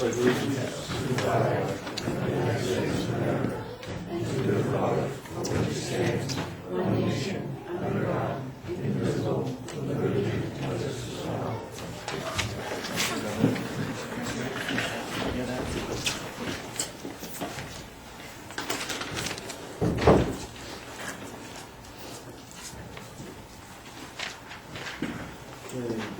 pledge allegiance to the flag of the United States of America and to the republic for which it stands, one nation, under God, indivisible, with liberty and justice for all.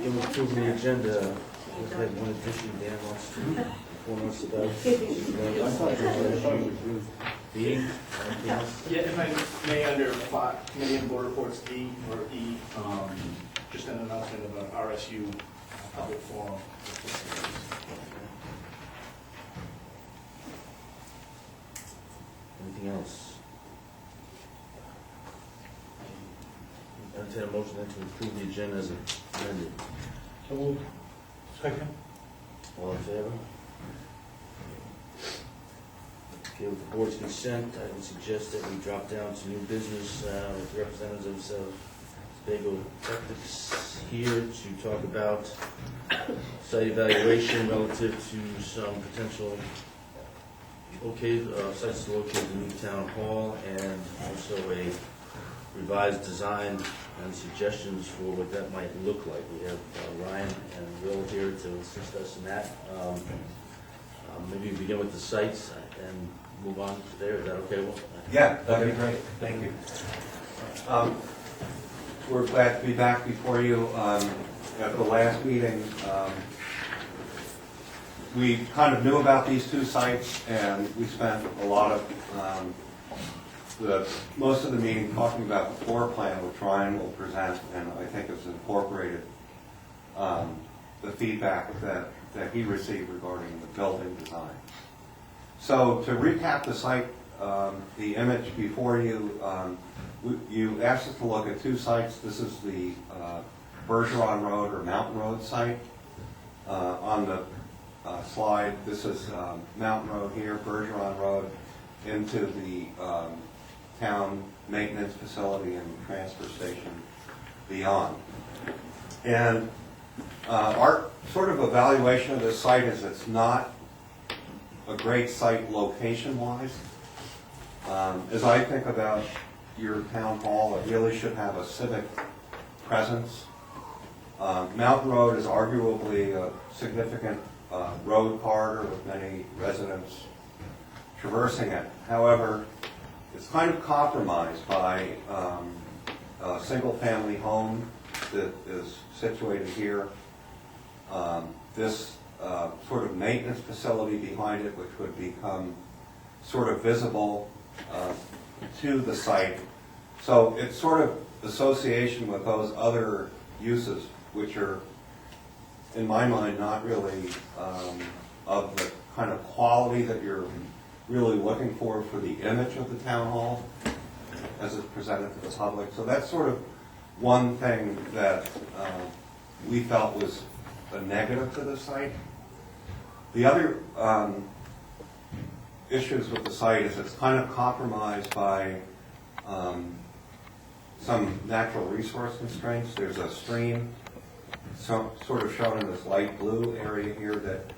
In approving the agenda, we've had one addition Dan wants to inform us about. I thought you approved B. Anything else? Yeah, if I may, under Committee and Board Reports D or E, just an announcement of an RSU public forum. Anything else? Entertain a motion then to approve the agenda as amended. So moved. Second. All in favor? Okay, with the board's consent, I would suggest that we drop down to new business with representatives of Sebago Tactics here to talk about site evaluation relative to some potential sites to locate the new town hall, and also a revised design and suggestions for what that might look like. We have Ryan and Will here to assist us in that. Maybe we begin with the sites and move on to there. Is that okay, Will? Yeah, that'd be great. Thank you. We're glad to be back before you. At the last meeting, we kind of knew about these two sites, and we spent a lot of most of the meeting talking about the floor plan, which Ryan will present, and I think it's incorporated the feedback that he received regarding the building design. So to recap the site, the image before you, you asked us to look at two sites. This is the Bergeron Road or Mountain Road site. On the slide, this is Mountain Road here, Bergeron Road, into the town maintenance facility and transfer station beyond. And our sort of evaluation of this site is it's not a great site location-wise. As I think about your town hall, it really should have a civic presence. Mountain Road is arguably a significant road corridor with many residents traversing it. However, it's kind of compromised by a single-family home that is situated here. This sort of maintenance facility behind it, which would become sort of visible to the site. So it's sort of association with those other uses, which are, in my mind, not really of the kind of quality that you're really looking for the image of the town hall as it's presented to the public. So that's sort of one thing that we felt was a negative to the site. The other issues with the site is it's kind of compromised by some natural resource constraints. There's a stream sort of shown in this light blue area here that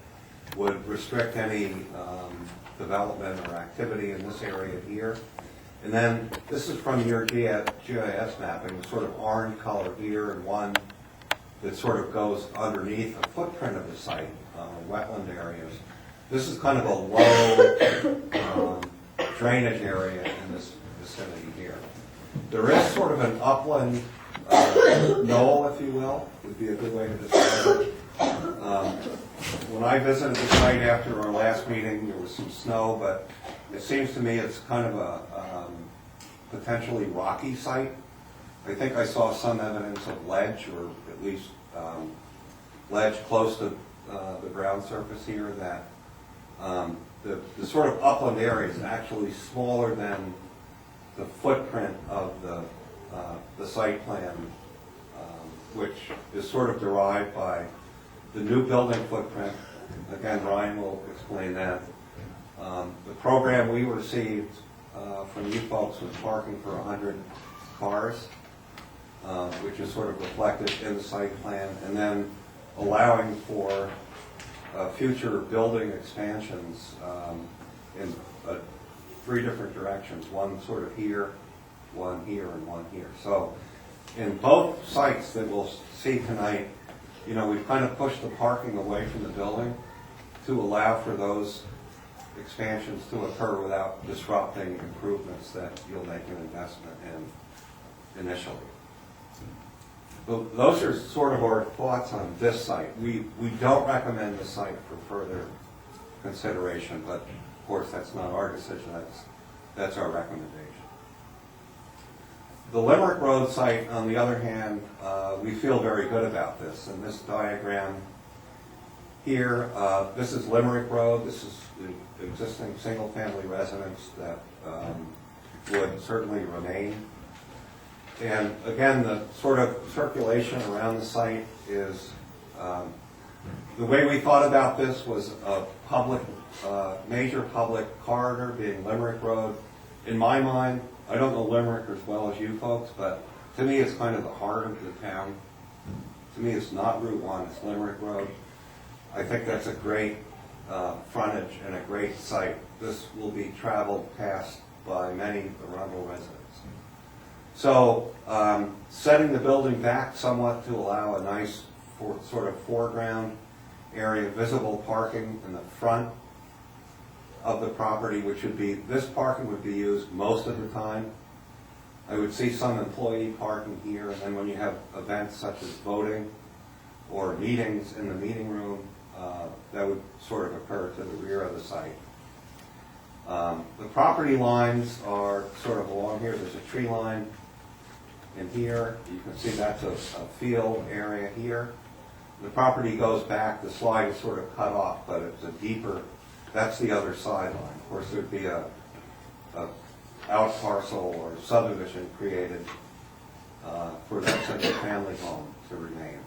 would restrict any development or activity in this area here. And then this is from your GIS mapping, sort of orange color here, and one that sort of goes underneath the footprint of the site, wetland areas. This is kind of a low drainage area in this vicinity here. There is sort of an upland knoll, if you will, would be a good way to describe it. When I visited the site after our last meeting, there was some snow, but it seems to me it's kind of a potentially rocky site. I think I saw some evidence of ledge, or at least ledge close to the ground surface here, that the sort of upland area is actually smaller than the footprint of the site plan, which is sort of derived by the new building footprint. Again, Ryan will explain that. The program we received from you folks was parking for 100 cars, which is sort of reflected in the site plan, and then allowing for future building expansions in 3 different directions, one sort of here, one here, and one here. So in both sites that we'll see tonight, you know, we've kind of pushed the parking away from the building to allow for those expansions to occur without disrupting improvements that you'll make an investment in initially. Those are sort of our thoughts on this site. We don't recommend this site for further consideration, but of course that's not our decision, that's our recommendation. The Limerick Road site, on the other hand, we feel very good about this. In this diagram here, this is Limerick Road. This is the existing single-family residence that would certainly remain. And again, the sort of circulation around the site is, the way we thought about this was a public, major public corridor being Limerick Road. In my mind, I don't know Limerick as well as you folks, but to me it's kind of the heart of the town. To me it's not Route 1, it's Limerick Road. I think that's a great frontage and a great site. This will be traveled past by many Arundel residents. So setting the building back somewhat to allow a nice sort of foreground area, visible parking in the front of the property, which would be, this parking would be used most of the time. I would see some employee parking here, and then when you have events such as voting or meetings in the meeting room, that would sort of occur to the rear of the site. The property lines are sort of along here. There's a tree line in here. You can see that's a field area here. The property goes back. The slide is sort of cut off, but it's a deeper, that's the other sideline. Of course, there'd be a out parcel or subdivision created for that single family home to remain.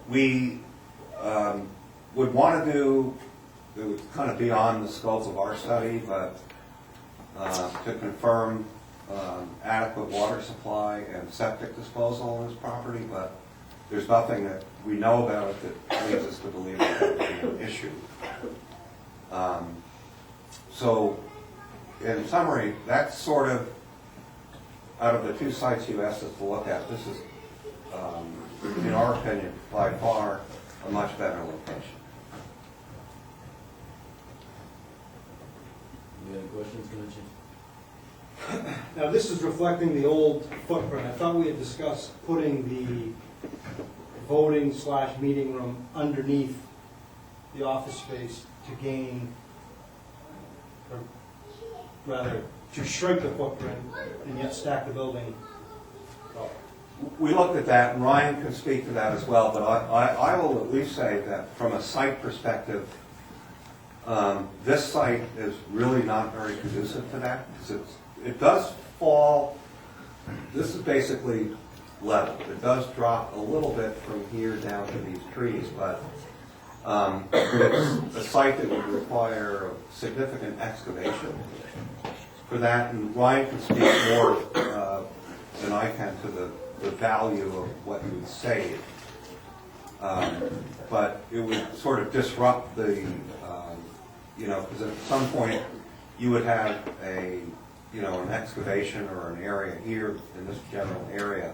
We would want to do, it would kind of beyond the scope of our study, but to confirm adequate water supply and septic disposal on this property, but there's nothing that we know about it that leads us to believe that that would be an issue. So, in summary, that's sort of, out of the 2 sites you asked us to look at, this is, in our opinion, by far a much better location. You got any questions, Commissioner? Now, this is reflecting the old footprint. I thought we had discussed putting the voting/meeting room underneath the office space to gain, or rather, to shrink the footprint and yet stack the building up. We looked at that, and Ryan can speak to that as well, but I will at least say that from a site perspective, this site is really not very conducive to that, because it does fall, this is basically level. It does drop a little bit from here down to these trees, but it's a site that would require significant excavation for that, and Ryan can speak more than I can to the value of what you would save. But it would sort of disrupt the, because at some point you would have an excavation or an area here in this general area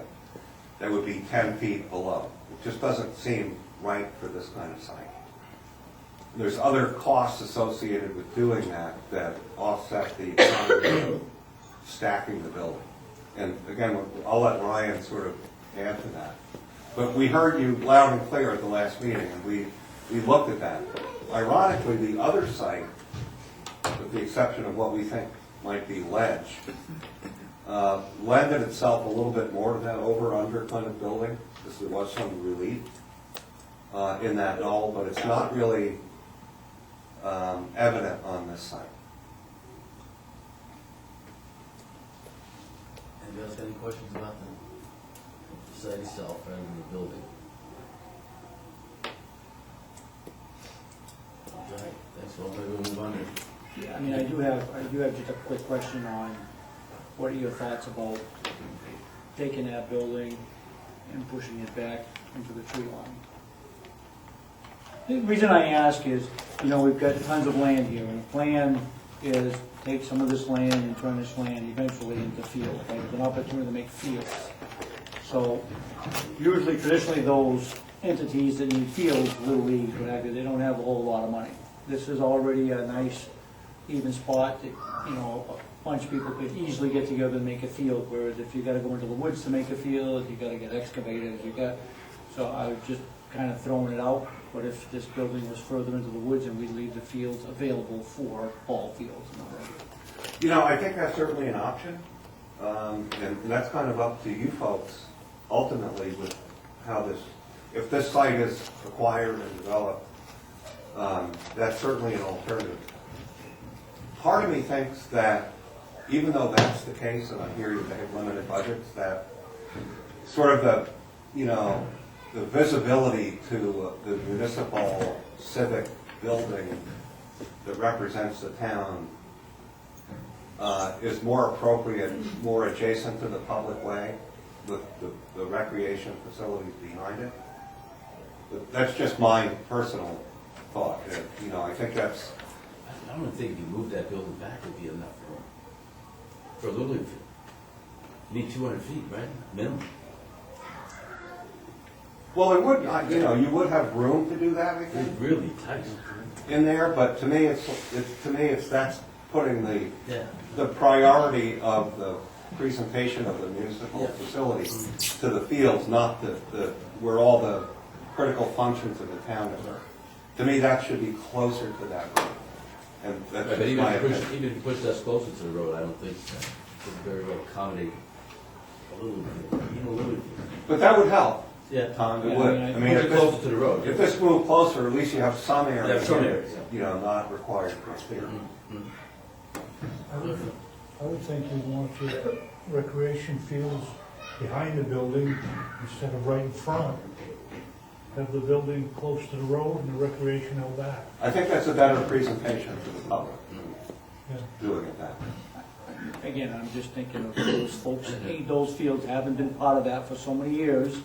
that would be 10 feet below. It just doesn't seem right for this kind of site. There's other costs associated with doing that offset the economy of stacking the building. And again, I'll let Ryan sort of add to that. But we heard you loud and clear at the last meeting, and we looked at that. Ironically, the other site, with the exception of what we think might be ledge, lended itself a little bit more to that over-under kind of building, because there was some relief in that knoll, but it's not really evident on this site. Anybody else got any questions about the site itself rather than the building? All right, thanks. Well, maybe we'll move on to. Yeah, I mean, I do have just a quick question on what are your thoughts about taking that building and pushing it back into the tree line? The reason I ask is, you know, we've got tons of land here, and the plan is take some of this land and turn this land eventually into field, right? There's an opportunity to make fields. So usually, traditionally, those entities that need fields, Little League, whatever, they don't have a whole lot of money. This is already a nice, even spot that, you know, a bunch of people could easily get together and make a field, whereas if you gotta go into the woods to make a field, you gotta get excavators, so I was just kind of throwing it out. But if this building was further into the woods and we leave the fields available for ball fields and all that. You know, I think that's certainly an option, and that's kind of up to you folks ultimately with how this, if this site is acquired and developed, that's certainly an alternative. Part of me thinks that even though that's the case, and I hear you, they have limited budgets, that sort of the, you know, the visibility to the municipal civic building that represents the town is more appropriate, more adjacent to the public way, with the recreation facilities behind it. But that's just my personal thought. You know, I think that's. I don't think if you move that building back would be enough room for a Little League field. You need 200 feet, right? Minimum. Well, it would, you know, you would have room to do that, I think, It's really tight. in there, but to me, it's that's putting Yeah. the priority of the presentation of the municipal Yeah. facility to the fields, not where all the critical functions of the town are. To me, that should be closer to that road. And that's But just even my if you push, opinion. even if you push us closer to the road, I don't think it would very well accommodate a Little League field, even a Little League field. But that would help, Yeah. Tom, it Yeah, would. I I mean, Push if it closer to the road. if this moved closer, at least you have some Yeah, area, some areas, yeah. you know, not required for a field. I would think you'd want your recreation fields behind the building instead of right in front. Have the building close to the road and the recreation out back. I think that's a better presentation to the public, Yeah. doing it that way. Again, I'm just thinking of those folks that need those fields, haven't been part of that for so many years.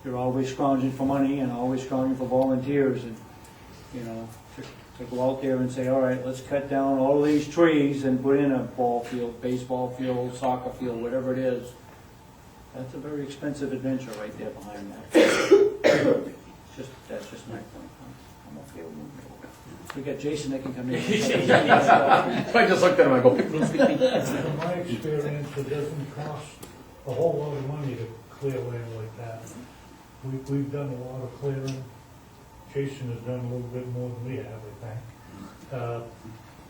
You're always scrounging for money and always scrounging for volunteers, and, you know, to go out there and say, all right, let's cut down all these trees and put in a ball field, baseball field, soccer field, whatever it is. That's a very expensive adventure right there behind that. That's just my point. I'm okay with moving it over. We got Jason that can come in. I just looked at him, I go, In my experience, it doesn't cost a whole lot of money to clear land like that. We've done a lot of clearing. Jason has done a little bit more than we have, I think.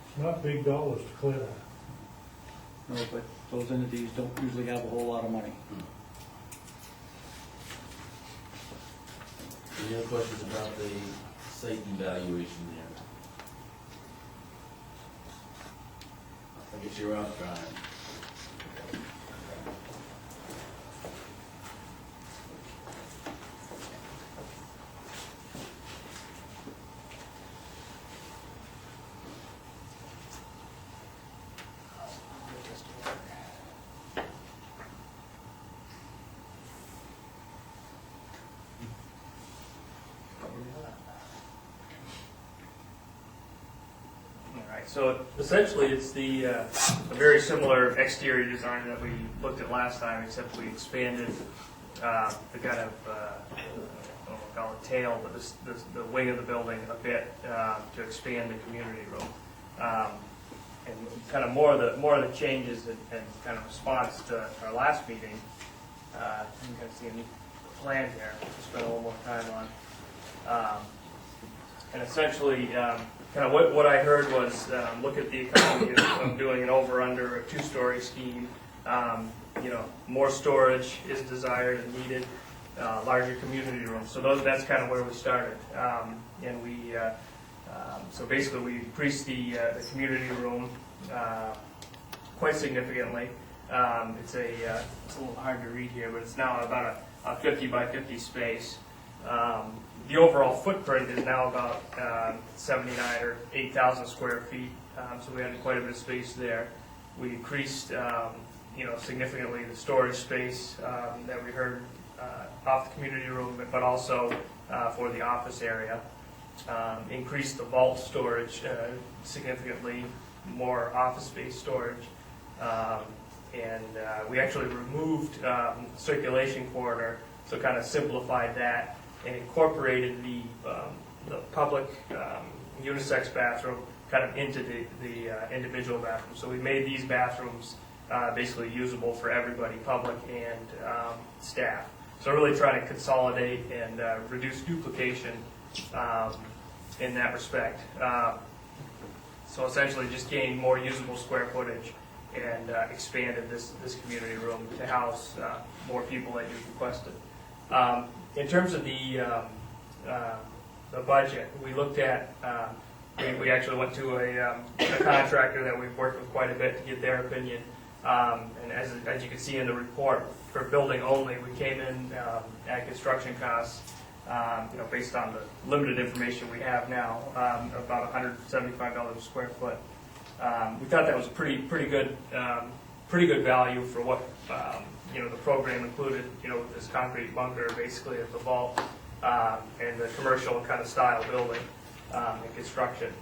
It's not big dollars to clear that. No, but those entities don't usually have a whole lot of money. Any other questions about the site evaluation there? I guess you're out, Brian. So essentially, it's a very similar exterior design that we looked at last time, except we expanded the kind of, I don't want to call it tail, but the wing of the building a bit to expand the community room. And kind of more of the changes and kind of response to our last meeting. You can kind of see a neat plan here, to spend a little more time on. And essentially, kind of what I heard was look at the economy of doing an over-under, a two-story scheme. You know, more storage is desired and needed, larger community rooms. So that's kind of where we started. And we, so basically we increased the community room quite significantly. It's a little hard to read here, but it's now about a 50 by 50 space. The overall footprint is now about 79 or 8,000 square feet, so we had quite a bit of space there. We increased, you know, significantly the storage space that we heard off the community room, but also for the office area. increased the vault storage significantly, more office space storage, and we actually removed circulation corridor, so kind of simplified that and incorporated the public unisex bathroom kind of into the individual bathroom. So we made these bathrooms basically usable for everybody, public and staff. So really trying to consolidate and reduce duplication in that respect. So essentially just gained more usable square footage and expanded this community room to house more people that you've requested. In terms of the budget, we looked at, we actually went to a contractor that we've worked with quite a bit to get their opinion. And as you can see in the report, for building only, we came in at construction costs, based on the limited information we have now, about $175 a square foot. We thought that was pretty good value for what the program included. With this concrete bunker basically at the vault and the commercial kind of style building and construction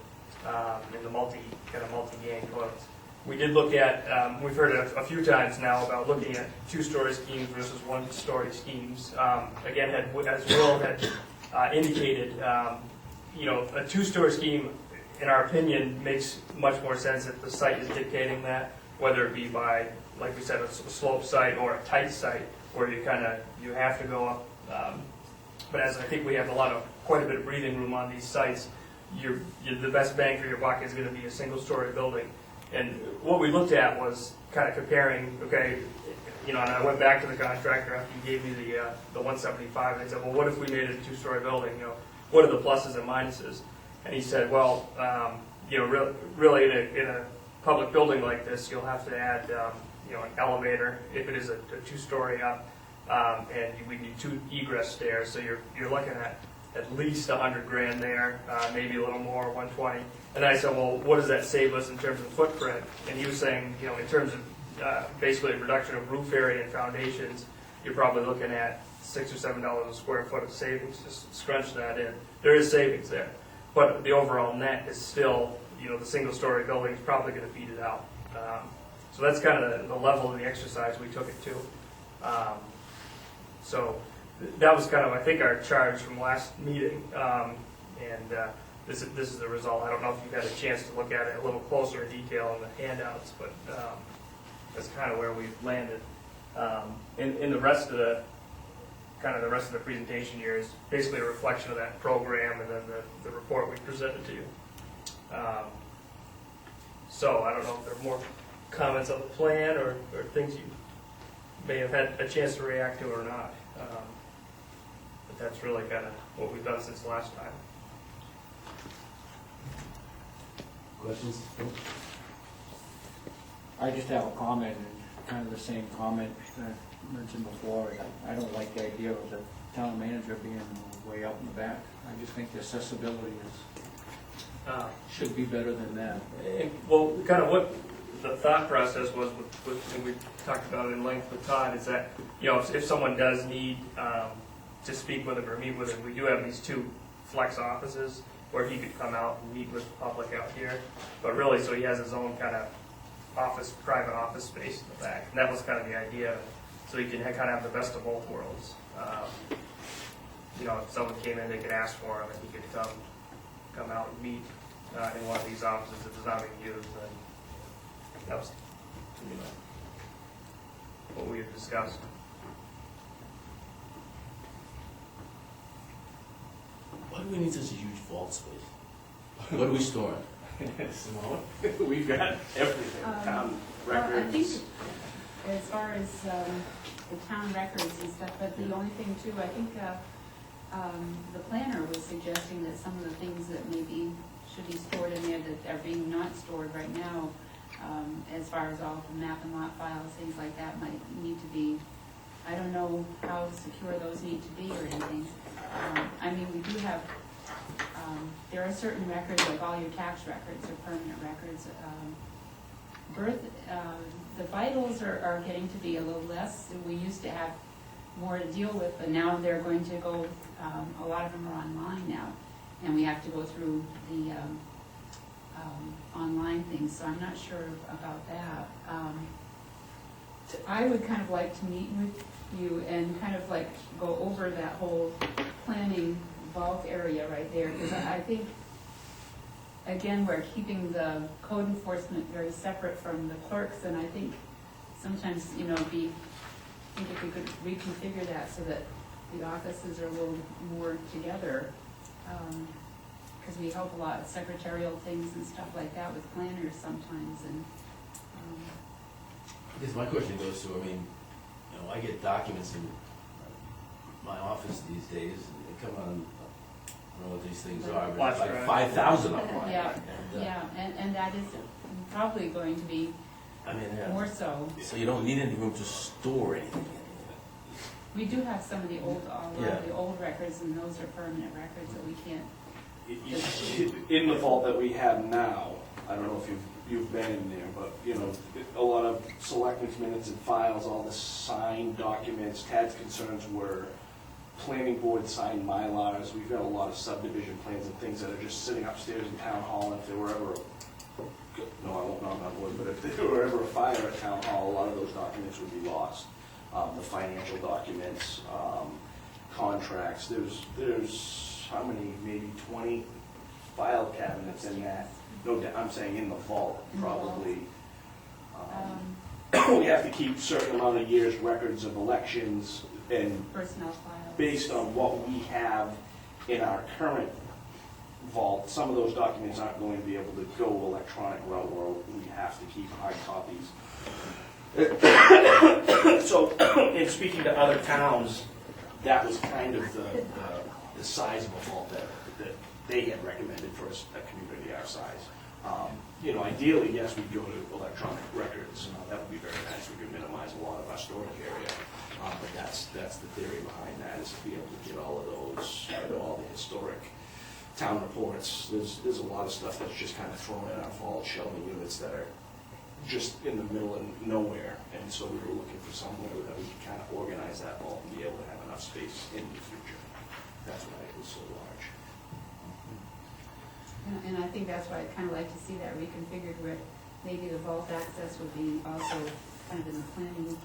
and the multi-gang toilets. We did look at, we've heard it a few times now about looking at two-story schemes versus one-story schemes. Again, as Will had indicated, a two-story scheme, in our opinion, makes much more sense if the site is dictating that, whether it be by, like we said, a slope site or a tight site where you have to go up. But as I think we have quite a bit of breathing room on these sites, the best bang for your buck is going to be a single-story building. And what we looked at was kind of comparing, and I went back to the contractor after he gave me the 175, and I said, well, what if we made it a two-story building? What are the pluses and minuses? And he said, well, really in a public building like this, you'll have to add, an elevator if it is a two-story up, and we need 2 egress stairs, so you're looking at least $100,000 there, maybe a little more, 120. And I said, well, what does that save us in terms of footprint? And he was saying, in terms of basically a reduction of roof area and foundations, you're probably looking at $6 or $7 a square foot of savings. Just scrunch that in. There is savings there, but the overall net is still, the single-story building is probably going to beat it out. So that's kind of the level of the exercise we took it to. So that was kind of, I think, our charge from last meeting, and this is the result. I don't know if you've had a chance to look at it a little closer in detail in the handouts, but that's kind of where we've landed. In the rest of the presentation here is basically a reflection of that program and then the report we presented to you. So I don't know if there are more comments on the plan or things you may have had a chance to react to or not. But that's really kind of what we've done since last time. Questions? I just have a comment, and kind of the same comment that I mentioned before. I don't like the idea of the town manager being way out in the back. I just think the accessibility should be better than that. Well, kind of what the thought process was, and we talked about it in length with Todd, is that if someone does need to speak with him or meet with him, we do have these 2 flex offices where he could come out and meet with the public out here. But really, so he has his own kind of private office space in the back. And that was kind of the idea, so he can kind of have the best of both worlds. If someone came in, they could ask for him, and he could come out and meet in one of these offices if it's not being used. And that was, what we had discussed. Why do we need such a huge vault space? What are we storing? Simone, we've got everything, town Well, I think records. as far as the town records and stuff, but the only thing too, I think the planner was suggesting that some of the things that maybe should be stored in there that are being not stored right now, as far as all the map and lot files, things like that might need to be, I don't know how secure those need to be or anything. I mean, we do have, there are certain records, like all your tax records or permanent records. The vitals are getting to be a little less. We used to have more to deal with, but now they're going to go, a lot of them are online now. and we have to go through the online thing, so I'm not sure about that. I would kind of like to meet with you and kind of like go over that whole planning vault area right there, because I think, again, we're keeping the code enforcement very separate from the clerks, and I think sometimes, you know, I think if we could reconfigure that so that the offices are a little more together, because we help a lot with secretarial things and stuff like that with planners sometimes, and, I guess my question goes to, I mean, you know, I get documents in my office these days, and they come on, I don't know what these things are, but it's like Flash drive. 5,000 of them. yeah, And, yeah, and that is probably going to be I mean, more so. so you don't need any room to store anything. We do have some of the old, a lot Yeah. of the old records, and those are permanent records that we can't. In the vault that we have now, I don't know if you've been in there, but, you know, a lot of selectmen's minutes and files, all the signed documents. Tad's concerns were planning board signed Mylars. We've got a lot of subdivision plans and things that are just sitting upstairs in town hall. And if there were ever, no, I won't knock on wood, but if there were ever a fire at town hall, a lot of those documents would be lost. The financial documents, contracts, there's how many, maybe 20 file cabinets in that. No, I'm saying in the vault, In the vault. probably. We have to keep certain amount of years records of elections, and Personnel files. based on what we have in our current vault, some of those documents aren't going to be able to go electronic route, where we have to keep hard copies. So, in speaking to other towns, that was kind of the size of a vault that they had recommended for a community our size. You know, ideally, yes, we'd go to electronic records. That would be very nice. We could minimize a lot of our storage area. But that's the theory behind that, is to be able to get all of those, you know, all the historic town reports. There's a lot of stuff that's just kind of thrown in our vault, shelving units that are just in the middle of nowhere. And so we were looking for somewhere that we could kind of organize that vault and be able to have enough space in the future. That's why it was so large. And I think that's why I'd kind of like to see that reconfigured, where maybe the vault access would be also kind of in the planning,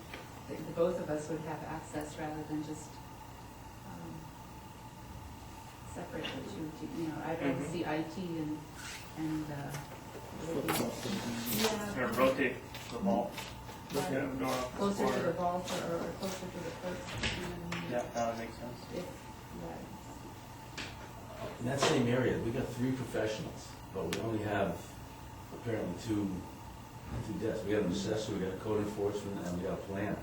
the both of us would have access rather than just separate the two, you know, I'd like to see IT and Gonna yeah, rotate the vault. Right. Yeah, go up the closer to floor. the vault or closer to the clerk's. Yeah, that would make sense. If, In that same area, we got 3 professionals, but we only have apparently two desks. We got an assessor, we got a code enforcement, and we got a planner.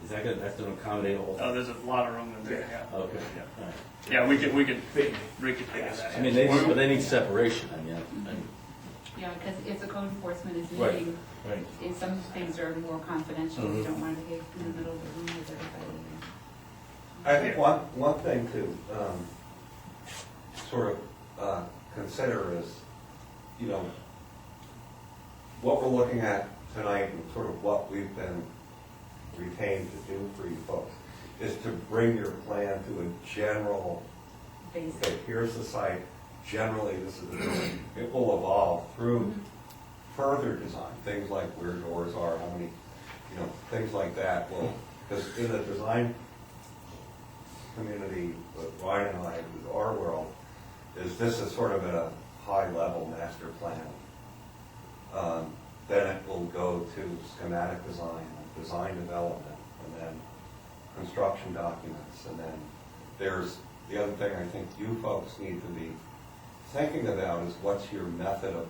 Is that gonna, that's gonna accommodate all? Oh, there's a lot of room in there, yeah. Okay. Yeah. All right. Yeah, we could reconfigure that. I mean, but they need separation, I mean, yeah, because if the code enforcement is Right. meeting, right. if some things are more confidential, we Mhm. don't want to be in the middle of the room with everybody. I think one thing to sort of consider is, you know, what we're looking at tonight and sort of what we've been retained to do for you folks is to bring your plan to a general, okay, Basic. here's the site, generally this is the building. It will evolve through further design, things like where doors are, how many, you know, things like that will, because in the design community, with Ryan and I, with our world, is this is sort of at a high level master plan. Then it will go to schematic design, design development, and then construction documents, and then there's the other thing I think you folks need to be thinking about is what's your method of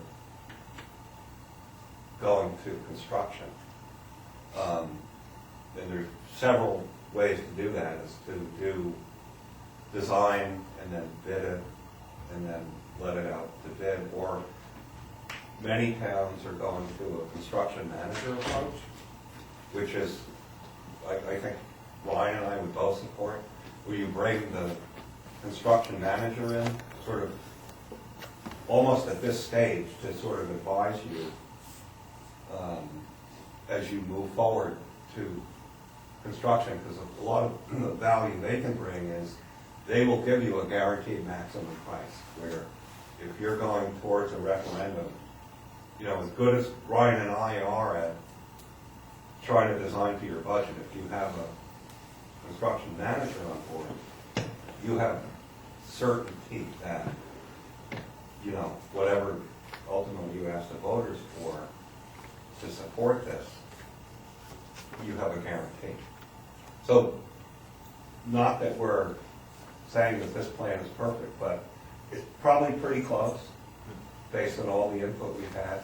going to construction. And there's several ways to do that, is to do design and then bid it and then let it out to bid, or many towns are going to a construction manager approach, which is, I think Ryan and I would both support, where you bring the construction manager in, sort of almost at this stage, to sort of advise you as you move forward to construction, because a lot of the value they can bring is they will give you a guaranteed maximum price, where if you're going towards a referendum, you know, as good as Ryan and I are at trying to design to your budget, if you have a construction manager on board, you have certainty that, you know, whatever ultimately you ask the voters for to support this, you have a guarantee. So, not that we're saying that this plan is perfect, but it's probably pretty close based on all the input we've had.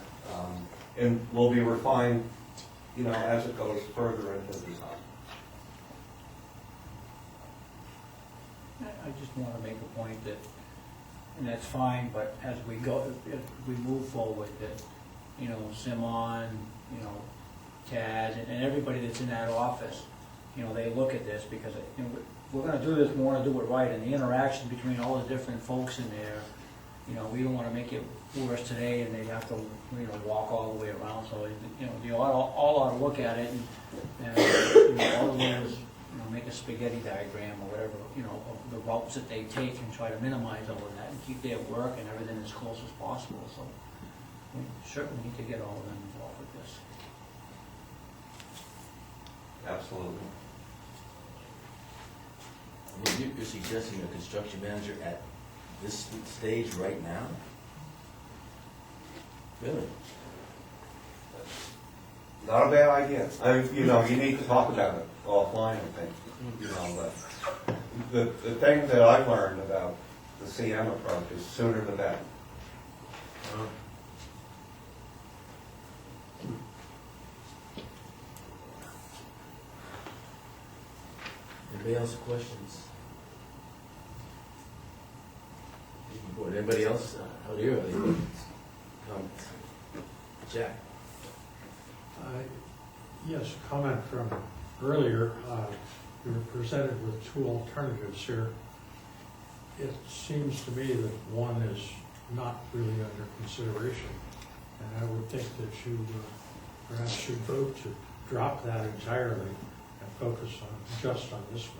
And will be refined, you know, as it goes further into the design. I just want to make a point that, and that's fine, but as we go, as we move forward, that, you know, Simon, you know, Tad, and everybody that's in that office, you know, they look at this because, you know, we're gonna do this, we wanna do it right, and the interaction between all the different folks in there, you know, we don't wanna make it worse today and they have to, you know, walk all the way around, so, you know, you all ought to look at it and you know, all of those, you know, make a spaghetti diagram or whatever, you know, of the routes that they take and try to minimize all of that and keep their work and everything as close as possible, so we certainly need to get all of them involved with this. Absolutely. I mean, you're suggesting a construction manager at this stage right now? Really? Not a bad idea. I mean, you know, you need to talk about it offline, I think. You know, but the thing that I've learned about the CM approach is sooner the better. Anybody else have questions? Board, anybody else out here? Comments? Jack? Yes, comment from earlier. We were presented with two alternatives here. It seems to me that one is not really under consideration, and I would think that you perhaps should vote to drop that entirely and focus on just on this one,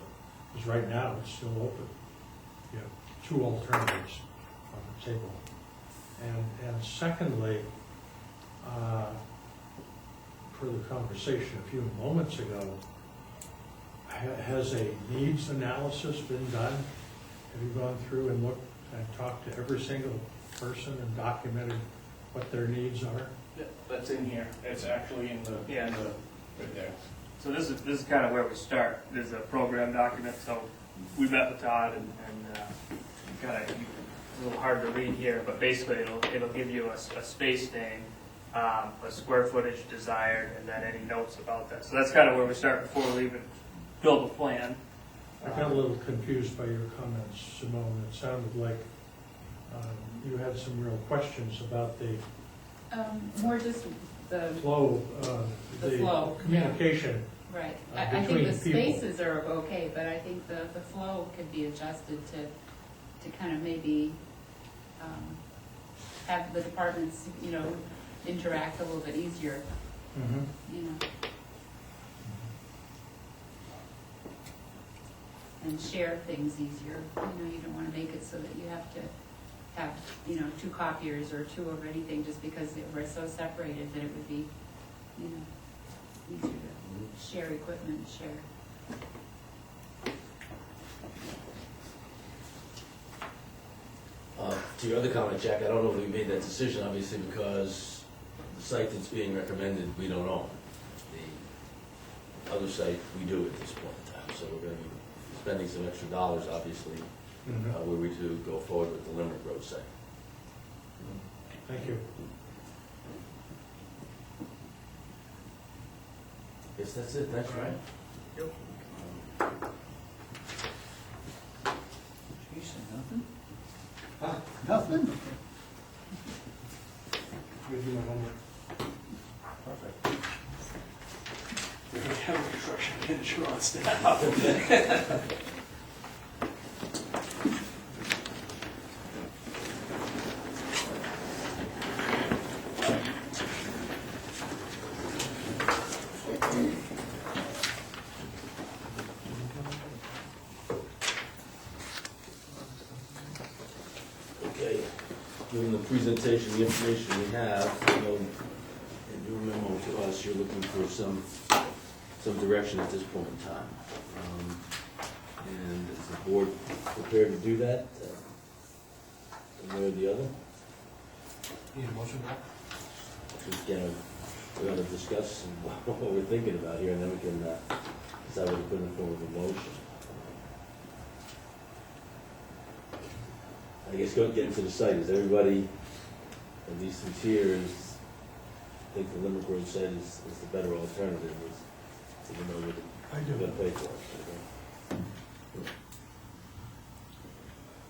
because right now it's still open. You have two alternatives on the table. And secondly, per the conversation a few moments ago, has a needs analysis been done? Have you gone through and looked and talked to every single person and documented what their needs are? That's in here. It's actually in the, Yeah. right there. So this is kind of where we start. There's a program document, so we met with Todd and kind of, a little hard to read here, but basically it'll give you a space name, a square footage desired, and then any notes about that. So that's kind of where we start before we even build a plan. I got a little confused by your comments, Simone. It sounded like you had some real questions about the More just the, flow, The flow, yeah. communication. right. Uh, I think between the people. spaces are okay, but I think the flow could be adjusted to kind of maybe have the departments, you know, interact a little bit easier, Mhm. you know. And share things easier. You know, you don't want to make it so that you have to have, you know, two copiers or two of anything just because we're so separated that it would be, you know, easier to share equipment, share. To your other comment, Jack, I don't know if we made that decision, obviously, because the site that's being recommended, we don't own. The other site, we do at this point in time, so we're gonna be spending some extra dollars, obviously, Mhm. were we to go forward with the Limerick Road site. Thank you. Guess that's it, thanks, Ryan. Jason, nothing? Huh? Nothing? We'll do my homework. Perfect. We have a construction manager on staff. given the presentation, the information we have, you know, and you remember to us, you're looking for some direction at this point in time. And is the board prepared to do that, one way or the other? Need a motion for that? Just, we're gonna discuss what we're thinking about here, and then we can decide what to put in the form of a motion. I guess going to get into the site, is everybody, at least who's here, think the Limerick Road site is the better alternative, even though we're gonna pay for it.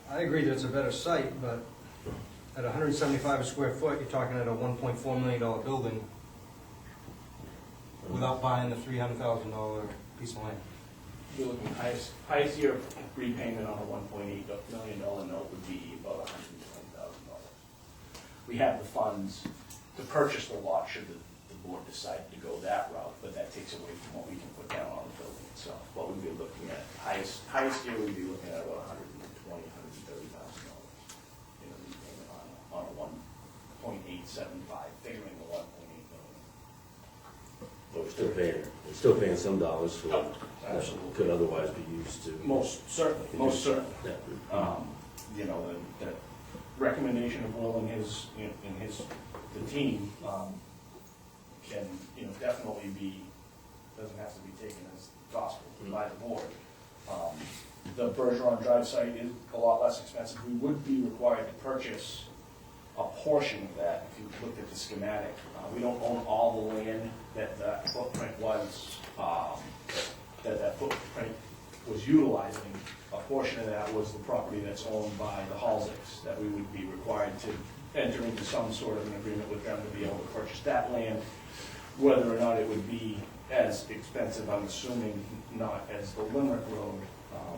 I agree that it's a better site, but at 175 a square foot, you're talking at a $1.4 million building without buying the $300,000 piece of land. You're looking highest year repayment on a $1.8 million note would be about $120,000. We have the funds to purchase the lot should the board decide to go that route, but that takes away from what we can put down on the building itself. What we'd be looking at, highest year we'd be looking at about $120,000, $130,000 in a repayment on a 1.875, figuring the 1.8 million. But we're still paying some dollars for Oh, that absolutely. could otherwise be used to. Most certainly. Yeah. You know, that recommendation of Will and the team, can, definitely doesn't have to be taken as gospel by the board. The Bergeron Drive site is a lot less expensive. We would be required to purchase a portion of that. If you looked at the schematic, we don't own all the land that footprint was, that footprint was utilizing. A portion of that was the property that's owned by the Halsicks, that we would be required to enter into some sort of an agreement with them to be able to purchase that land. Whether or not it would be as expensive, I'm assuming not as the Limerick Road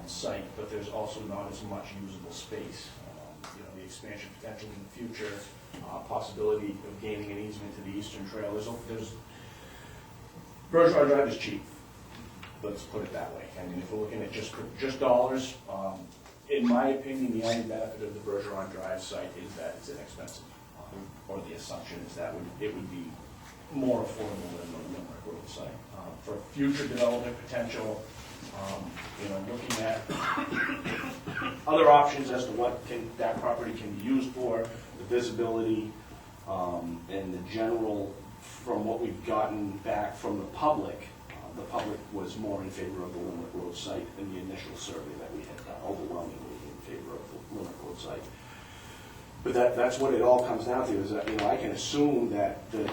site, but there's also not as much usable space. The expansion potential in the future, possibility of gaining an easement to the Eastern Trail. Bergeron Drive is cheap. Let's put it that way. I mean, if we're looking at just dollars, in my opinion, the only benefit of the Bergeron Drive site is that it's inexpensive, or the assumption is that it would be more affordable than the Limerick Road site. For future development potential, looking at other options as to what that property can be used for, the visibility, and the general, from what we've gotten back from the public was more in favor of the Limerick Road site in the initial survey that we had done, overwhelmingly in favor of the Limerick Road site. But that's what it all comes down to, is that, I can assume that the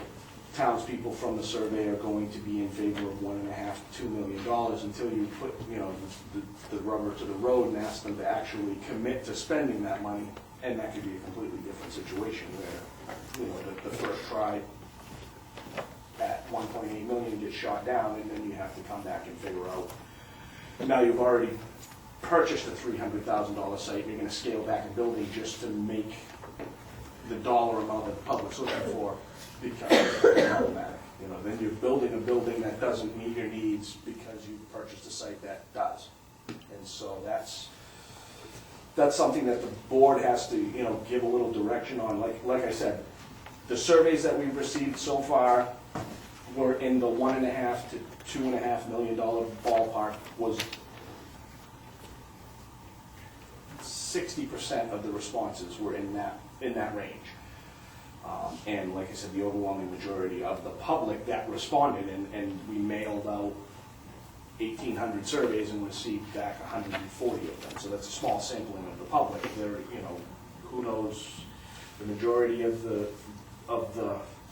townspeople from the survey are going to be in favor of $1.5 to $2 million until you put, the rubber to the road and ask them to actually commit to spending that money, and that could be a completely different situation where, the first try at 1.8 million gets shot down, and then you have to come back and figure out. Now you've already purchased a $300,000 site, you're going to scale back a building just to make the dollar amount that the public's looking for becomes problematic. Then you're building a building that doesn't meet your needs because you purchased a site that does. And so that's something that the board has to, give a little direction on. Like I said, the surveys that we've received so far were in the $1.5 to $2.5 million ballpark. Was 60% of the responses were in that range. And like I said, the overwhelming majority of the public that responded, and we mailed out 1,800 surveys and received back 140 of them. So that's a small sampling of the public. There, who knows? The majority of the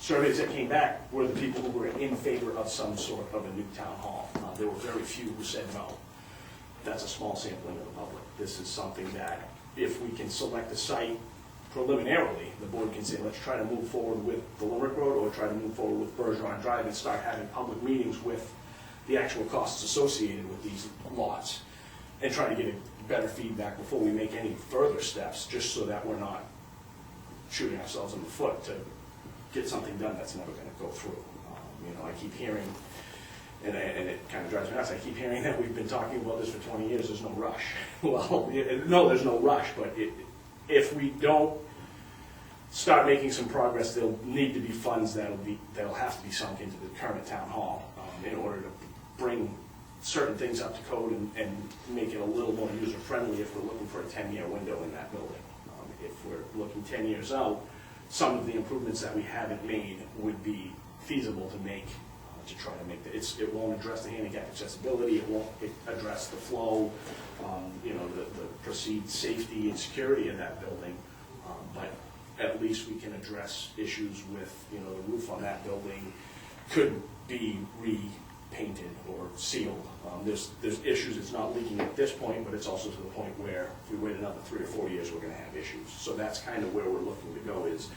surveys that came back were the people who were in favor of some sort of a new town hall. There were very few who said no. That's a small sampling of the public. This is something that, if we can select a site preliminarily, the board can say, let's try to move forward with the Limerick Road, or try to move forward with Bergeron Drive, and start having public meetings with the actual costs associated with these lots, and try to get better feedback before we make any further steps, just so that we're not shooting ourselves in the foot to get something done that's never going to go through. I keep hearing, and it kind of drives me nuts, I keep hearing that we've been talking about this for 20 years, there's no rush. Well, no, there's no rush, but if we don't start making some progress, there'll need to be funds that'll have to be sunk into the current town hall in order to bring certain things up to code and make it a little more user-friendly if we're looking for a 10-year window in that building. If we're looking 10 years out, some of the improvements that we haven't made would be feasible to make, to try to make it won't address the handicap accessibility, it won't address the flow, you know, the perceived safety and security of that building, but at least we can address issues with, you know, the roof on that building could be repainted or sealed. There's issues, it's not leaking at this point, but it's also to the point where if we wait another 3 or 4 years, we're gonna have issues. So that's kind of where we're looking to go is,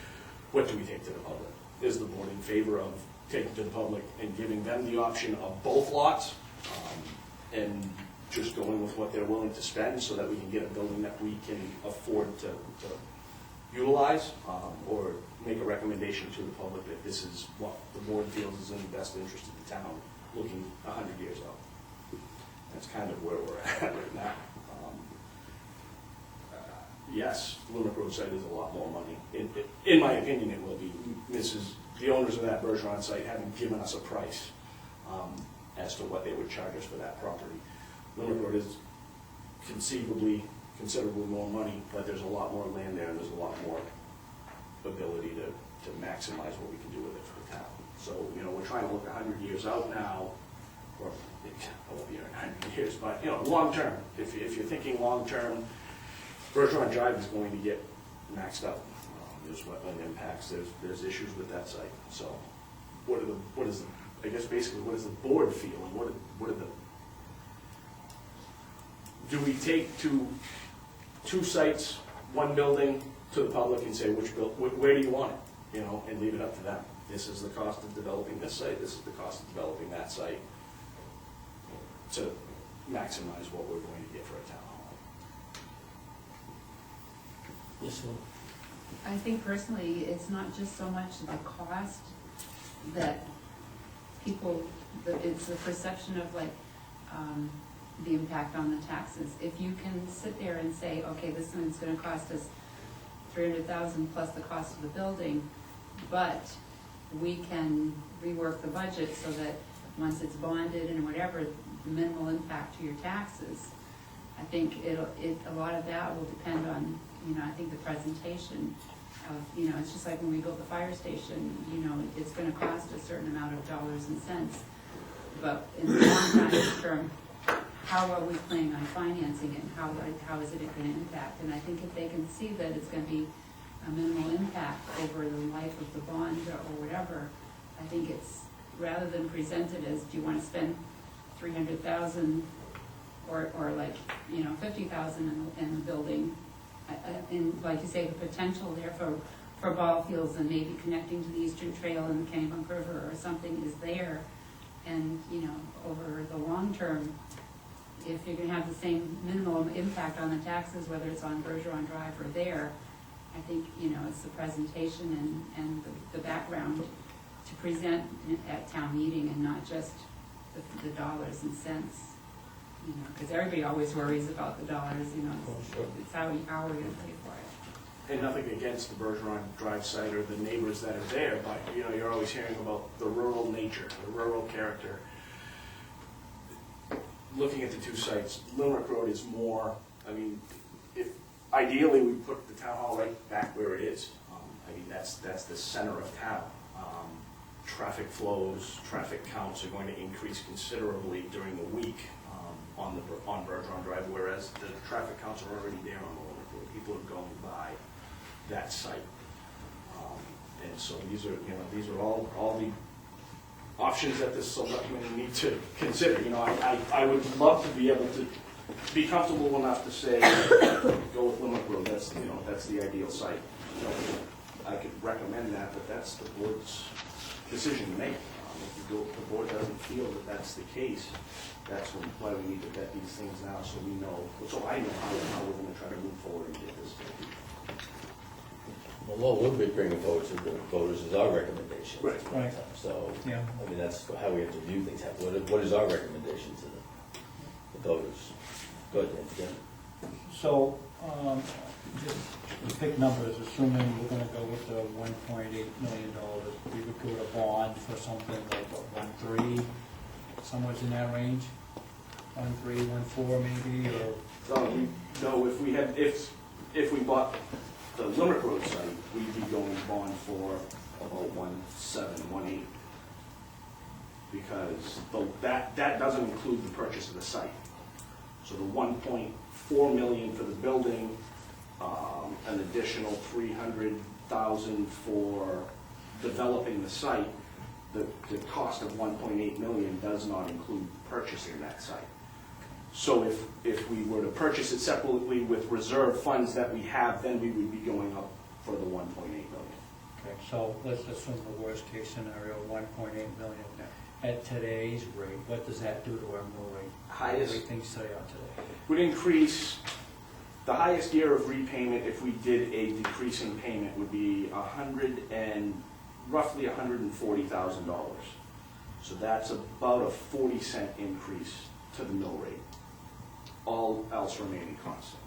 what do we take to the public? Is the board in favor of taking to the public and giving them the option of both lots, and just going with what they're willing to spend so that we can get a building that we can afford to utilize, or make a recommendation to the public that this is what the board feels is in the best interest of the town, looking 100 years out. That's kind of where we're at right now. Yes, Limerick Road site is a lot more money. In my opinion, it will be. The owners of that Bergeron site haven't given us a price as to what they would charge us for that property. Limerick Road is conceivably considerably more money, but there's a lot more land there and there's a lot more ability to maximize what we can do with it for the town. So, you know, we're trying to look 100 years out now, or I won't be here in 100 years, but, you know, long term. If you're thinking long term, Bergeron Drive is going to get maxed out. There's wetland impacts, there's issues with that site. So I guess basically what does the board feel, and do we take two sites, one building to the public and say where do you want it, you know, and leave it up to them? This is the cost of developing this site, this is the cost of developing that site, to maximize what we're going to get for a town hall. Yes, ma'am. I think personally, it's not just so much the cost that it's the perception of like, the impact on the taxes. If you can sit there and say, okay, this one's gonna cost us $300,000 plus the cost of the building, but we can rework the budget so that once it's bonded and whatever, the minimal impact to your taxes. I think a lot of that will depend on, you know, I think the presentation of, you know, it's just like when we built the fire station, you know, it's gonna cost a certain amount of dollars and cents, but in the long term, how are we planning on financing it, and how is it going to impact? And I think if they can see that it's going to be a minimal impact over the life of the bond or whatever, I think it's, rather than presented as, do you want to spend $300,000 or like, you know, $50,000 in the building, and like you say, the potential there for ball fields and maybe connecting to the Eastern Trail and the Kennebunk River or something is there, and, you know, over the long term, if you're going to have the same minimal impact on the taxes, whether it's on Bergeron Drive or there, I think, you know, it's the presentation and the background to present at town meeting and not just the dollars and cents, you know, because everybody always worries about the dollars, you know, it's how we're going to pay for it. And nothing against the Bergeron Drive site or the neighbors that are there, but, you know, you're always hearing about the rural nature, the rural character. Looking at the two sites, Limerick Road is more, I mean, if ideally we put the town hall right back where it is. I mean, that's the center of town. Traffic flows, traffic counts are going to increase considerably during the week on Bergeron Drive, whereas the traffic counts are already there on the Limerick Road. People are going by that site. And so these are all the options that the selectmen need to consider. You know, I would love to be able to be comfortable enough to say, go with Limerick Road. That's the ideal site. You know, I could recommend that, but that's the board's decision to make. If the board doesn't feel that that's the case, that's why we need to vet these things now, so we know, so I know how we're going to try to move forward and get this. Well, what we'll be bringing forward to the voters is our recommendation. Right. Right. So, Yeah. I mean, that's how we have to view things. What is our recommendation to the voters? Go ahead, Nancy. So, just to pick numbers, assuming we're gonna go with the $1.8 million, we would go to bond for something like, what, 1.3, somewhere in that range? 1.3, 1.4 maybe, or? No, if we bought the Limerick Road site, we'd be going bond for about 1.7, 1.8. Because that doesn't include the purchase of the site. So the 1.4 million for the building, an additional 300,000 for developing the site, the cost of 1.8 million does not include purchasing that site. So if we were to purchase it separately with reserve funds that we have, then we would be going up for the 1.8 million. Okay, so let's assume the worst case scenario, 1.8 million. At today's rate, what does that do to our mill rate? Highest- What do things say on today? Would increase, the highest year of repayment, if we did a decreasing payment, would be roughly $140,000. So that's about a 40-cent increase to the mill rate, all else remaining constant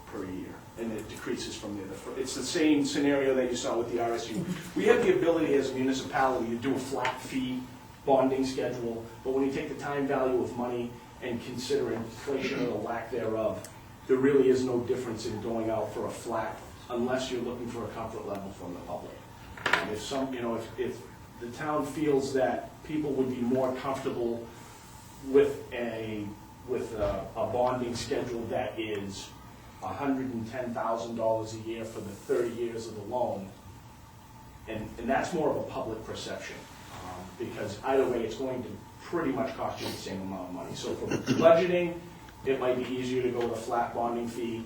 per year. And it decreases from there. It's the same scenario that you saw with the RSU. We have the ability as a municipality to do a flat fee bonding schedule, but when you take the time value of money and consider inflation or the lack thereof, there really is no difference in going out for a flat unless you're looking for a comfort level from the public. If the town feels that people would be more comfortable with a bonding schedule that is $110,000 a year for the 30 years of the loan, and that's more of a public perception, because either way it's going to pretty much cost you the same amount of money. So for budgeting, it might be easier to go with a flat bonding fee,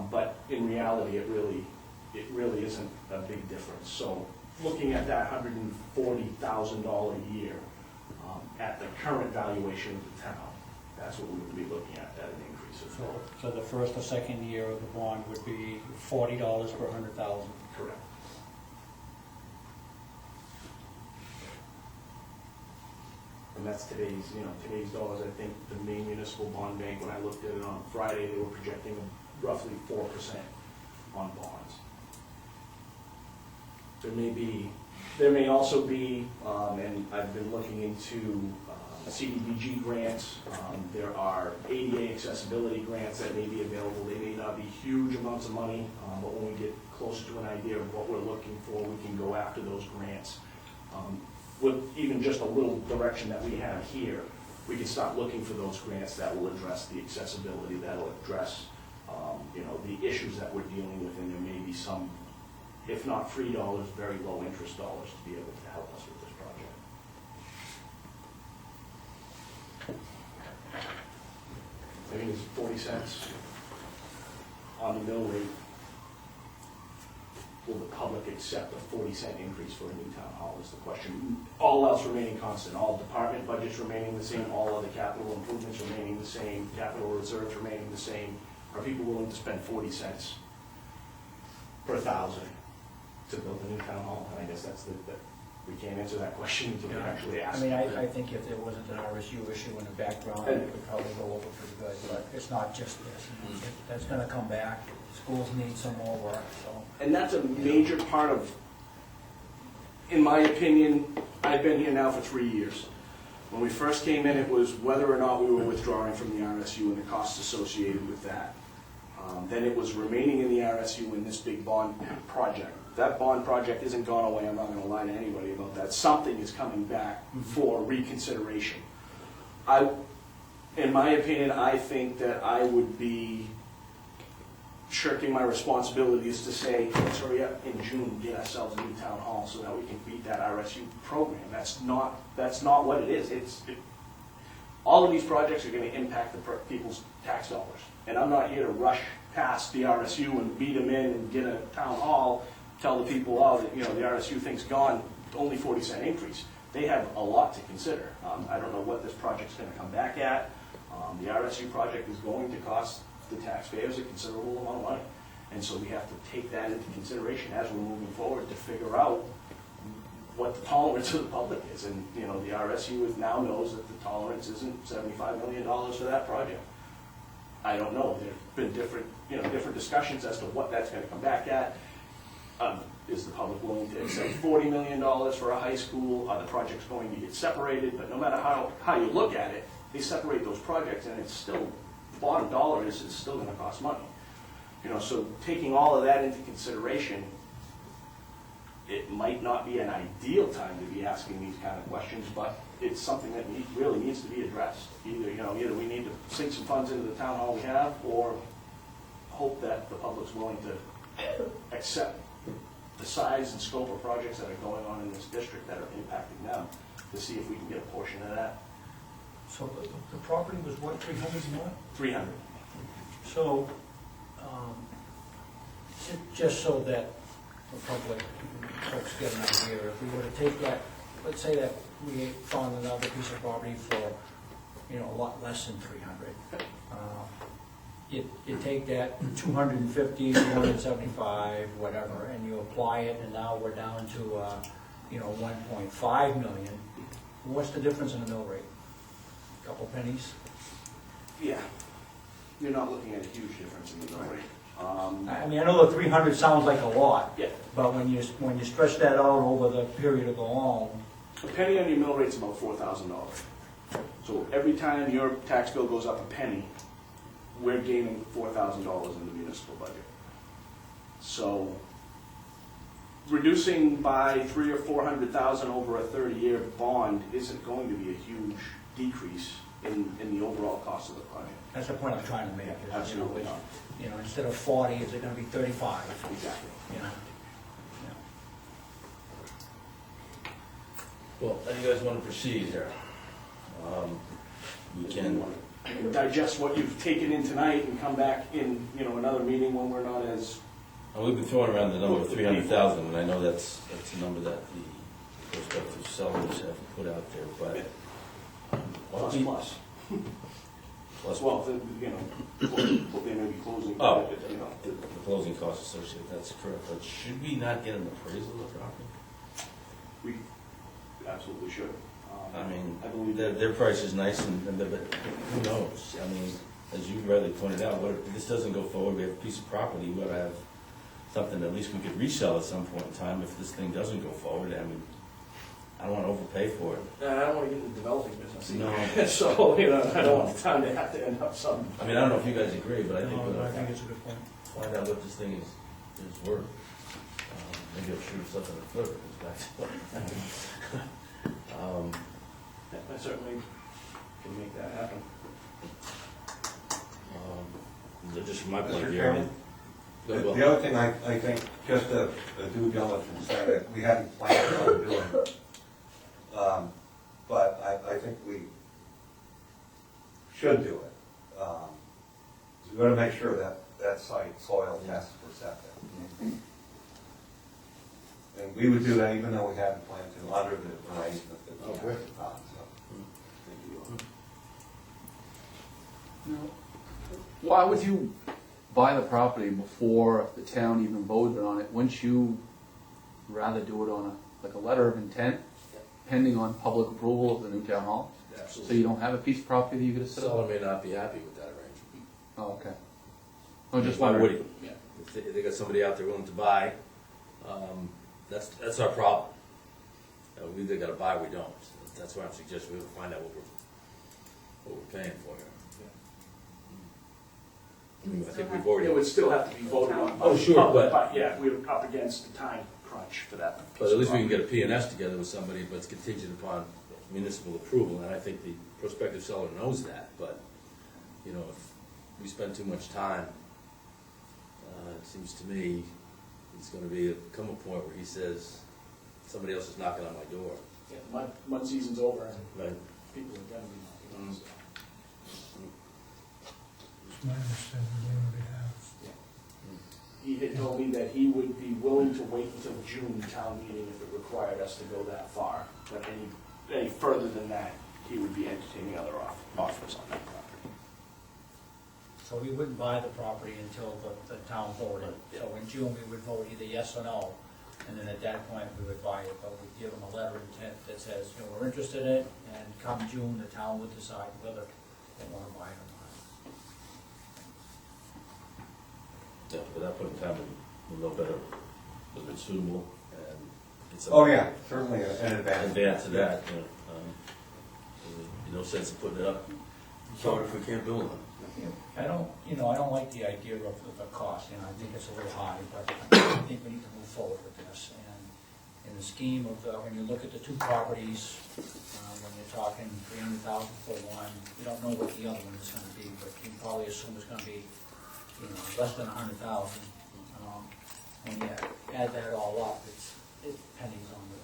but in reality it really isn't a big difference. So looking at that $140,000 a year at the current valuation of the town, that's what we would be looking at an increase of. So the first or second year of the bond would be $40 per 100,000. Correct. And that's today's dollars. I think the Maine Municipal Bond Bank, when I looked at it on Friday, they were projecting roughly 4% on bonds. There may also be, and I've been looking into CDBG grants. There are ADA accessibility grants that may be available. They may not be huge amounts of money, but when we get closer to an idea of what we're looking for, we can go after those grants. With even just a little direction that we have here, we can start looking for those grants that will address the accessibility, that will address the issues that we're dealing with, and there may be some, if not free dollars, very low interest dollars to be able to help us with this project. I think it's 40 cents on the mill rate. Will the public accept a 40-cent increase for a new town hall is the question. All else remaining constant, all department budgets remaining the same, all other capital improvements remaining the same, capital reserves remaining the same. Are people willing to spend 40 cents per 1,000 to build a new town hall? And I guess we can't answer that question until we actually ask. I mean, I think if there wasn't an RSU issue in the background, it would probably go over pretty good, but it's not just this. That's gonna come back. Schools need some more work, so. And that's a major part of, in my opinion, I've been here now for 3 years. When we first came in, it was whether or not we were withdrawing from the RSU and the costs associated with that. Then it was remaining in the RSU in this big bond project. That bond project isn't gone away. I'm not going to lie to anybody about that. Something is coming back for reconsideration. In my opinion, I think that I would be shirking my responsibilities to say, let's hurry up in June and get ourselves a new town hall so that we can beat that RSU program. That's not what it is. All of these projects are going to impact people's tax dollars. And I'm not here to rush past the RSU and beat them in and get a town hall, tell the people, the RSU thing's gone, only 40-cent increase. They have a lot to consider. I don't know what this project's going to come back at. The RSU project is going to cost the taxpayers a considerable amount of money. And so we have to take that into consideration as we're moving forward to figure out what the tolerance of the public is. And, the RSU now knows that the tolerance isn't $75 million for that project. I don't know. There's been different discussions as to what that's gonna come back at. Is the public willing to accept $40 million for a high school? Are the projects going to get separated? But no matter how you look at it, they separate those projects, and it's still, bottom dollar is, it's still gonna cost money. So taking all of that into consideration, it might not be an ideal time to be asking these kind of questions, but it's something that really needs to be addressed. Either we need to sink some funds into the town hall we have, or hope that the public's willing to accept the size and scope of projects that are going on in this district that are impacting them, to see if we can get a portion of that. So the property was what, 300 more? 300. So, just so that the public, folks get an idea, if we were to take that, let's say that we found another piece of property for, a lot less than 300. You take that 250, 275, whatever, and you apply it, and now we're down to, 1.5 million. What's the difference in the mill rate? Couple pennies? Yeah. You're not looking at a huge difference in the mill rate. I mean, I know the 300 sounds like a lot, Yeah. but when you stretch that out over the period of the loan, A penny on your mill rate's about $4,000. So every time your tax bill goes up a penny, we're gaining $4,000 in the municipal budget. So reducing by $300,000 or $400,000 over a 30-year bond isn't going to be a huge decrease in the overall cost of the project. that's the point I'm trying to make. Is, Absolutely not. Instead of 40, is it going to be 35? Exactly. Well, how do you guys want to proceed here? We can, You can digest what you've taken in tonight and come back in, another meeting when we're not as. we've been throwing around the number of 300,000, and I know that's a number that the prospective sellers have put out there, but. Plus. Plus, Well, they may be closing. Oh. The the closing costs associated, that's correct, but should we not get an appraisal of the property? We absolutely should. I mean, I believe their price is nice, but who knows? I mean, as you rightly pointed out, what if this doesn't go forward, we have a piece of property, we ought to have something that at least we could resell at some point in time if this thing doesn't go forward. I mean, I don't want to overpay for it. I don't want to get into the developing business. No. So, I don't want the town to have to end up some. I mean, I don't know if you guys agree, but I think we No, I ought think to it's a good point. find out what this thing is worth. Maybe I'll shoot something in the foot if it comes back to I certainly can make that happen. just from my point of Mr. view. Chairman? The other thing I think, just a due diligence thing that we hadn't planned on doing, but I think we should do it. We've got to make sure that that site soil tests for septic. And we would do that even though we hadn't planned to, under the arrangement that we had. Why would you buy the property before the town even voted on it? Wouldn't you rather do it on a letter of intent, pending on public approval of the new town hall? So Absolutely. you don't have a piece of property that you could set up? Seller may not be happy with that arrangement. Oh, okay. I'm just Why would wondering. he? If they got somebody out there willing to buy, that's our problem. We either gotta buy or we don't. That's why I'm suggesting we find out what we're paying for here. I think we've already. It would still have to be voted on. Oh, sure, but- Yeah, we're up against the time crunch for that. But at least we can get a P&S together with somebody, but it's contingent upon municipal approval, and I think the prospective seller knows that, but, if we spend too much time, it seems to me, it's gonna come a point where he says, somebody else is knocking on my door. Yeah, mud season's over, and Right. people are gonna be knocking on us. My understanding, we already have. He had told me that he would be willing to wait until June town meeting if it required us to go that far. But any further than that, he would be entertaining other offers on that property. So we wouldn't buy the property until the town voted. So in June, we would vote either yes or no, and then at that point, we would buy it. But we'd give them a letter of intent that says, we're interested in it, and come June, the town would decide whether they want to buy it or not. Yeah, but that point in time, we'll know better whether it's suitable and it's. Oh, yeah, certainly an advantage. Advance to that, you know, there's no sense in putting it up, so if we can't build on it. I don't, I don't like the idea of the cost, I think it's a little high, but I think we need to move forward with this. And in the scheme of, when you look at the two properties, when you're talking 300,000 for one, we don't know what the other one is gonna be, but you can probably assume it's gonna be, less than 100,000. When you add that all up, it's pennies on the,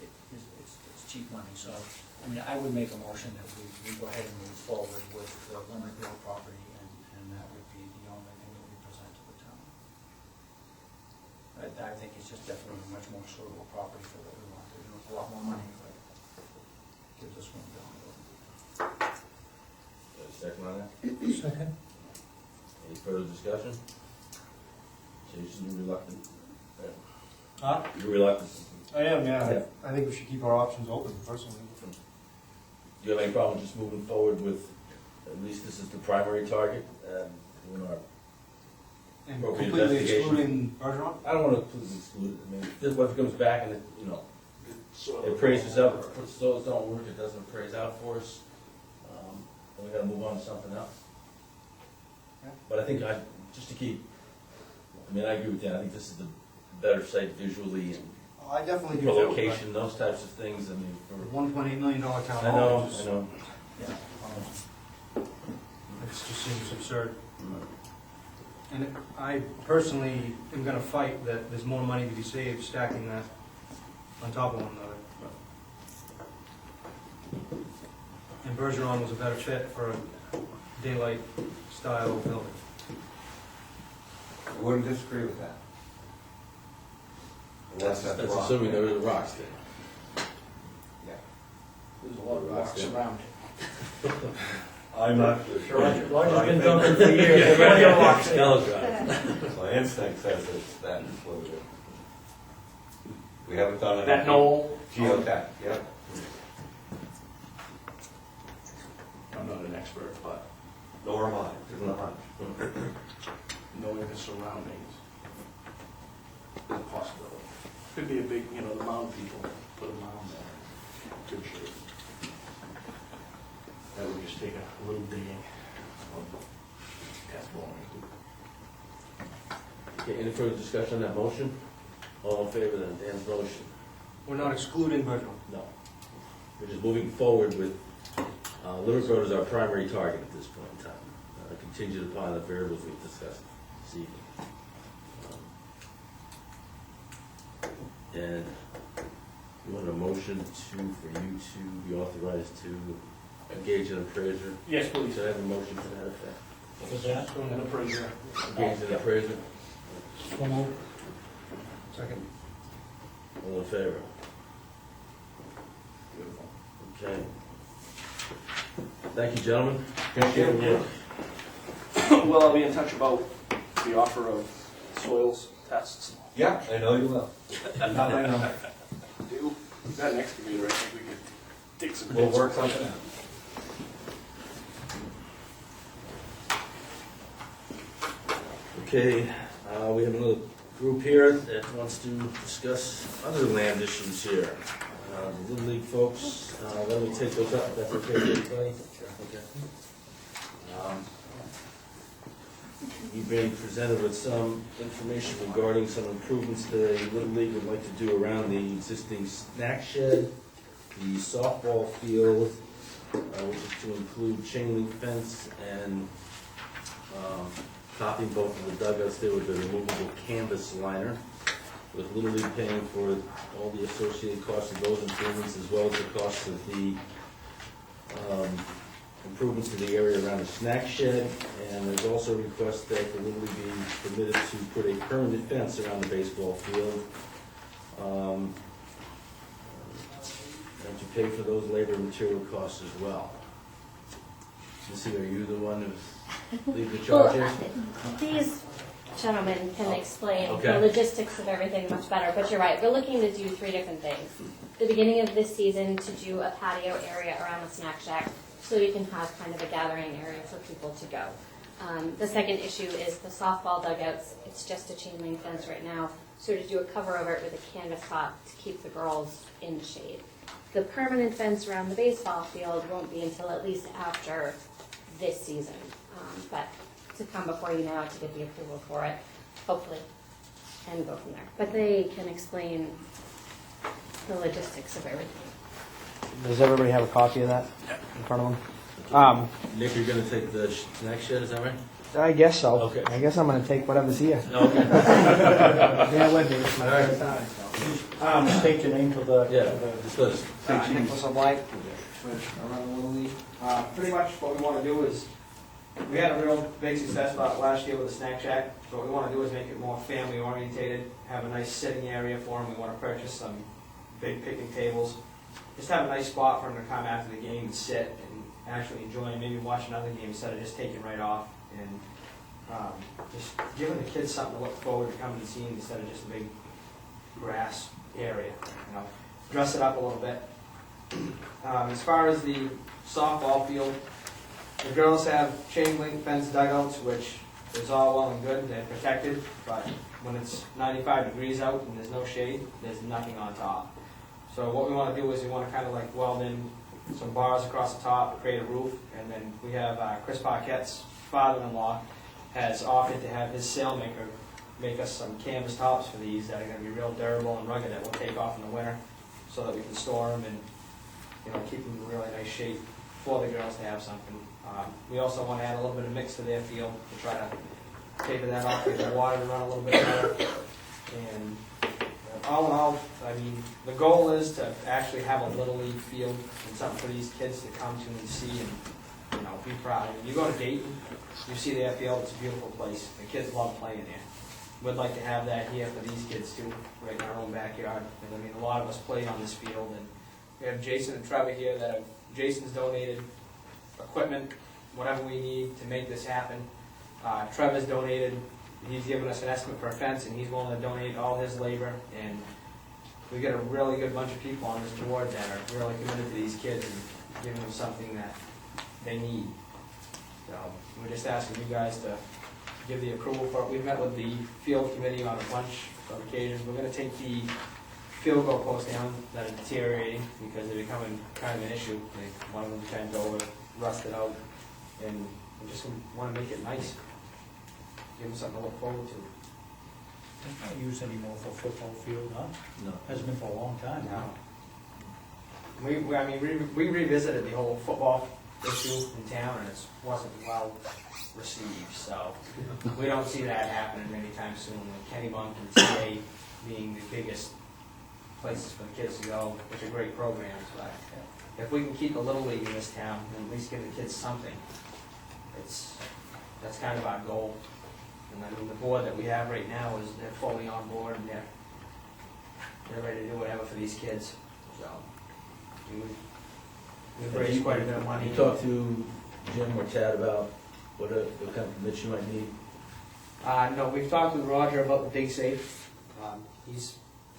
it's cheap money, so, I would make a motion that we go ahead and move forward with the Lemon Hill property, and that would be the only thing that we present to the town. I think it's just definitely a much more suitable property for what we want to do. It's a lot more money, but it gives us room down the road. Second on that? Second? Any further discussion? Jason, you reluctant? Huh? You're reluctant? I am, Yeah. yeah. I think we should keep our options open personally. Do you have any problem just moving forward with, at least this is the primary target, and doing our, And Appropriate completely investigation. excluding Bergeron? I don't wanna completely exclude it, this what comes back and Sort it of- appraises up, so it don't work, it doesn't appraise out for us, then we gotta move on to something else. Yeah. But I think just to keep, I agree with Dan, I think this is the better site visually and I definitely do for too. location, those types of things, For for. $1.8 million town hall. I know, which is- I know. It just seems absurd. And I personally am gonna fight that there's more money to be saved stacking that on top of one another. And Bergeron was a better fit for a daylight style building. I wouldn't disagree with that. Unless that's That's wrong. assuming there is a rocks there. Yeah. There's a lot of rocks around. I'm not sure. As long as it's been dumping for years, there's plenty of rocks there. Skellig Drive. My instinct says it's that excluded. We haven't done it. That knoll, Geotech, yep. I'm not an expert, but Nor am I, there's a hunch. knowing the surroundings is a possibility. Could be a big, the mound people put a mound there, good shape. That would just take a little digging. That's boring. Okay, any further discussion on that motion? All in favor of Dan's motion? We're not excluding Bergeron. No. We're just moving forward with, Limerick Road is our primary target at this point in time, contingent upon the variables we've discussed this evening. And you want a motion for you to be authorized to engage an appraiser? Yes, please. So I have a motion to that effect. What was that? An appraiser. Engage an appraiser, So moved. Second. all in favor? Beautiful. Okay. Thank you, gentlemen. Appreciate Good it. work. Well, I'll be in touch about the offer of soils tests. Yeah, I know you will. Not I know. Do that an excavator, I think we could dig some. We'll bits. work something out. Okay, we have another group here that wants to discuss other land issues here. The Little League folks, let me take those up, if that's okay with everybody? Okay. You've been presented with some information regarding some improvements the Little League would like to do around the existing snack shed, the softball field, which is to include chain link fence and topping both of the dugouts there with a removable canvas liner, with Little League paying for all the associated costs of those improvements, as well as the cost of the improvements to the area around the snack shed. And there's also a request that the Little League be permitted to put a permanent fence around the baseball field, and to pay for those labor and material costs as well. Missy, are you the one who's leading the charge here? These gentlemen can explain Okay. the logistics of everything much better, but you're right, we're looking to do 3 different things. The beginning of this season to do a patio area around the snack shack, so we can have kind of a gathering area for people to go. The second issue is the softball dugouts. It's just a chain link fence right now. So to do a cover over it with a canvas top to keep the girls in the shade. The permanent fence around the baseball field won't be until at least after this season. But to come before you now to get the approval for it, hopefully, and go from there. But they can explain the logistics of everything. Does everybody have a copy of that in front of them? Nick, you're gonna take the snack shed, is that right? I guess so. Okay. I guess I'm going to take whatever's here. Okay. Yeah, with me. It's my All right. first time. State your name to the. Yeah, just let's. Nicholas O'Blight, around the Little League. Pretty much what we want to do is, we had a real big success about last year with the snack shack. So what we want to do is make it more family orientated, have a nice sitting area for them. We want to purchase some big picnic tables. Just have a nice spot for them to come after the game and sit and actually enjoy and maybe watch another game instead of just taking right off. And just giving the kids something to look forward to coming and seeing instead of just a big grass area, you know. Dress it up a little bit. As far as the softball field, the girls have chain link fence dugouts, which is all well and good, they're protected, but when it's 95 degrees out and there's no shade, there's nothing on top. So what we want to do is we want to kind of like weld in some bars across the top, create a roof, and then we have Chris Parquette's father-in-law has offered to have his sailmaker make us some canvas tops for these that are going to be real durable and rugged that we'll take off in the winter so that we can store them and, you know, keep them in really nice shape for the girls to have something. We also want to add a little bit of mix to their field to try to taper that off, get the water to run a little bit better. And all in all, I mean, the goal is to actually have a Little League field and something for these kids to come to and see and, you know, be proud. When you go to Dayton, you see their field, it's a beautiful place. The kids love playing there. We'd like to have that here for these kids too, right in our own backyard. And I mean, a lot of us played on this field, and we have Jason and Trevor here that have, Jason's donated equipment, whatever we need to make this happen. Trevor's donated, he's given us an estimate for a fence, and he's willing to donate all his labor. And we got a really good bunch of people on this board that are really committed to these kids and giving them something that they need. So we're just asking you guys to give the approval for it. We've met with the field committee on a bunch of occasions. We're going to take the field goal posts down that are deteriorating because they're becoming kind of an issue. Like one of them turned over, rusted out, and we just want to make it nice. Give them something to look forward to. It's not used anymore for football field, huh? No. Hasn't been for a long time. No. We revisited the whole football issue in town, and it wasn't well received, so we don't see that happening anytime soon. With Kennybunk and TA being the biggest places for the kids to go, which are great programs, but if we can keep a Little League in this town and at least give the kids something, that's kind of our goal. And I mean, the board that we have right now is they're fully on board and they're ready to do whatever for these kids. So we've raised quite a bit of money. You talked to Jim or Tad about what kind of permits you might need? No, we've talked with Roger about the dig safe. He's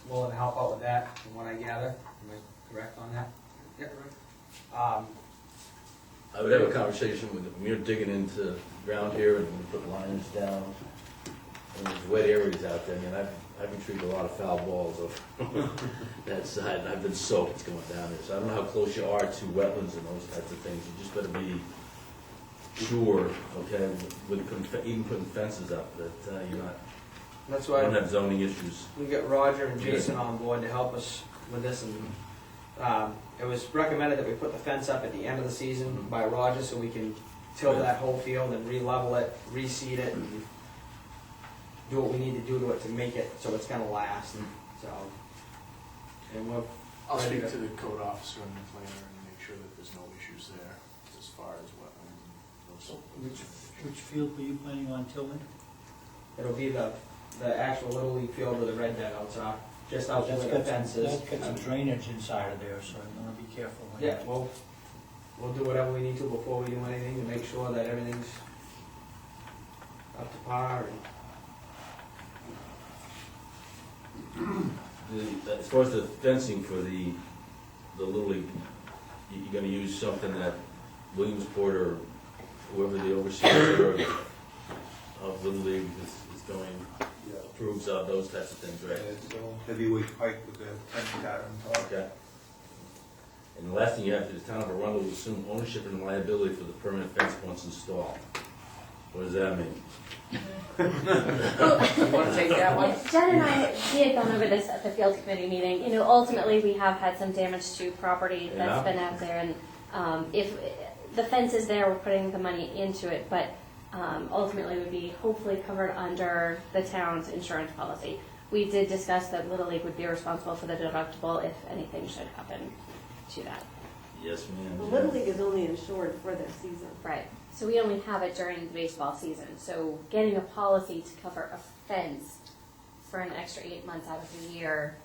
willing to help out with that, from what I gather. Am I correct on that? Yeah, right. I would have a conversation with them. You're digging into the ground here and we put lines down. And there's wet areas out there. I mean, I've retrieved a lot of foul balls of that side, and I've been soaked going down there. So I don't know how close you are to wetlands and those types of things. You just better be sure, okay, with even putting fences up, that you're not, That's you why don't have zoning issues. we got Roger and Jason on board to help us with this. And it was recommended that we put the fence up at the end of the season by Roger so we can till that whole field and re-level it, reseed it, and do what we need to do to it to make it so it's going to last. So, and we'll I'll speak to the code officer and the planner and make sure that there's no issues there as far as wetlands and those. Which field were you planning on tilling? It'll be the actual Little League field where the red dugouts are, just out where the fence is. That's got some drainage inside of there, so you want to be careful. Yeah, we'll do whatever we need to before we do anything to make sure that everything's up to par. As far as the fencing for the Little League, you're gonna use something that Williamsport or whoever the overseers are of Little League is going, approves of those types of things, right? Heavyweight pipe with the 10 cat on top. Okay. And the last thing you have to, the town of Arundel will assume ownership and liability for the permanent fence once installed. What does that mean? You wanna take that one? Jen and I, we had gone over this at the field committee meeting. You know, ultimately, we have had some damage to property that's Yeah. been out there, and if the fence is there, we're putting the money into it, but ultimately would be hopefully covered under the town's insurance policy. We did discuss that Little League would be responsible for the deductible if anything should happen to that. Yes, ma'am. The Little League is only insured for their season. Right. So we only have it during the baseball season. So getting a policy to cover a fence for an extra 8 months out of the year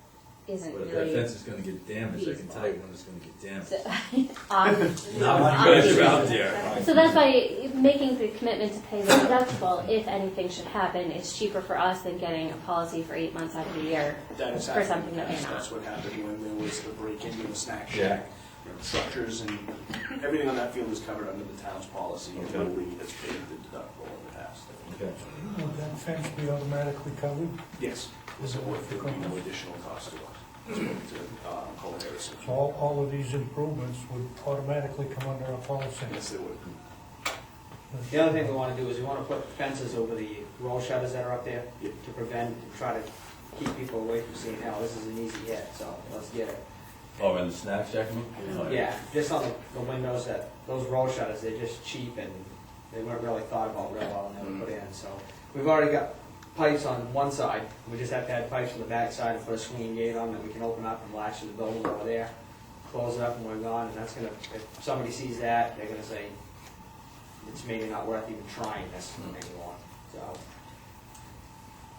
isn't But if really. that fence is gonna get damaged, I can tell you when it's gonna get damaged. So, Not because you're out there. so that's why making the commitment to pay the deductible, if anything should happen, is cheaper for us than getting a policy for 8 months out of the year That is for something that may not. That's what happened when there was the break-in to the snack Yeah. shack. Structures and everything on that field is covered under the town's policy. Okay. Little League has paid the deductible in the past. Okay. Would that fence be automatically covered? Yes, there's would be no additional cost to us. To Cole Harrison. So all of these improvements would automatically come under a policy? Yes, they would. The other thing we wanna do is we wanna put fences over the roll shutters that are up there Yep. to prevent and try to keep people away from seeing, hell, this is an easy hit, so let's get it. Oh, and the snack shack, you mean? Yeah, just on the windows, that, those roll shutters, they're just cheap and they weren't really thought about real well and they were put in, so. We've already got pipes on one side, we just have to add pipes on the back side and put a swinging gate on that we can open up and latch to the building over there, close it up and we're gone, and that's gonna, if somebody sees that, they're gonna say, it's maybe not worth even trying this anymore, so.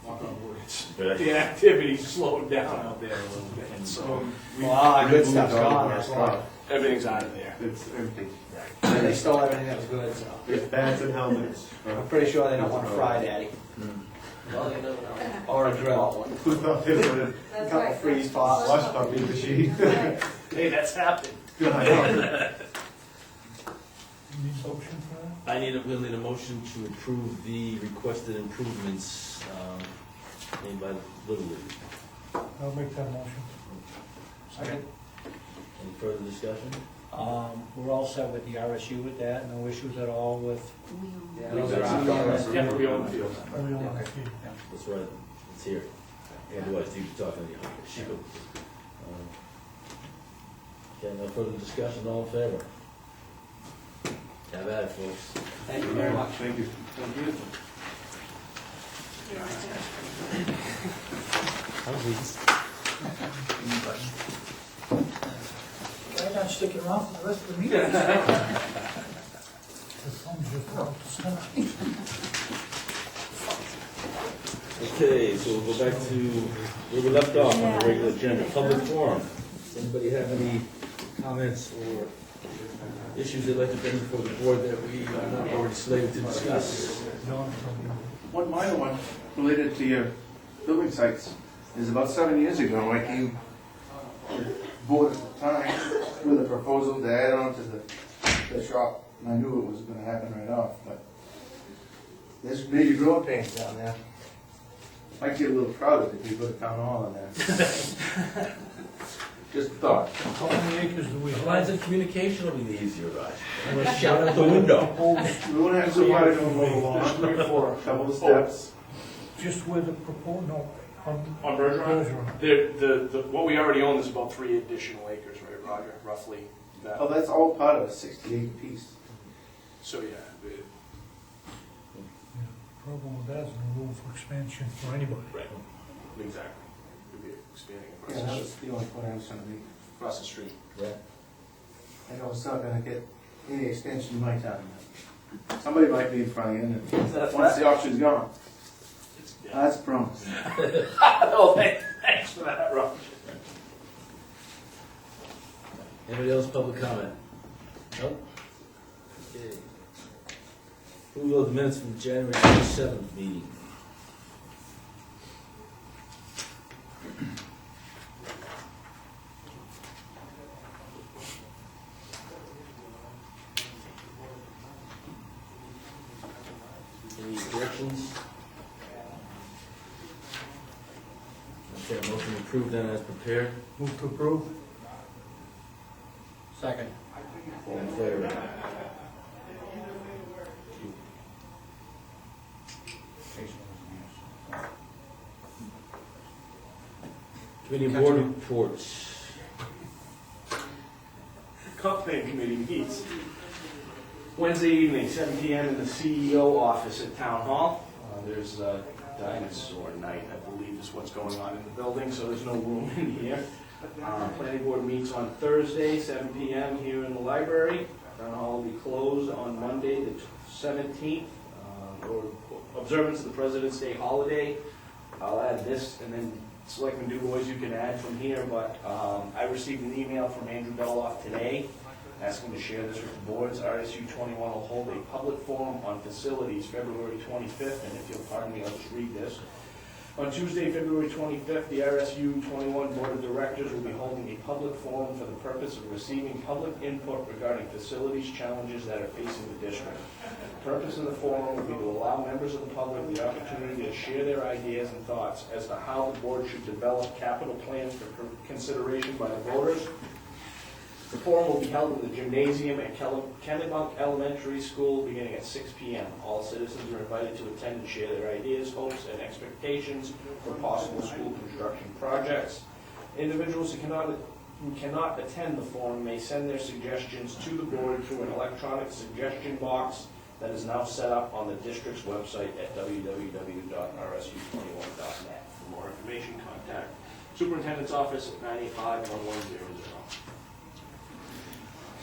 Walk on words. Good. The activity's slowed down out there a little bit, so Well, all that good stuff's gone, that's why. everything's out of there. It's empty. They stole everything that was good, so. With bats and helmets. I'm pretty sure they don't want to fry daddy. Well, you never know. Or a grill. That's Couple right. freeze pots. Slush puppy machine. Hey, that's happened. Need motion for that? We'll need a motion to approve the requested improvements made by Little League. I'll make that motion. Second. Any further discussion? We're all set with the RSU with that, no issues at all with. Yeah, those are out. Yeah, we own the field. Everyone on the field. That's right, it's here. Otherwise, you'd be talking to you. Okay, no further discussion, all in favor? Have at it, folks. Thank you very much. Thank you. Thank you. I'm not sticking around for the rest of the meeting. The phone's just about to start. Okay, so we'll go back to where we left off on the regular agenda, public forum. Does anybody have any comments or issues they'd like to bring before the board that we are not already slated to discuss? One minor one related to your building sites is about 7 years ago, I came to the board at the time with a proposal to add on to the shop, and I knew it was gonna happen right off, but there's major growing pains down there. Might get a little crowded if you put a town hall in there. Just a thought. How many acres do we Lines have? of communication will be easier, right? I'm gonna shout out the window. We won't have to wide to move along, couple of steps. Just where the proposed, no, On Bergeron? Bergeron. What we already own is about 3 additional acres, right, Roger, roughly? That- Oh, that's all part of a 60-acre piece. So, yeah, Problem with that is no room for expansion for anybody. right, exactly. Could be expanding Yeah, that was the only point I was trying to make. across the street. Yeah. I know it's not gonna get any extension in my time. Somebody might be in front of you, and once the auction's gone, that's a promise. Oh, thanks for that, Roger. Anybody else public comment? Nope. Okay. Approval of the minutes from January 27th meeting. Any corrections? Okay, motion approved then as prepared. Move to approve? Second. All in favor? Committee board reports. Comp Plan Committee meets Wednesday evening, 7 PM in the CEO office at Town Hall. There's a dinosaur night, I believe is what's going on in the building, so there's no room in here. Planning board meets on Thursday, 7 PM here in the library. Town Hall will be closed on Monday, the 17th, or observance of the President's Day holiday. I'll add this, and then Selectmen DuBois, you can add from here, but I received an email from Andrew Beloff today asking to share this with the boards. RSU 21 will hold a public forum on facilities February 25th, and if you'll pardon me, I'll just read this. On Tuesday, February 25th, the RSU 21 Board of Directors will be holding a public forum for the purpose of receiving public input regarding facilities challenges that are facing the district. The purpose of the forum will be to allow members of the public the opportunity to share their ideas and thoughts as to how the board should develop capital plans for consideration by the voters. The forum will be held in the gymnasium at Kennebunk Elementary School beginning at 6 PM. All citizens are invited to attend and share their ideas, hopes, and expectations for possible school construction projects. Individuals who cannot attend the forum may send their suggestions to the board through an electronic suggestion box that is now set up on the district's website at www.rsu21.net. For more information, contact Superintendent's Office at 985-1100.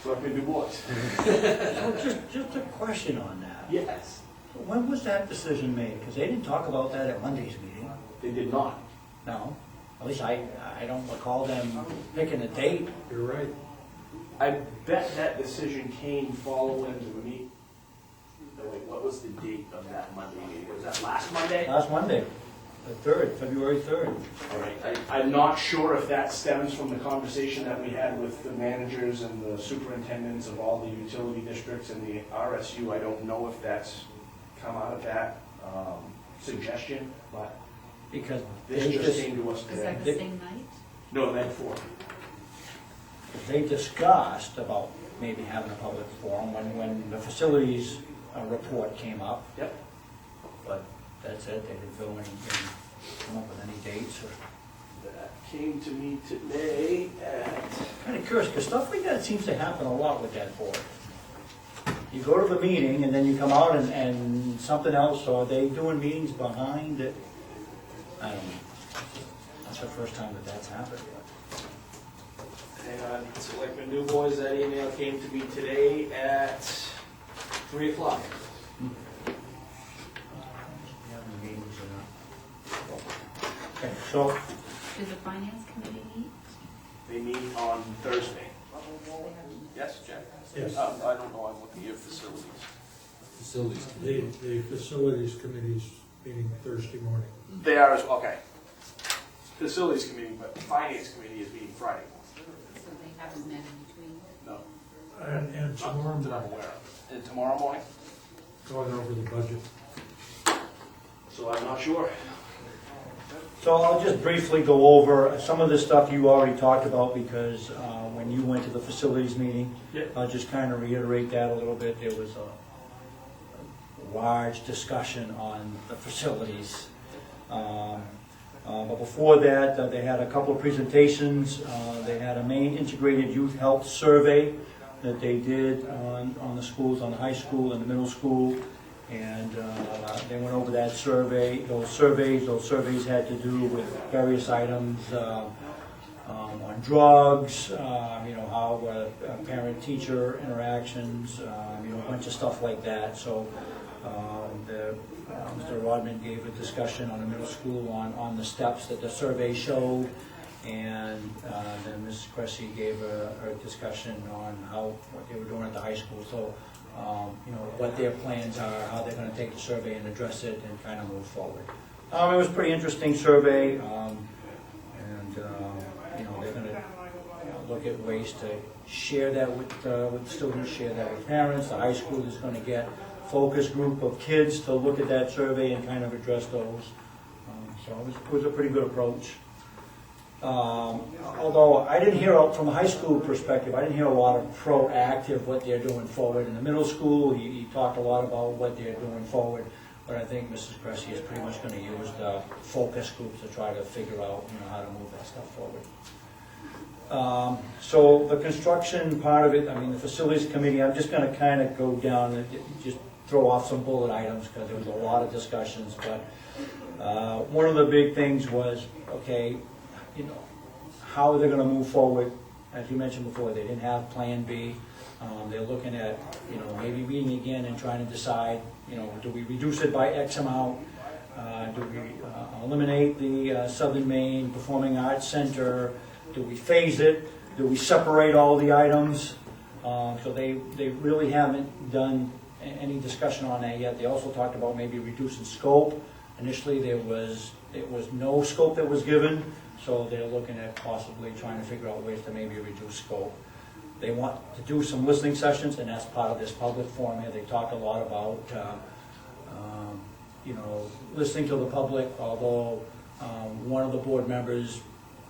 Selectman DuBois. So just a question on that. Yes. When was that decision made? Because they didn't talk about that at Monday's meeting. They did not. No. At least I don't recall them picking a date. You're right. I bet that decision came following the meet. No, wait, what was the date of that Monday meeting? Was that last Monday? Last Monday, the 3rd, February 3rd. All right. I'm not sure if that stems from the conversation that we had with the managers and the superintendents of all the utility districts and the RSU. I don't know if that's come out of that suggestion, but Because this they just just, came to us Is today. that the same night? No, that four. they discussed about maybe having a public forum when the facilities report came up. Yep. But that's it, they didn't go and come up with any dates or. That came to me today at... Kind of curious, because stuff like that seems to happen a lot with that board. You go to the meeting and then you come out and something else, or are they doing meetings behind it? I don't know. That's the first time that that's happened. Hang on, Selectman DuBois, that email came to me today at 3 o'clock. Okay, so, Did the finance committee meet? They meet on Thursday. They haven't. Yes, Jack? Yes. I don't know, I'm looking at facilities. Facilities. The facilities committee's meeting Thursday morning. They are, okay. Facilities committee, but finance committee is meeting Friday. So they haven't met in between? No. And Not tomorrow, that I'm aware of. And tomorrow morning? going over the budget. So I'm not sure. so I'll just briefly go over some of the stuff you already talked about, because when you went to the facilities meeting, Yeah. I'll just kind of reiterate that a little bit. There was a large discussion on the facilities. But before that, they had a couple of presentations. They had a main integrated youth health survey that they did on the schools, on the high school and the middle school. And they went over that survey, those surveys had to do with various items on drugs, how parent-teacher interactions, a bunch of stuff like that. So Mr. Rodman gave a discussion on the middle school on the steps that the survey showed, and then Mrs. Cressy gave a discussion on what they were doing at the high school. So, what their plans are, how they're going to take the survey and address it and kind of move forward. It was a pretty interesting survey, and they're going to look at ways to share that with students, share that with parents. The high school is going to get a focus group of kids to look at that survey and kind of address those. So it was a pretty good approach. Although I didn't hear, from a high school perspective, I didn't hear a lot of proactive what they're doing forward. In the middle school, he talked a lot about what they're doing forward, but I think Mrs. Cressy is pretty much gonna use the focus groups to try to figure out, how to move that stuff forward. So the construction part of it, the facilities committee, I'm just gonna kind of go down and just throw off some bullet items, because there was a lot of discussions, but one of the big things was, okay, how are they gonna move forward? As you mentioned before, they didn't have Plan B. They're looking at, maybe meeting again and trying to decide, do we reduce it by X amount? Do we eliminate the Southern Maine Performing Arts Center? Do we phase it? Do we separate all the items? So they really haven't done any discussion on that yet. They also talked about maybe reducing scope. Initially, there was no scope that was given, so they're looking at possibly trying to figure out ways to maybe reduce scope. They want to do some listening sessions, and that's part of this public forum here. They talk a lot about, listening to the public, although one of the board members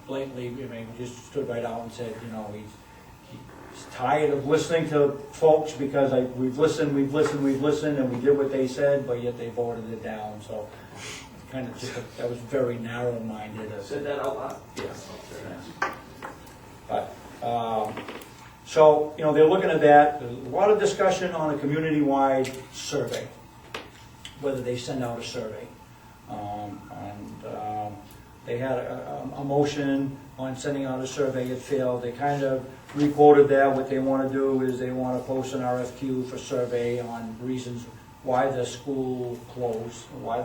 blatantly, just stood right out and said, he's tired of listening to folks because we've listened, and we did what they said, but yet they voted it down. So kind of that was very narrow-minded. Said that out loud? Yeah. But, so, they're looking at that. There's a lot of discussion on a community-wide survey, whether they send out a survey. They had a motion on sending out a survey. It failed. They kind of requoted that. What they want to do is they want to post an RFQ for survey on reasons why the school closed, why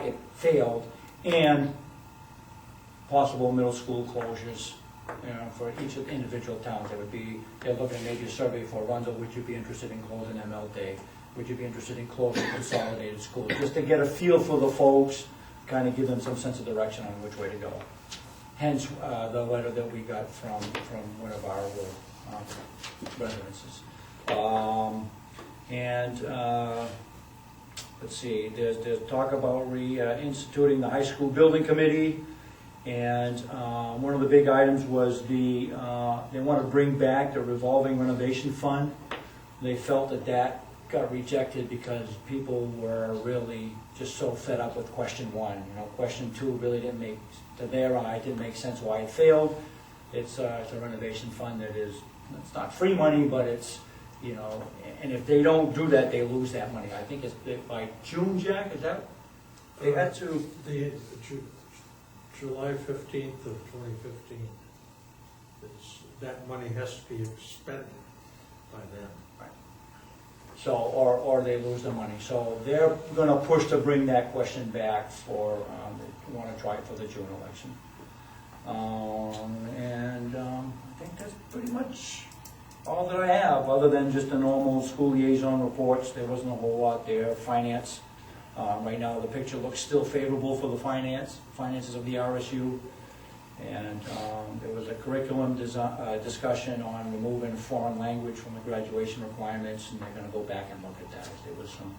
it failed, and possible middle school closures. For each of the individual towns, they're looking at maybe a survey for Arundel. Would you be interested in closing MLD? Would you be interested in closing consolidated schools? Just to get a feel for the folks, kind of give them some sense of direction on which way to go. Hence, the letter that we got from one of our residences. Let's see, there's talk about reinstituting the high school building committee. And one of the big items was they want to bring back the revolving renovation fund. They felt that got rejected because people were really just so fed up with question one. Question two really didn't make, to their eye, didn't make sense why it failed. It's a renovation fund it's not free money, but it's, and if they don't do that, they lose that money. I think it's by June, Jack, is that? They had to. July 15th of 2015. That money has to be expended by then. Right. So, or they lose the money. So they're going to push to bring that question back for, they want to try it for the June election. I think that's pretty much all that I have, other than just the normal school liaison reports. There wasn't a whole lot there. Finance. Right now, the picture looks still favorable for the finances of the RSU. And there was a curriculum discussion on removing foreign language from the graduation requirements, and they're going to go back and look at that. There was some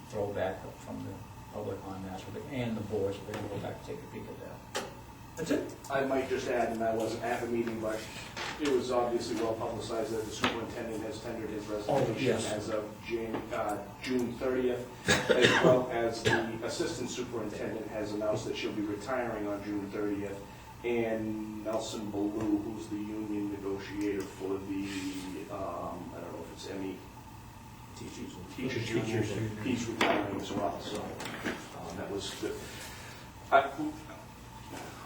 throwback from the public on that, and the board, so they're going to go back and take a peek at that. That's it. I might just add, and I wasn't at the meeting, but it was obviously well publicized that the superintendent has tendered his resignation yes. as of June 30th, as well as the assistant superintendent has announced that she'll be retiring on June 30th, and Nelson Ballou, who's the union negotiator for the, I don't know if it's ME, Teachers Union, he's retiring as well, so that was good.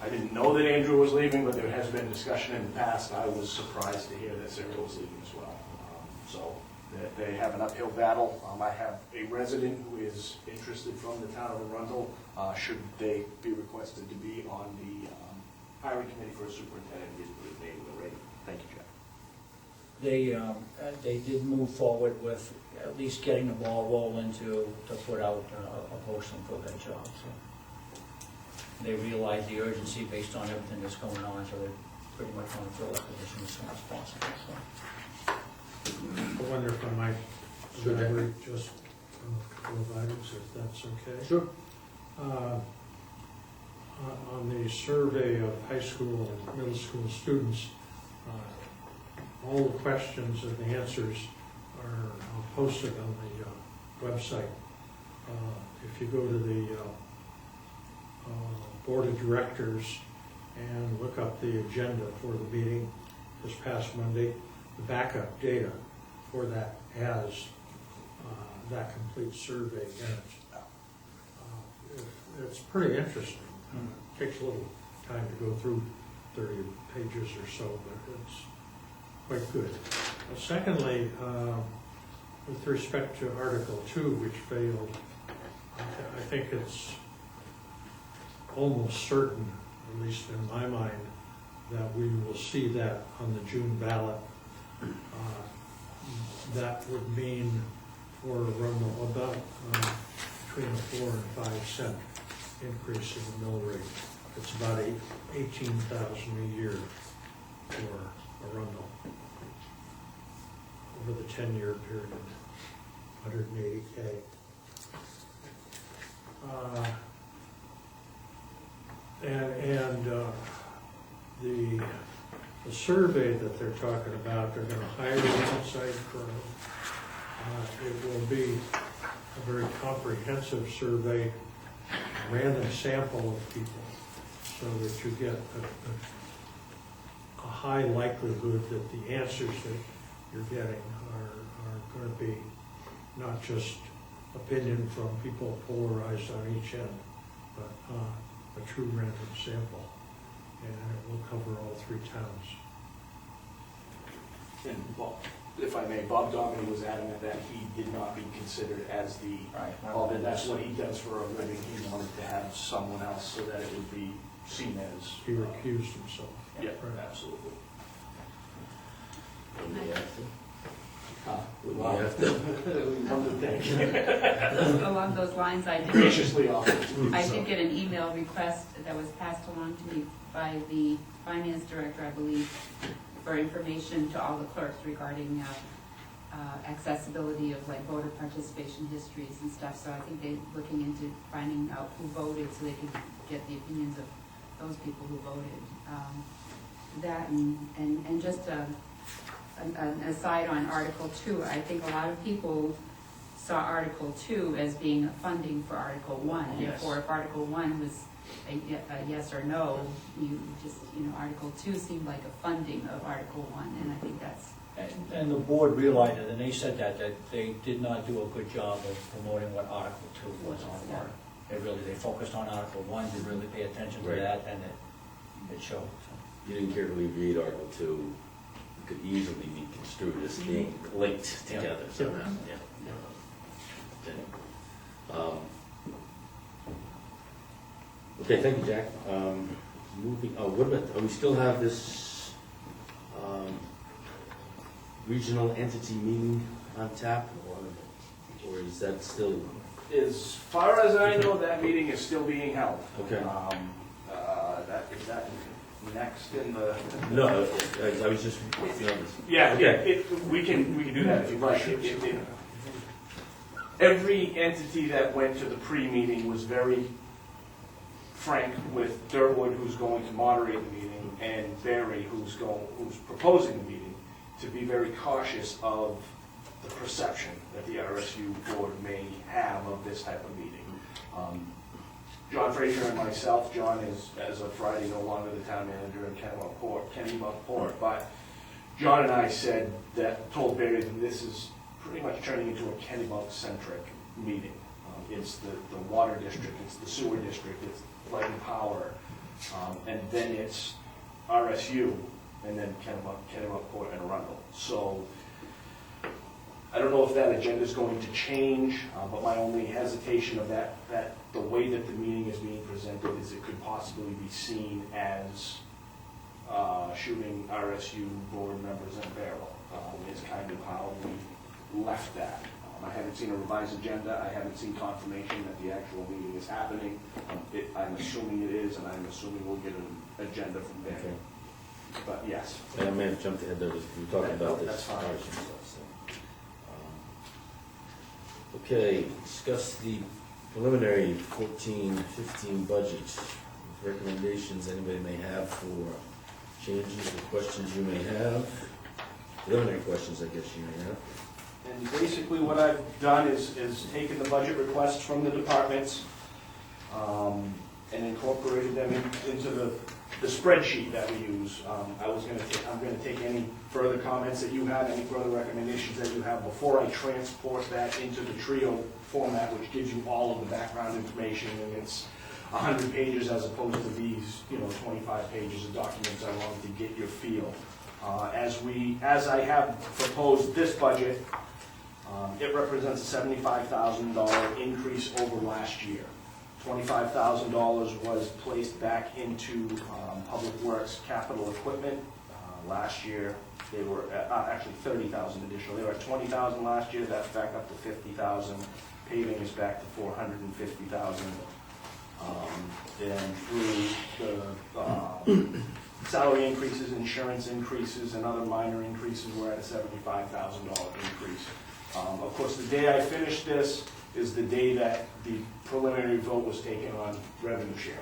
I didn't know that Andrew was leaving, but there has been discussion in the past. I was surprised to hear that Sarah was leaving as well. So they have an uphill battle. I have a resident who is interested from the town of Arundel, should they be requested to be on the hiring committee for a superintendent. He's put his name already. Thank you, Jack. They did move forward with at least getting the ball rolling to put out a posting for that job. So. They realize the urgency based on everything that's going on, so they pretty much want to fill that position as soon as possible. So. I wonder if I might elaborate just on a couple of items, if that's okay. Sure. on the survey of high school and middle school students, all the questions and the answers are posted on the website. If you go to the Board of Directors and look up the agenda for the meeting this past Monday, the backup data for that has that complete survey in it. It's pretty interesting. Takes a little time to go through 30 pages or so, but it's quite good. Secondly, with respect to Article 2, which failed, I think it's almost certain, at least in my mind, that we will see that on the June ballot. That would mean for Arundel about between a 4 and 5 cent increase in the mill rate. It's about $18,000 a year for Arundel over the 10-year period, 180K. The survey that they're talking about, they're going to hire an outside firm. It will be a very comprehensive survey, a random sample of people, so that you get a high likelihood that the answers that you're getting are going to be not just opinion from people polarized on each end, but a true random sample. And it will cover all 3 towns. And Bob, if I may, Bob Dominy was adamant that he did not be considered as the, although that's what he does for a living, he wanted to have someone else so that it would be seen as. He recused himself. Yeah, Right. absolutely. Would we have to? Would we Well, have to? One would think. Along those lines, I did Graciously offered. I did get an email request that was passed along to me by the finance director, I believe, for information to all the clerks regarding accessibility of like voter participation histories and stuff. So I think they're looking into finding out who voted so they can get the opinions of those people who voted. That and just an aside on Article 2, I think a lot of people saw Article 2 as being a funding for Article 1. Yes. Therefore, if Article 1 was a yes or no, Article 2 seemed like a funding of Article 1, and I think that's... And the board realized it, and they said that they did not do a good job of promoting what Article 2 was all about. They focused on Article 1, to really pay attention to Right. that, and it showed. So. You didn't carefully read Article 2. It could easily be construed as being linked together somehow. Yeah. Okay. Okay, thank you, Jack. What about, we still have this regional entity meeting on tap, or is that still? As far as I know, that meeting is still being held. Okay. Is that next in the? No, I was just, Yeah, Okay. we can do that if you'd like. Every entity that went to the pre-meeting was very frank with Durwood, who's going to moderate the meeting, and Barry, who's proposing the meeting, to be very cautious of the perception that the RSU board may have of this type of meeting. John Fraser and myself, John is, as of Friday, no longer the town manager in Kennebunkport, but John and I told Barry that this is pretty much turning into a Kennebunk-centric meeting. It's the water district, it's the sewer district, it's light and power, and then it's RSU, and then Kennebunkport and Arundel. So I don't know if that agenda is going to change, but my only hesitation of that the way that the meeting is being presented is it could possibly be seen as shooting RSU board members in a barrel, is kind of how we left that. I haven't seen a revised agenda. I haven't seen confirmation that the actual meeting is happening. I'm assuming it is, and I'm assuming we'll get an agenda from there. Okay. But yes. I may have jumped ahead there, we were talking about this. That's fine. Stuff, so. Okay, discuss the preliminary 14-15 budget. recommendations anybody may have for changes or questions you may have. Preliminary questions, I guess you may have. And basically what I've done is taken the budget requests from the departments and incorporated them into the spreadsheet that we use. I'm gonna take any further comments that you have, any further recommendations that you have before I transport that into the Trio format, which gives you all of the background information, and it's 100 pages as opposed to these, 25 pages of documents. I wanted to get your feel. As I have proposed this budget, it represents a $75,000 increase over last year. $25,000 was placed back into Public Works capital equipment. Last year, they were actually $30,000 additional. They were at $20,000 last year. That's back up to $50,000. Paving is back to $450,000. And through the salary increases, insurance increases, and other minor increases, we're at a $75,000 increase. Of course, the day I finish this is the day that the preliminary vote was taken on revenue sharing.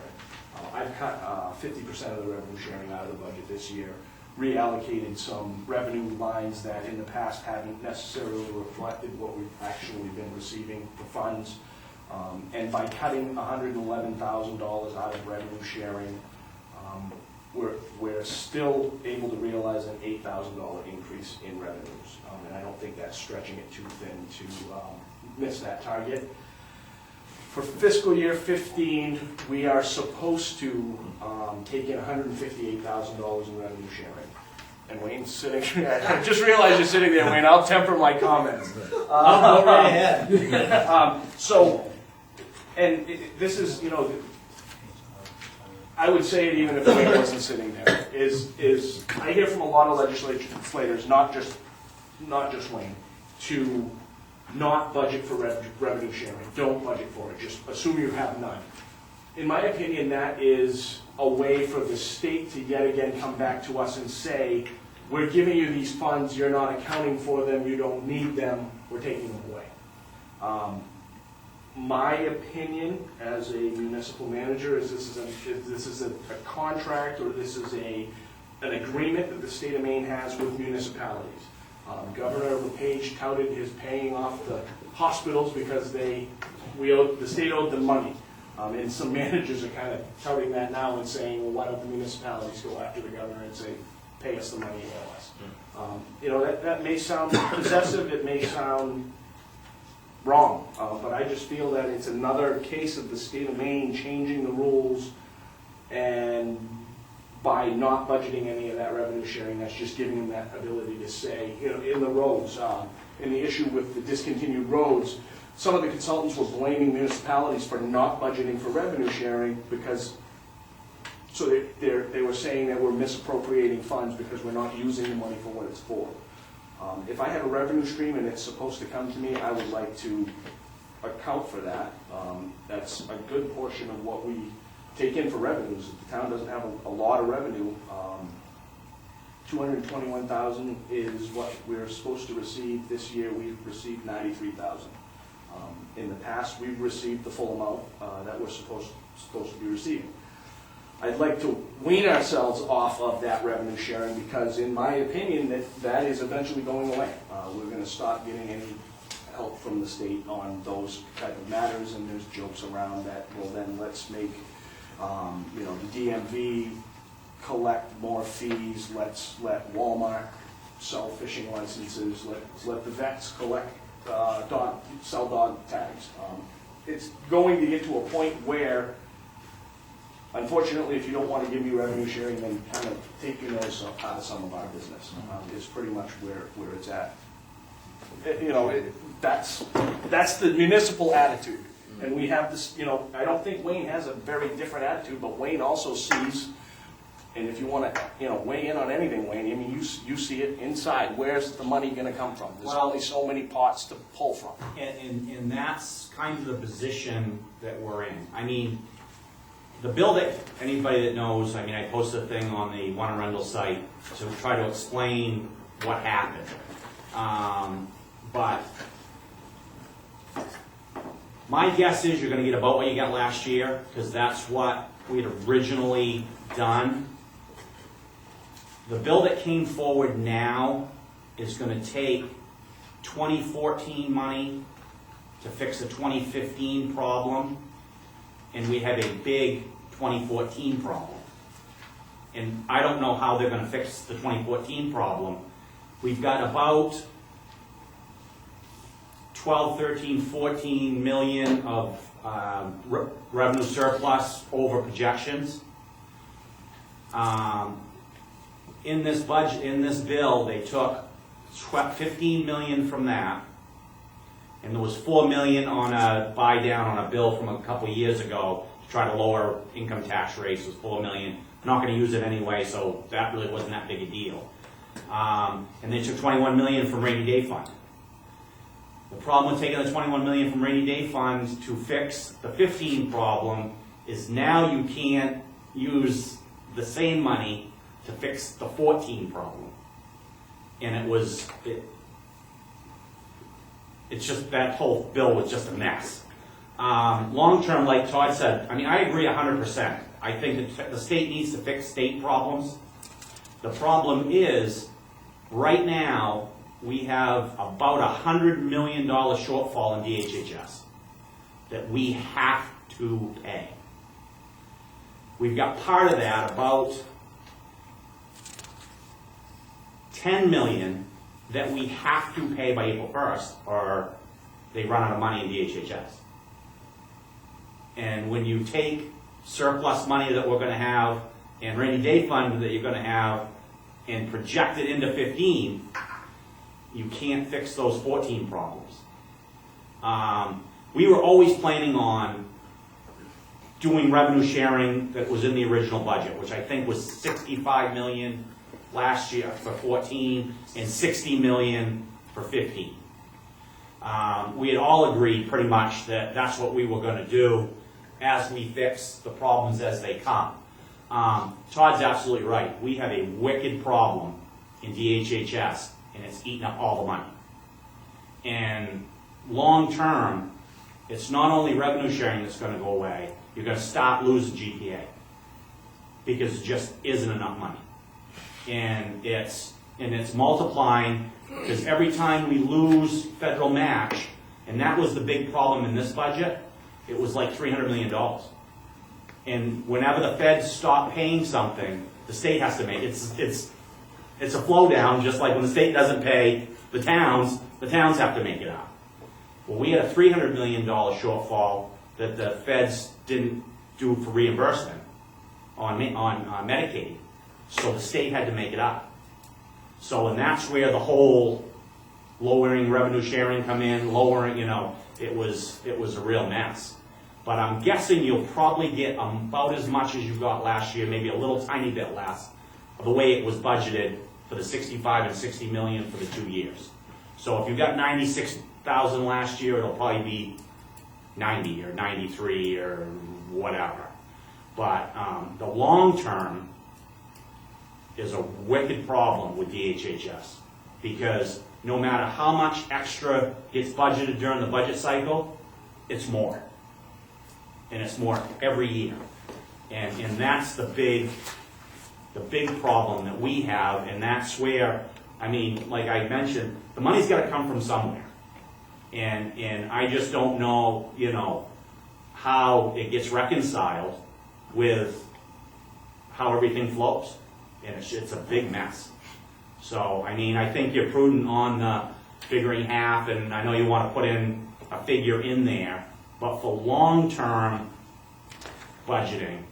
I've cut 50% of the revenue sharing out of the budget this year, reallocated some revenue lines that in the past haven't necessarily reflected what we've actually been receiving for funds. And by cutting $111,000 out of revenue sharing, we're still able to realize an $8,000 increase in revenues. And I don't think that's stretching it too thin to miss that target. For fiscal year 15, we are supposed to take in $158,000 in revenue sharing. And Wayne's sitting, I just realized you're sitting there, Wayne, I'll temper my comments. Go right ahead. This is, I would say it even if Wayne wasn't sitting there, is I hear from a lot of legislators, not just Wayne, to not budget for revenue sharing. Don't budget for it. Just assume you have none. In my opinion, that is a way for the state to yet again come back to us and say, we're giving you these funds, you're not accounting for them, you don't need them, we're taking them away. My opinion as a municipal manager is this is a contract, or this is an agreement that the state of Maine has with municipalities. Governor LePage touted his paying off the hospitals because the state owed them money. And some managers are kind of touting that now and saying, well, why don't the municipalities go after the governor and say, pay us the money you owe us? That may sound possessive, it may sound wrong, but I just feel that it's another case of the state of Maine changing the rules, and by not budgeting any of that revenue sharing, that's just giving them that ability to say, in the roads, in the issue with the discontinued roads, some of the consultants were blaming municipalities for not budgeting for revenue sharing because, so they were saying that we're misappropriating funds because we're not using the money for what it's for. If I have a revenue stream and it's supposed to come to me, I would like to account for that. That's a good portion of what we take in for revenues. The town doesn't have a lot of revenue. $221,000 is what we're supposed to receive. This year we've received $93,000. In the past, we've received the full amount that we're supposed to be receiving. I'd like to wean ourselves off of that revenue sharing because, in my opinion, that is eventually going away. We're going to stop getting any help from the state on those type of matters, and there's jokes around that. Well, then let's make the DMV collect more fees. Let's let Walmart sell fishing licenses. Let the vets collect sell dog tags. It's going to get to a point where, unfortunately, if you don't want to give me revenue sharing, then kind of take your nose out of some of our business. Is pretty much where it's at. That's the municipal attitude, and we have this. I don't think Wayne has a very different attitude, but Wayne also sees. And if you want to, weigh in on anything, Wayne, I mean, you see it inside. Where's the money going to come from? There's only so many pots to pull from. And that's kind of the position that we're in. I mean, the bill that anybody that knows, I posted a thing on the One Arundel site to try to explain what happened. But My guess is you're gonna get about what you got last year, because that's what we had originally done. The bill that came forward now is gonna take 2014 money to fix the 2015 problem, and we have a big 2014 problem. And I don't know how they're gonna fix the 2014 problem. We've got about 12, 13, 14 million of revenue surplus over projections. In this budget, in this bill, they took 15 million from that, and there was 4 million on a buy down on a bill from a couple of years ago to try to lower income tax rates. It was 4 million. I'm not going to use it anyway, so that really wasn't that big a deal. And they took 21 million from rainy day fund. The problem with taking the 21 million from rainy day fund to fix the 15 problem is now you can't use the same money to fix the 14 problem. And it's just, that whole bill was just a mess. Long term, like Todd said, I mean, I agree 100%. I think that the state needs to fix state problems. The problem is, right now, we have about $100 million shortfall in DHHS that we have to pay. We've got part of that, about 10 million that we have to pay by April 1st, or they run out of money in DHHS. And when you take surplus money that we're going to have and rainy day fund that you're going to have and project it into 15, you can't fix those 14 problems. We were always planning on doing revenue sharing that was in the original budget, which I think was 65 million last year for 14 and 60 million for 15. We had all agreed pretty much that that's what we were going to do as we fix the problems as they come. Todd's absolutely right. We have a wicked problem in DHHS, and it's eating up all the money. And long term, it's not only revenue sharing that's going to go away, you're going to stop losing GPA because it just isn't enough money. And it's multiplying, because every time we lose federal match, and that was the big problem in this budget, it was like $300 million. And whenever the feds stop paying something, the state has to make it. It's a flow down, just like when the state doesn't pay the towns have to make it up. Well, we had a $300 million shortfall that the feds didn't do for reimbursement on Medicaid. So the state had to make it up. So, and that's where the whole lowering revenue sharing come in, lowering, it was a real mess. But I'm guessing you'll probably get about as much as you got last year, maybe a little tiny bit less, of the way it was budgeted for the 65 and 60 million for the 2 years. So if you got 96,000 last year, it'll probably be 90 or 93 or whatever. But the long term is a wicked problem with DHHS, because no matter how much extra gets budgeted during the budget cycle, it's more. And it's more every year. And that's the big problem that we have, and that's where, I mean, like I mentioned, the money's got to come from somewhere. And I just don't know, how it gets reconciled with how everything flows. And it's a big mess. So, I mean, I think you're prudent on figuring half, and I know you want to put in a figure in there, but for long-term budgeting,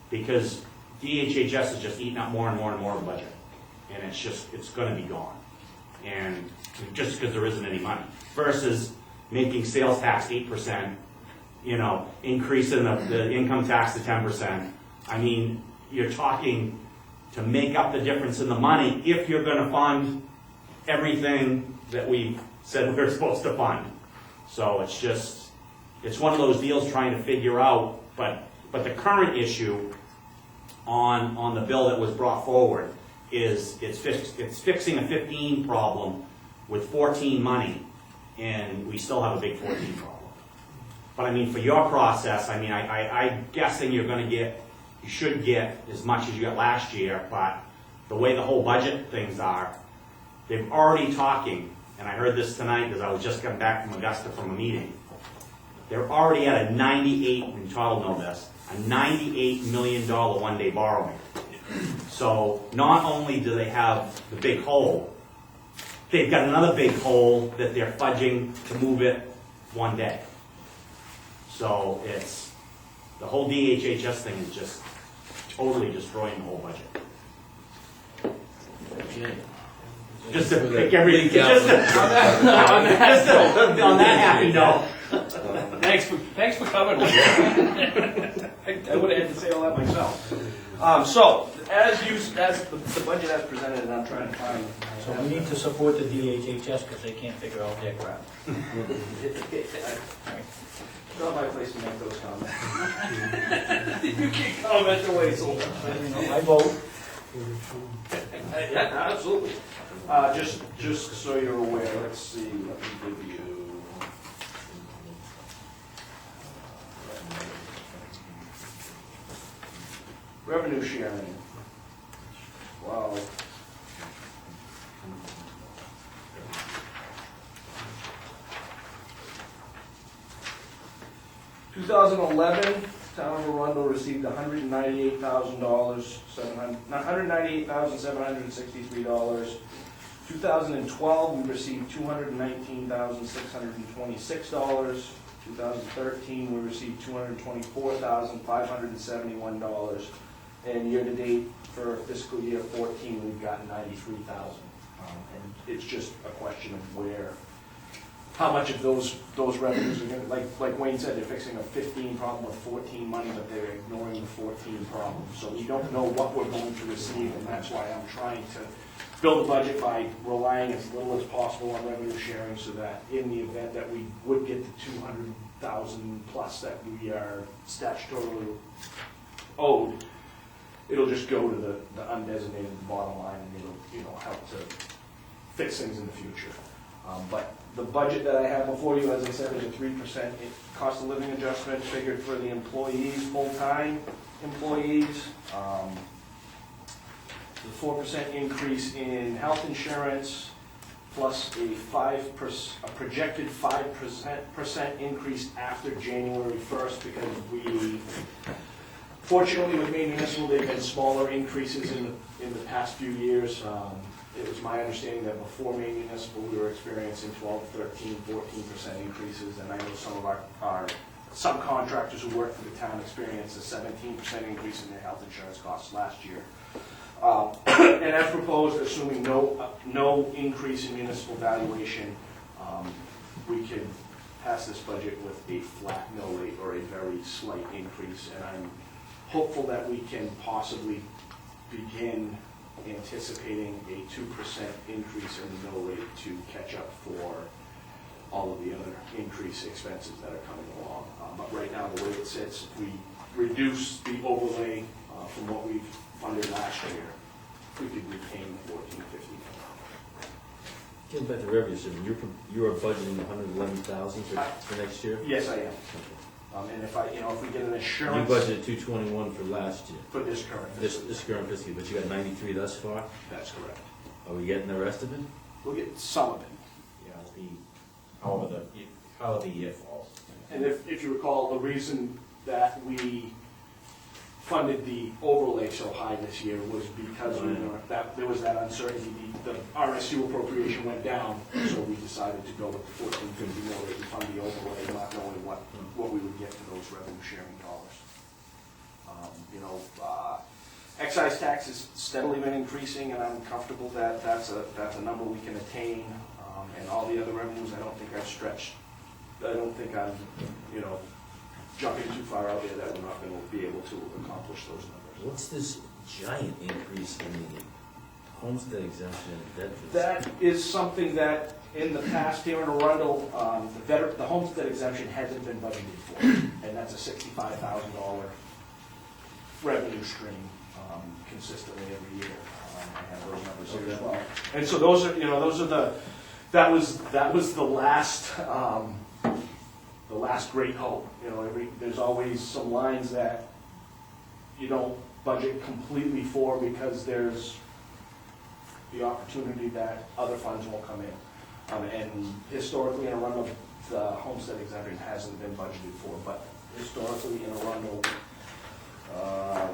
because DHHS is just eating up more and more and more of the budget, and it's going to be gone. And just because there isn't any money, versus making sales tax 8%, increasing the income tax to 10%. I mean, you're talking to make up the difference in the money if you're going to fund everything that we said we're supposed to fund. So it's one of those deals trying to figure out, but the current issue on the bill that was brought forward is it's fixing a 15 problem with 14 money, and we still have a big 14 problem. But I mean, for your process, I mean, I'm guessing you should get as much as you got last year, but the way the whole budget things are, they're already talking, and I heard this tonight because I was just coming back from Augusta from a meeting. They're already at a 98, and Todd will know this, a $98 million one-day borrowing. So not only do they have the big hole, they've got another big hole that they're fudging to move it one day. So it's, the whole DHHS thing is just totally destroying the whole budget. Okay. Just to pick everything, just to, on that happy note. Thanks for coming. I would have had to say all that myself. So, as the budget as presented, and I'm trying to find. So we need to support the DHHS because they can't figure out their crap. It's not my place to make those comments. You can't comment away, so. I vote. Yeah, absolutely. Just so you're aware, let's see, let me give you. Revenue sharing. Wow. In 2011, Town of Arundel received $198,763. 2012, we received $219,626. 2013, we received $224,571. And year-to-date for fiscal year 14, we've gotten $93,000. And it's just a question of how much of those revenues are going to, like Wayne said, they're fixing a 15 problem with 14 money, but they're ignoring the 14 problem. So we don't know what we're going to receive, and that's why I'm trying to build a budget by relying as little as possible on revenue sharing, so that in the event that we would get the 200,000 plus that we are statutorily owed, it'll just go to the undesignated bottom line, and it'll help to fix things in the future. But the budget that I have before you, as I said, is a 3% cost of living adjustment figured for the employees, full-time employees. The 4% increase in health insurance, plus a projected 5% increase after January 1st, because fortunately with Maine Municipal, they've been smaller increases in the past few years. It was my understanding that before Maine Municipal, we were experiencing 12, 13, 14% increases, and I know some of our subcontractors who work for the town experienced a 17% increase in their health insurance costs last year. And as proposed, assuming no increase in municipal valuation, we can pass this budget with a flat mill rate or a very slight increase, and I'm hopeful that we can possibly begin anticipating a 2% increase in the mill rate to catch up for all of the other increased expenses that are coming along. But right now, the way it sits, if we reduce the overlay from what we've funded last year, we could retain the 1450. Getting back to revenue, so you are budgeting 111,000 for next year? Yes, I am. And if we get an You assurance budgeted 221 for last year. for this current This current fiscal year, but you got 93 thus far? that's correct. Are we getting the rest of it? We'll get some of it. Yeah, it'll be however the year falls. And if you recall, the reason that we funded the overlay so high this year was because there was that uncertainty. The RSU appropriation went down, so we decided to go with the 1450 mill rate and fund the overlay, not knowing what we would get for those revenue sharing dollars. Excise tax has steadily been increasing, and I'm comfortable that that's a number we can attain. And all the other revenues, I don't think I've stretched. I don't think I'm, jumping too far out there that we're not going to be able to accomplish those numbers. What's this giant increase in the homestead exemption and veterans? That is something that in the past here in Arundel, the homestead exemption hasn't been budgeted for, and that's a $65,000 revenue stream consistently every year. I have those numbers here as well. And so that was the last the last great hope. You know, there's always some lines that you don't budget completely for because there's the opportunity that other funds won't come in. And historically in Arundel, the homestead exemption hasn't been budgeted for, but historically in Arundel,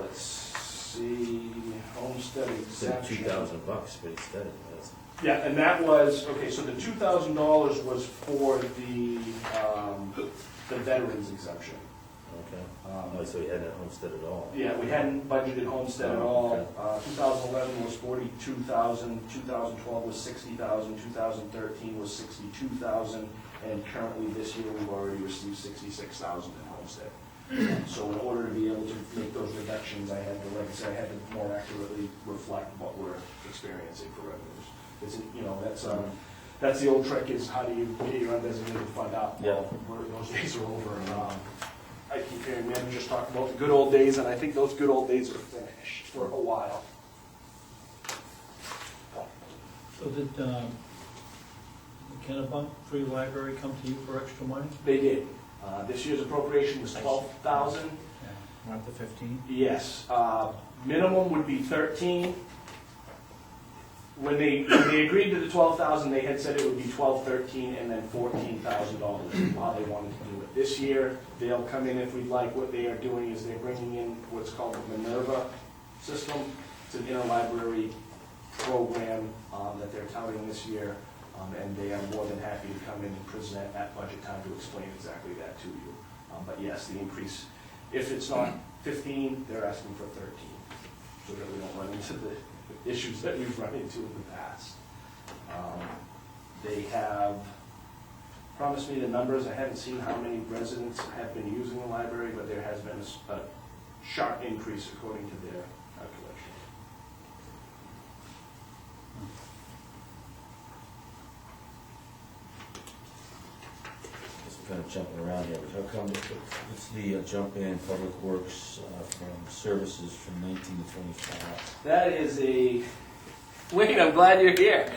let's see, homestead exemption. $2,000, but instead of Yeah, and that was, okay, so the $2,000 was for the veterans exemption. okay. So you hadn't had homestead at all. Yeah, we hadn't budgeted homestead at all. Okay. 2011 was 42,000, 2012 was 60,000, 2013 was 62,000, and currently this year we've already received 66,000 in homestead. So in order to be able to make those reductions, I had to, like I said, I had to more accurately reflect what we're experiencing for revenues. It's, you know, that's the old trick, is how do you get your undesignated fund up? Yeah. Well, those days are over. I keep hearing managers talk about the good old days, and I think those good old days are finished for a while. So did the Kennebunk Free Library come to you for extra money? They did. This year's appropriation was 12,000. Not the 15? Yes. Minimum would be 13. When they agreed to the 12,000, they had said it would be 12, 13, and then $14,000 while they wanted to do it. This year, they'll come in if we'd like. What they are doing is they're bringing in what's called the Minerva system. It's an interlibrary program that they're touting this year, and they are more than happy to come in and present at budget time to explain exactly that to you. But yes, the increase, if it's not 15, they're asking for 13, so that we don't run into the issues that we've run into in the past. They have promised me the numbers. I haven't seen how many residents have been using the library, but there has been a sharp increase according to their calculation. Just kind of jumping around here, but how come it's the jump in public works from services from 19 to 25? That is a... Wayne, I'm glad you're here.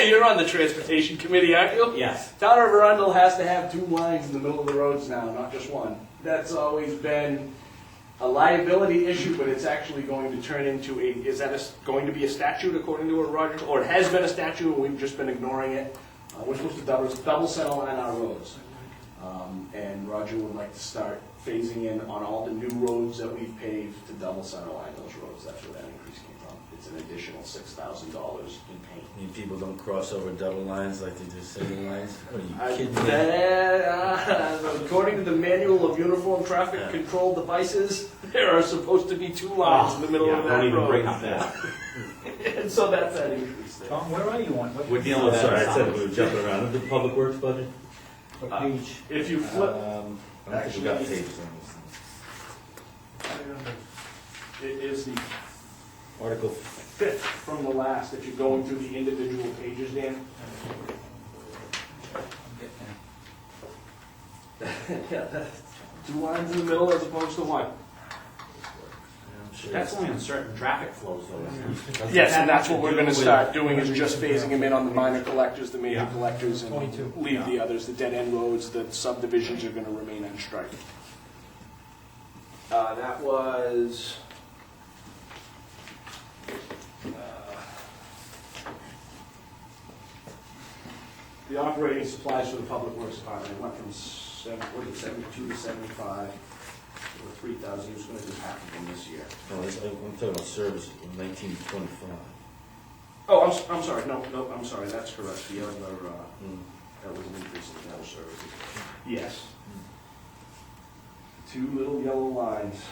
You're on the transportation committee, aren't you? Yes. Town of Arundel has to have 2 lines in the middle of the roads now, not just one. That's always been a liability issue, but it's actually going to turn into going to be a statute according to what Roger, or it has been a statute and we've just been ignoring it. We're supposed to double center line our roads. And Roger would like to start phasing in on all the new roads that we've paved to double center line those roads. That's where that increase came from. It's an additional $6,000 in paint. You people don't cross over double lines like they do single lines? What are you kidding me? According to the Manual of Uniform Traffic Control Devices, there are supposed to be 2 lines in the middle of that road. Don't even bring up that. And so that's that increase there. Tom, where are you on? What We're dealing with that. Sorry, I said we were jumping around. The public works budget? what page? If you flip, I don't think we got Actually- pages on this thing. it is the Article 5th from the last, if you're going through the individual pages, Dan. Yeah, 2 lines in the middle as opposed to 1. I'm sure That's only on certain traffic flows though, isn't it? Yes, and that's what we're gonna start doing, is just phasing them in on the minor collectors, the major Yeah. collectors, and 22. leave the others, the dead-end roads, the subdivisions are gonna remain unstriped. That was... the operating supplies for the public works department, it went from 72 to 75, or 3,000, he was gonna do half of them this year. No, I'm talking about services from 19 to 25. Oh, I'm sorry, no, I'm sorry, that's correct, the other, Mm. that was an increase in general services. Yes. 2 little yellow lines.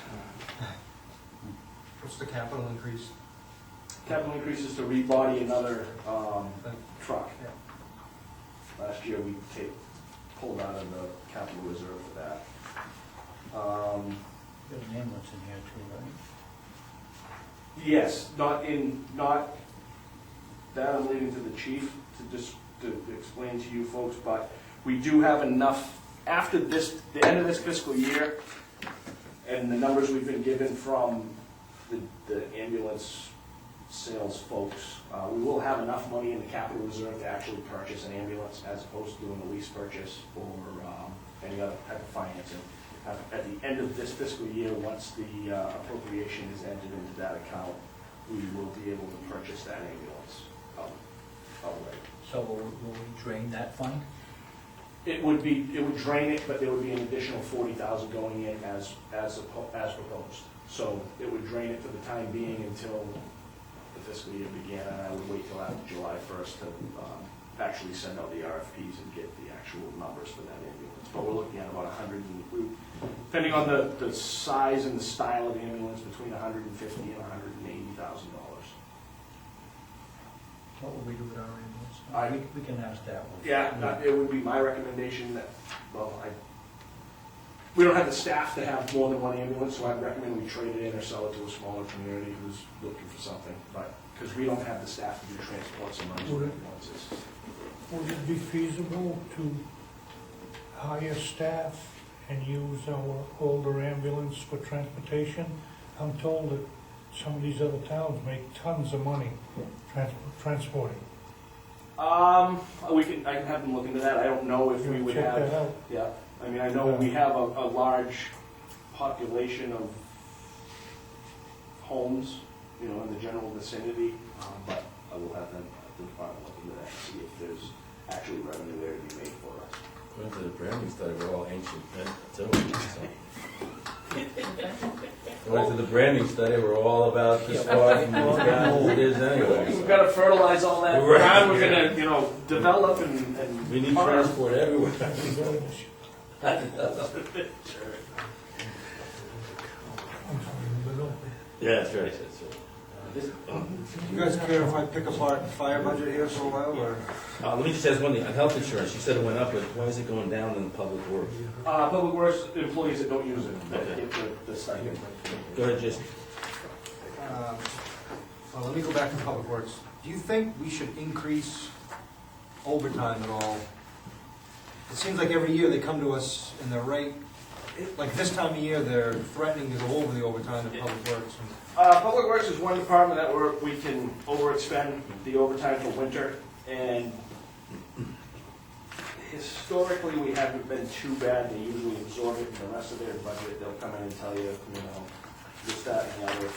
What's the capital increase? Capital increases to rebody another truck. Yeah. Last year, we pulled out of the capital reserve for that. Got an ambulance in here too, right? Yes, not that I'm leaving to the chief to explain to you folks, but we do have enough, after the end of this fiscal year, and the numbers we've been given from the ambulance sales folks, we will have enough money in the capital reserve to actually purchase an ambulance as opposed to doing a lease purchase or any other type of financing. At the end of this fiscal year, once the appropriation is entered into that account, we will be able to purchase that ambulance outright. So will we drain that fund? It would drain it, but there would be an additional 40,000 going in as proposed. So it would drain it for the time being until the fiscal year began, and I would wait till after July 1st to actually send out the RFPs and get the actual numbers for that ambulance. But we're looking at about 100, depending on the size and the style of the ambulance, between $150,000 and $180,000. What will we do with our ambulance? I- We can ask that one. Yeah, it would be my recommendation that, we don't have the staff to have more than one ambulance, so I'd recommend we trade it in or sell it to a smaller community who's looking for something, but, because we don't have the staff to do transports and those Would it- ambulances. Would it be feasible to hire staff and use our older ambulance for transportation? I'm told that some of these other towns make tons of money transporting. I can have them look into that. I don't know if we would Check that have, out. yeah, I mean, I know we have a large population of homes, you know, in the general vicinity, but I will have them, the department look into that and see if there's actually revenue there to be made for us. According to the branding study, we're all ancient men, too. According to the branding study, we're all about this far from these guys as it is anyway. We've got to fertilize all that Right. ground. We're gonna, you know, develop and. We need farm. transport everywhere. Yeah, that's right, that's right. You guys care if I pick apart the fire budget here for a while, or? Let me just ask one thing, on health insurance, you said it went up, but why is it going down in the public works? Public works employees that don't use it, that get the stipend. Go ahead, just, Well, let me go back to Public Works. Do you think we should increase overtime at all? It seems like every year they come to us and they're like this time of year, they're threatening to go over the overtime at Public Works. Public Works is one department that we can overexpend the overtime for winter, and historically, we haven't been too bad. They usually absorb it in the rest of their budget. They'll come in and tell you, you know, this, that, and the other.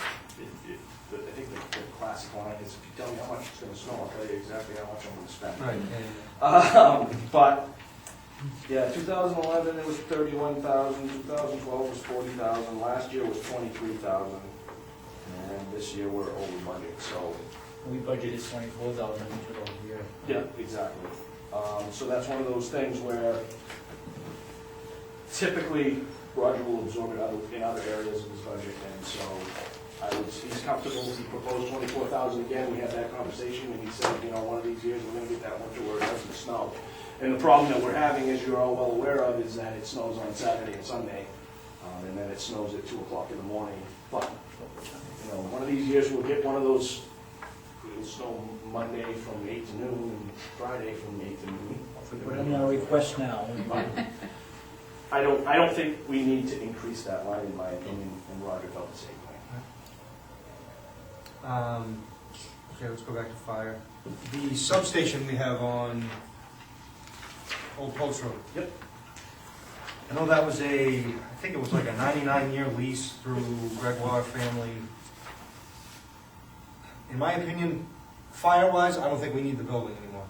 I think the classic line is, if you tell me how much it's gonna snow, I'll tell you exactly how much I'm gonna spend. Right. But, yeah, 2011, it was 31,000, 2012 was 40,000, last year was 23,000, and this year we're over budget, so. We budgeted 24,000 each of those years. Yeah, exactly. So that's one of those things where typically Roger will absorb it in other areas of his budget, and so he's comfortable. He proposed 24,000 again. We had that conversation, and he said, you know, one of these years we're going to get that winter where it doesn't snow. And the problem that we're having, as you're all well aware of, is that it snows on Saturday and Sunday, and then it snows at 2 o'clock in the morning. But, you know, one of these years we'll get one of those, it'll snow Monday from 8 to noon and Friday from 8 to noon. Put in our request now. I don't think we need to increase that line, in my opinion, and Roger felt the same way. Okay, let's go back to fire. The substation we have on Old Post Road. Yep. I know that was I think it was like a 99-year lease through Gregoire family. In my opinion, fire-wise, I don't think we need the building anymore.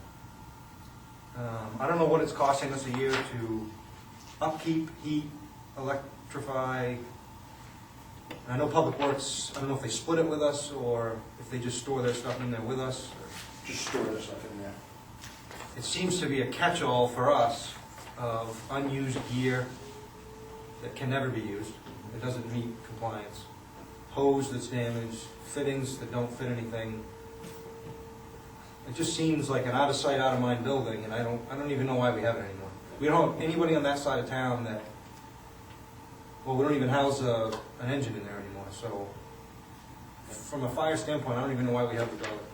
I don't know what it's costing us a year to upkeep, heat, electrify. And I know Public Works, I don't know if they split it with us or if they just store their stuff in there with us. Just store this stuff in there. It seems to be a catch-all for us of unused gear that can never be used. It doesn't meet compliance. Hose that's damaged, fittings that don't fit anything. It just seems like an out-of-sight, out-of-mind building, and I don't even know why we have it anymore. We don't have anybody on that side of town that, well, we don't even house an engine in there anymore, so from a fire standpoint, I don't even know why we have the building.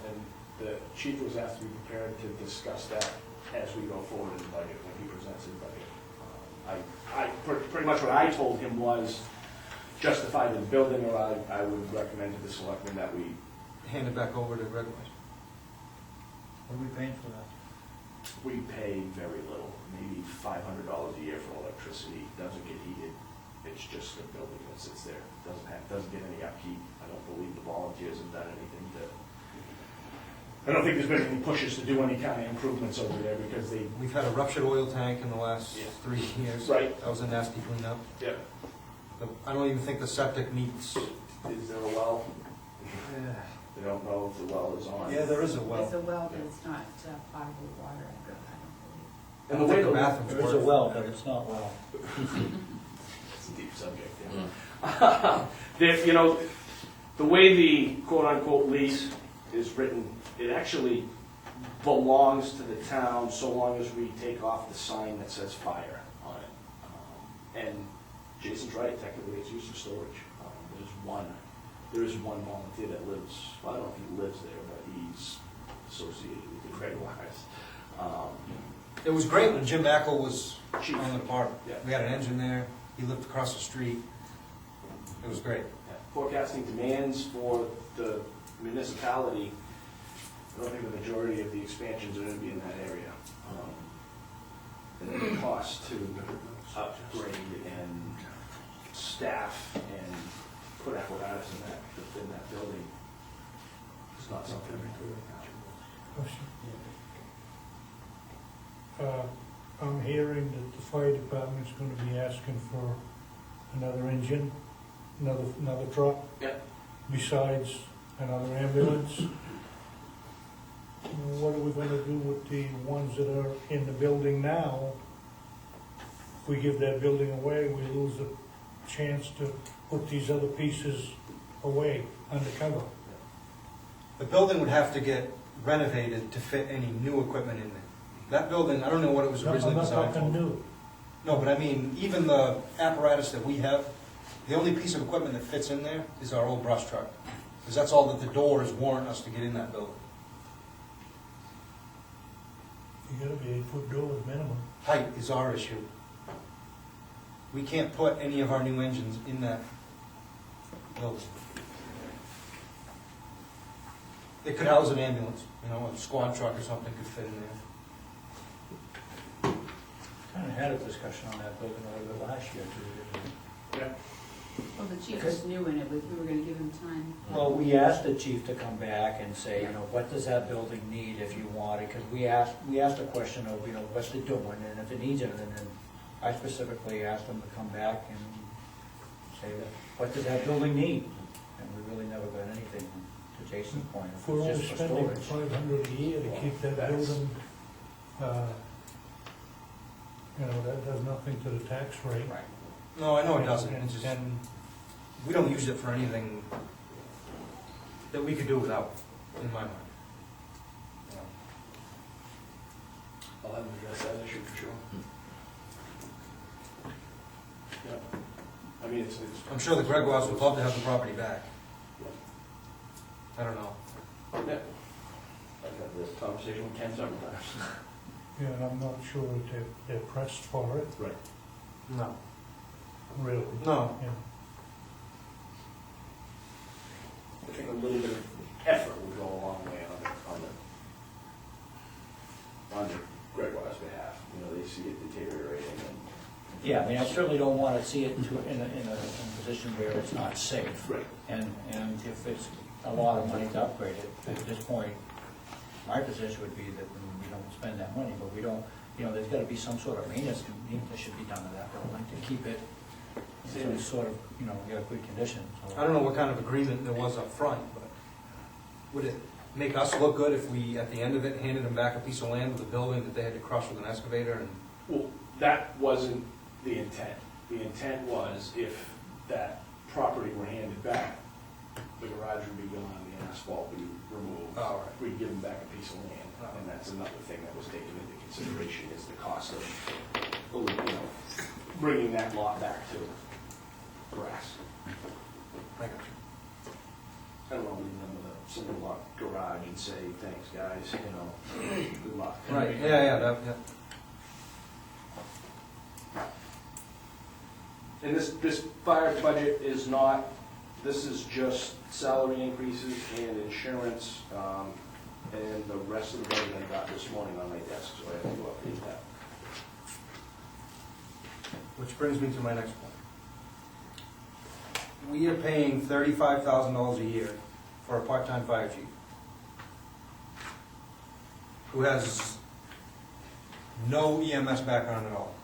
And the chief was asked to be prepared to discuss that as we go forward in the budget, when he presents his budget. Pretty much what I told him was justify the building, or I would recommend to the selectmen that we Hand it back over to Gregoire. What are we paying for that? we pay very little. maybe $500 a year for electricity, doesn't get heated. It's just a building that sits there, doesn't get any upkeep. I don't believe the volunteers have done anything to, I don't think there's been any pushes to do any kind of improvements over there because they, We've had a ruptured oil tank in the last Yeah. 3 years. Right. That was a nasty cleanup. yeah, I don't even think the septic meets. is there a well? They don't know if the well is on. Yeah, there is a well. There's a well, but it's not potable water, I don't believe. And the way the the bathrooms There is a work. well, but it's not well. It's a deep subject, yeah. You know, the way the quote-unquote lease is written, it actually belongs to the town so long as we take off the sign that says fire on it. And Jason's right, technically it's used for storage. There is one volunteer that lives, well, I don't know if he lives there, but he's associated with the Great Wires. It was great when Jim Backle was Chief. on the department. Yeah. We had an engine there. He lived across the street. It was great. Forecasting demands for the municipality, I don't think the majority of the expansions are going to be in that area. And then the cost to upgrade and staff and put apparatus in that building is not something we do right Question. I'm hearing that the fire department's gonna be asking for another engine, another truck. Yeah. Besides another ambulance. What are we gonna do with the ones that are in the building now? If we give that building away, we lose the chance to put these other pieces away undercover. The building would have to get renovated to fit any new equipment in there. That building, I don't know what it was No, originally I'm not designed talking for. new. No, but I mean, even the apparatus that we have, the only piece of equipment that fits in there is our old brush truck. Because that's all that the doors warrant us to get in that building. You gotta be 8-foot doors minimum. Height is our issue. We can't put any of our new engines in that building. It could house an ambulance, a squad truck or something could fit in there. Kind of had a discussion on that building a little bit last year, too. Yeah. Well, the chief was new in it, we were gonna give him time. Well, we asked the chief to come back and say, what does that building need if you want it? Because we asked a question of, what's it doing, and if it needs anything, then I specifically asked him to come back and say, what does that building need? And we really never got anything, to Jason's point, If we're only just for spending storage. $500 a year to keep that building, that does nothing to the tax rate. Right. No, I know it doesn't. It's just, And we don't use it for anything that we could do without, in my mind. I'll have them address that issue for sure. Yeah. I mean, it's. I'm sure the Gregoires would love to have the property back. I don't know. Yeah. I've had this conversation with Ken several times. Yeah, and I'm not sure that they're pressed for it, Right. No. really. No. Yeah. I think a little bit of effort would go a long way on the Gregoire's behalf. They see it deteriorating and. Yeah, I mean, I certainly don't want to see it in a position where it's not safe. Right. And if it's a lot of money to upgrade it, at this point, my position would be that we don't spend that money, but we don't, there's got to be some sort of maintenance that should be done to that building to keep it in sort of, a good condition. So- I don't know what kind of agreement there was up front, but would it make us look good if we, at the end of it, handed them back a piece of land with a building that they had to crush with an excavator and? Well, that wasn't the intent. The intent was if that property were handed back, the garage would be gone, the asphalt would be removed. Oh, right. We'd give them back a piece of land. And that's another thing that was taken into consideration is the cost of, bringing that lot back to grass. I got you. I don't want to leave them with a single lot garage and say, thanks, guys, good luck. Right, yeah. And this fire budget is not, this is just salary increases and insurance, and the rest of the budget I got this morning on my desk, so I have to update that. Which brings me to my next point. We are paying $35,000 a year for a part-time fire chief who has no EMS background at all.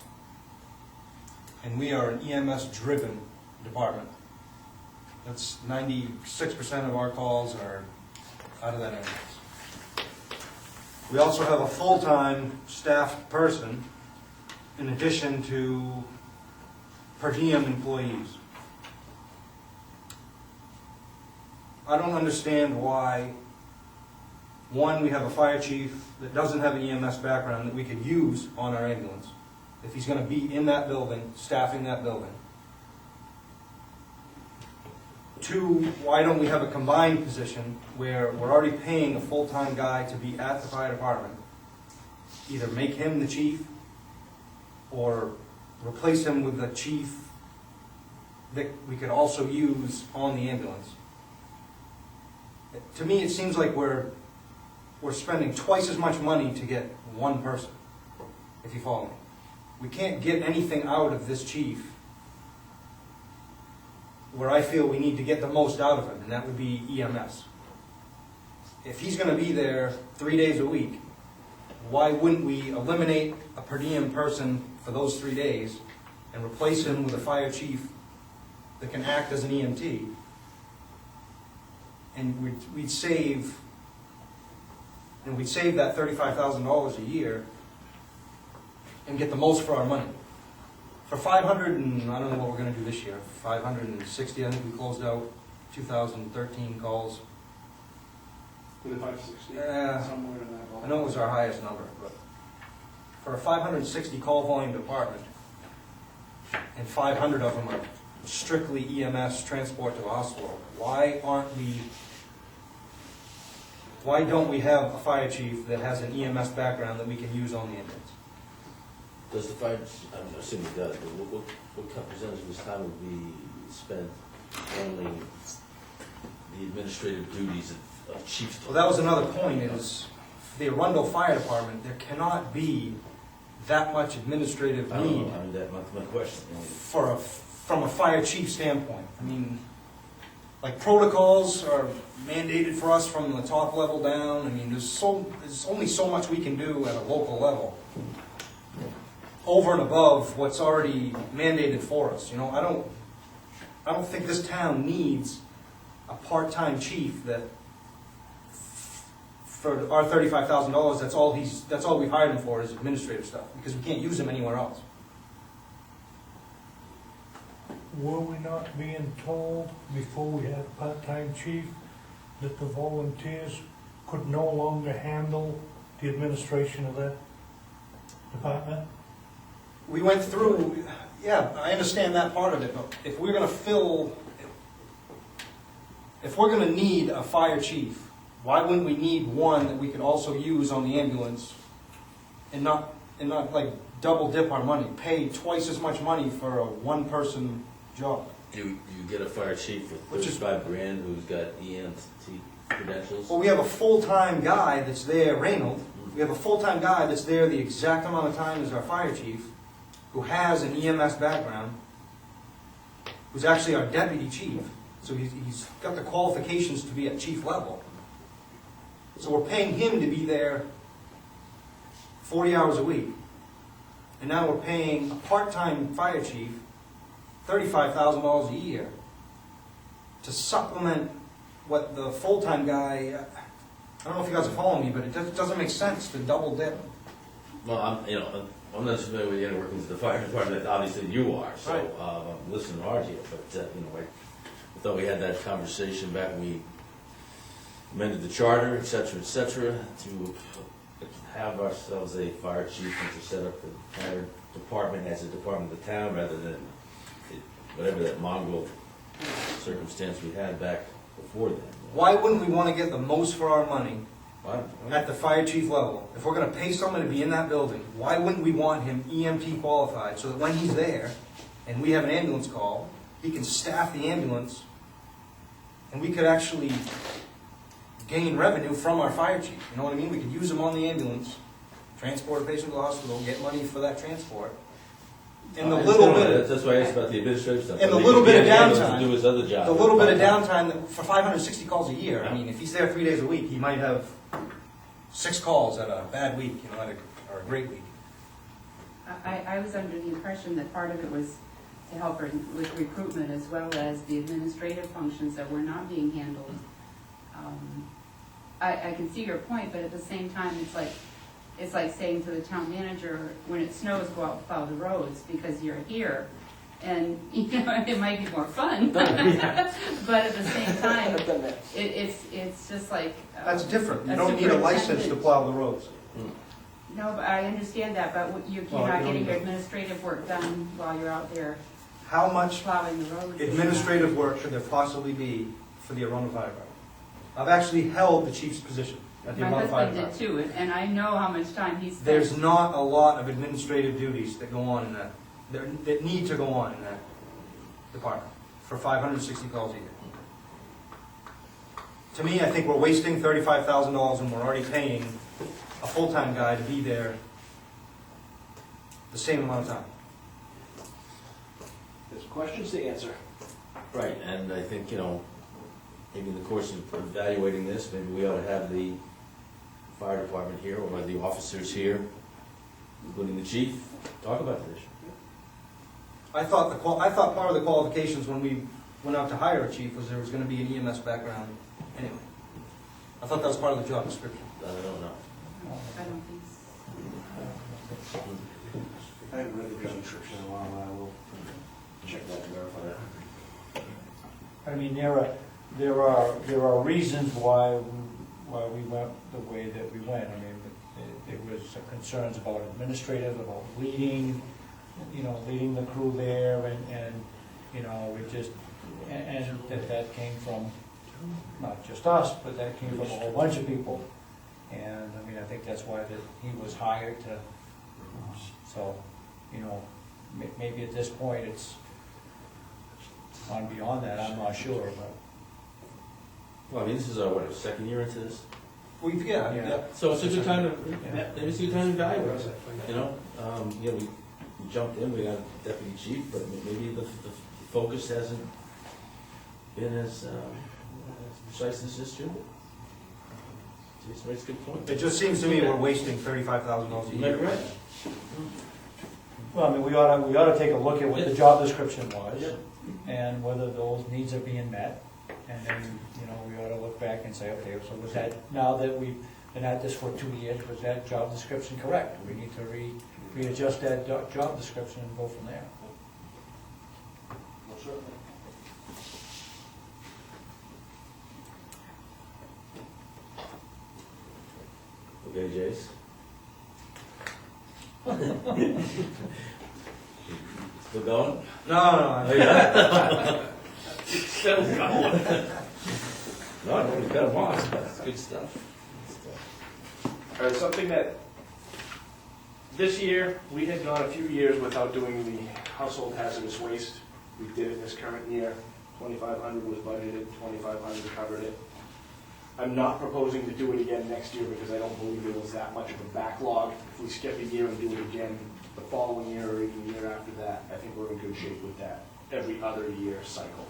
And we are an EMS-driven department. That's 96% of our calls are out of that ambulance. We also have a full-time staffed person in addition to per diem employees. I don't understand why, one, we have a fire chief that doesn't have an EMS background that we could use on our ambulance, if he's going to be in that building, staffing that building. Two, why don't we have a combined position where we're already paying a full-time guy to be at the fire department? Either make him the chief or replace him with a chief that we could also use on the ambulance. To me, it seems like we're spending twice as much money to get one person, if you follow me. We can't get anything out of this chief where I feel we need to get the most out of him, and that would be EMS. If he's going to be there 3 days a week, why wouldn't we eliminate a per diem person for those 3 days and replace him with a fire chief that can act as an EMT? And we'd save that $35,000 a year and get the most for our money. For 500 and I don't know what we're going to do this year, 560, I think we closed out 2013 calls. With a 560, Yeah. somewhere in that ballpark. I know it was our highest number, but for a 560 call volume department, and 500 of them are strictly EMS transport to the hospital, why don't we have a fire chief that has an EMS background that we can use on the ambulance? Does the fire, I'm assuming it does, but what percentage of his time would be spent handling the administrative duties of chief? Well, that was another point, is the Arundel Fire Department, there cannot be that much administrative I don't need know, I mean, that's my question. You know, from a fire chief standpoint. I mean, like protocols are mandated for us from the top level down. I mean, there's only so much we can do at a local level over and above what's already mandated for us. You know, I don't think this town needs a part-time chief that for our $35,000, that's all we've hired him for is administrative stuff, because we can't use him anywhere else. Were we not being told before we had a part-time chief that the volunteers could no longer handle the administration of that department? We went through, yeah, I understand that part of it, but if we're going to need a fire chief, why wouldn't we need one that we could also use on the ambulance and not like double dip our money, pay twice as much money for a one-person job? You get a fire chief with Which is- 35 grand who's got EMT credentials? Well, we have a full-time guy that's there, Reynold. We have a full-time guy that's there the exact amount of time as our fire chief, who has an EMS background, who's actually our deputy chief. So he's got the qualifications to be at chief level. So we're paying him to be there 40 hours a week. And now we're paying a part-time fire chief $35,000 a year to supplement what the full-time guy, I don't know if you guys are following me, but it doesn't make sense to double dip. Well, I'm not familiar with the inner workings of the fire department, obviously you are, so Right. I'm listening hard here, but, I thought we had that conversation back when we amended the charter, et cetera, to have ourselves a fire chief and to set up the fire department as a department of the town rather than whatever that mongrel circumstance we had back before then. Why wouldn't we want to get the most for our money Well, at the fire chief level? If we're going to pay someone to be in that building, why wouldn't we want him EMT qualified so that when he's there and we have an ambulance call, he can staff the ambulance and we could actually gain revenue from our fire chief? You know what I mean? We could use him on the ambulance, transport a patient to the hospital, get money for that transport. in the little bit, That's why I asked about the administrative stuff. And the He little could bit of be able to downtime. Do his other job. the little bit of downtime, for 560 calls a year, I mean, if he's there 3 days a week, he might have 6 calls at a bad week, you know, or a great week. I was under the impression that part of it was to help her with recruitment as well as the administrative functions that were not being handled. I can see your point, but at the same time, it's like saying to the town manager, when it snows, go out and plow the roads because you're here. And, you know, it might be more fun, but at the same time, it's just like. That's different, you a don't need a license to superintendent. plow the roads. No, but I understand that, but you're Well, not you getting don't- your administrative work done while you're out there How much plowing the roads. administrative work should there possibly be for the Arundel Fire Department? I've actually held the chief's position at the My Arundel Fire husband did Department. too, and I know how much time he spent. There's not a lot of administrative duties that go on in that, that need to go on in that department for 560 calls a year. To me, I think we're wasting $35,000 and we're already paying a full-time guy to be there the same amount of time. There's questions to answer. Right, and I think, maybe in the course of evaluating this, maybe we ought to have the fire department here, or the officers here, including the chief, talk about this. I thought part of the qualifications when we went out to hire a chief was there was gonna be an EMS background anyway. I thought that was part of the job description. I don't know. I don't think so. I haven't read the job description in a while, I will check that and verify that. I mean, there are reasons why we went the way that we went. I mean, there was concerns about administrative, about leading the crew there, and we just, and that came from not just us, but that came from a whole bunch of people. And I mean, I think that's why that he was hired to, so, maybe at this point it's gone beyond that, I'm not sure, but. Well, I mean, this is our, second year into this? Yeah. So it's a good time to, Yeah. maybe it's a good time to evaluate, we jumped in, we got deputy chief, but maybe the focus hasn't been as precise as this should be. It's a good point. It just seems to me we're wasting $35,000 a You might be year. right. Well, I mean, we ought to take a look at what the job description was, Yeah. and whether those needs are being met, and then, we ought to look back and say, okay, so was that, now that we've been at this for 2 years, was that job description correct? We need to readjust that job description and go from there. Most certainly. Okay, Jace? Still going? No. Oh, yeah? Still going. No, we've got a boss, that's good stuff. All right, something that, this year, we had gone a few years without doing the household hazardous waste. We did it this current year, 2,500 was budgeted, 2,500 covered it. I'm not proposing to do it again next year because I don't believe there was that much of a backlog. If we skip a year and do it again the following year or even the year after that, I think we're in good shape with that every other year cycle.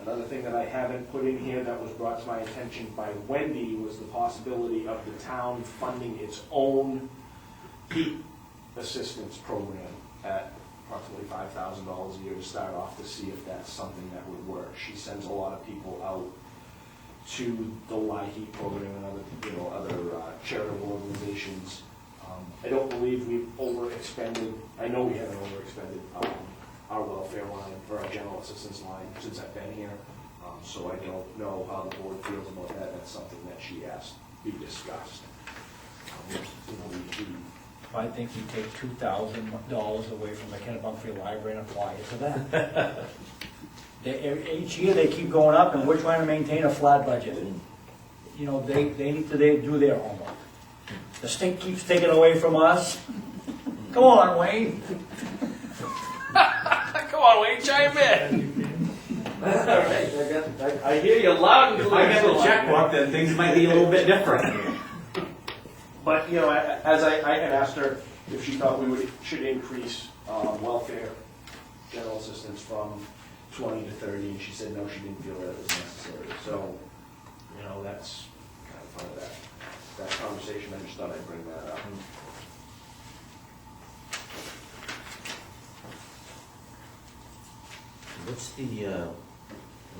Another thing that I haven't put in here that was brought to my attention by Wendy was the possibility of the town funding its own heat assistance program at approximately $5,000 a year to start off, to see if that's something that would work. She sends a lot of people out to the LIHEAP program and other charitable organizations. I don't believe we've overexpended, I know we haven't overexpended our welfare line or our general assistance line since I've been here. So I don't know how the board feels about that. That's something that she asked be discussed. I think you take $2,000 away from the Kennebunk Library and apply it to that. Each year they keep going up, and we're trying to maintain a flat budget. They need to do their homework. The state keeps taking away from us. Come on, Wayne. Come on, Wayne, chime in. All right, I hear you loud and clear. If I get the checkbook, then things might be a little bit different. But, as I had asked her if she thought we should increase welfare, general assistance from 20 to 30, and she said no, she didn't feel that was necessary. So, you know, that's kind of part of that conversation. I just thought I'd bring that up. What's the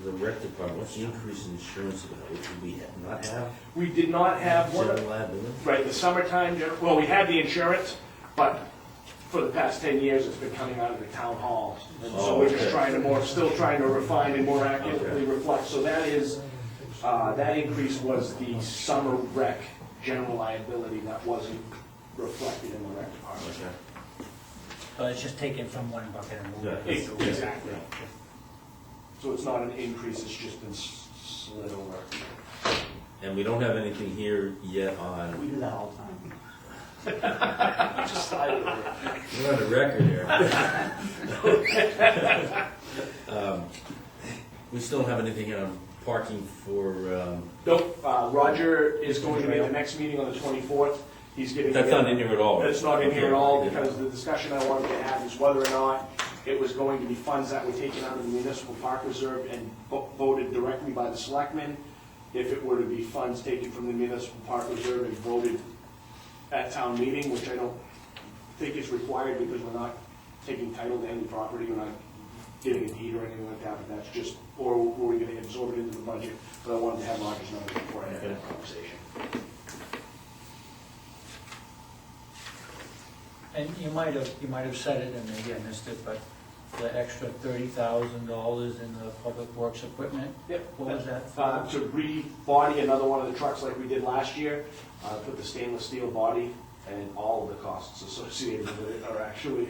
rec department, what's the increase in insurance about? Which we not have? We did not have one. General liability? Right, the summertime, well, we had the insurance, but for the past 10 years, it's been coming out of the town hall. And so we're just trying to still trying to refine and more accurately reflect. So that is, that increase was the summer rec general liability that wasn't reflected in the rec department. Okay. So it's just taken from one bucket and moved it. Yeah. Exactly. So it's not an increase, it's just been slid over. And we don't have anything here yet on, We do that all the time. Just slide it over. we're on the record here. We still don't have anything on parking for, Nope, Roger is going to be at the next meeting on the 24th. He's getting. that's not in here at all. That's not in here at all, because the discussion I wanted to have is whether or not it was going to be funds that were taken out of the municipal park reserve and voted directly by the selectmen. If it were to be funds taken from the municipal park reserve and voted at town meeting, which I don't think is required because we're not taking title to any property, we're not getting a deed or anything like that, but that's just, or were we gonna absorb it into the budget? But I wanted to have Roger's numbers before I had that conversation. And you might have said it, and maybe I missed it, but the extra $30,000 in the public works equipment, Yep. what was that for? To rebody another one of the trucks like we did last year, put the stainless steel body, and all of the costs associated with it are actually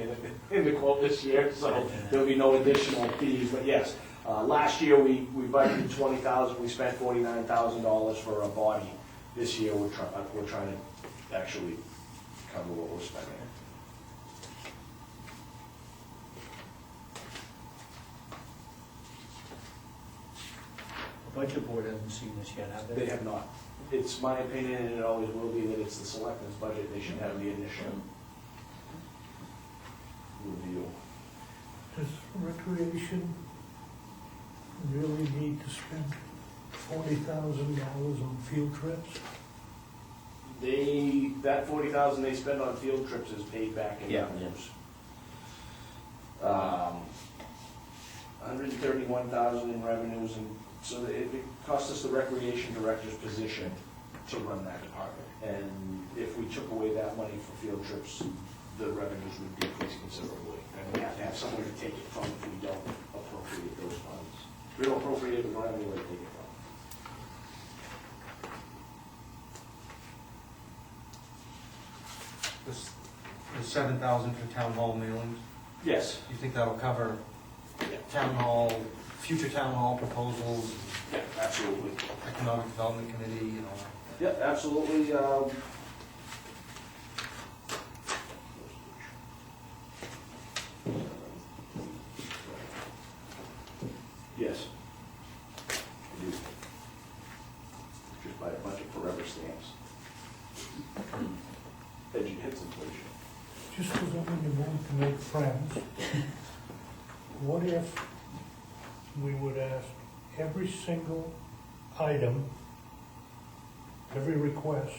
in the quote this year, so there'll be no additional fees, but yes. Last year, we budgeted $20,000, we spent $49,000 for a body. This year, we're trying to actually cover what we're spending. The budget board hasn't seen this yet, have They have not. It's my opinion, and it always will be, that it's the selectmen's budget, they should have the initial review. Does recreation really need to spend $40,000 on field trips? That $40,000 they spend on field trips is paid back in revenues. $131,000 in revenues, and so it costs us the recreation director's position to run that department. And if we took away that money for field trips, the revenues would decrease considerably. And we have to have somewhere to take it from if we don't appropriate those funds. If we don't appropriate it, we don't have anywhere to take it from. The 7,000 for town hall mailings, Yes. you think that'll cover town hall, future town hall proposals, Yeah, absolutely. economic development committee, you know? Yeah, absolutely. Yes. I do. Just buy a bunch of forever stamps. Hits inflation. Just because I'm in the mood to make friends, what if we would ask every single item, every request,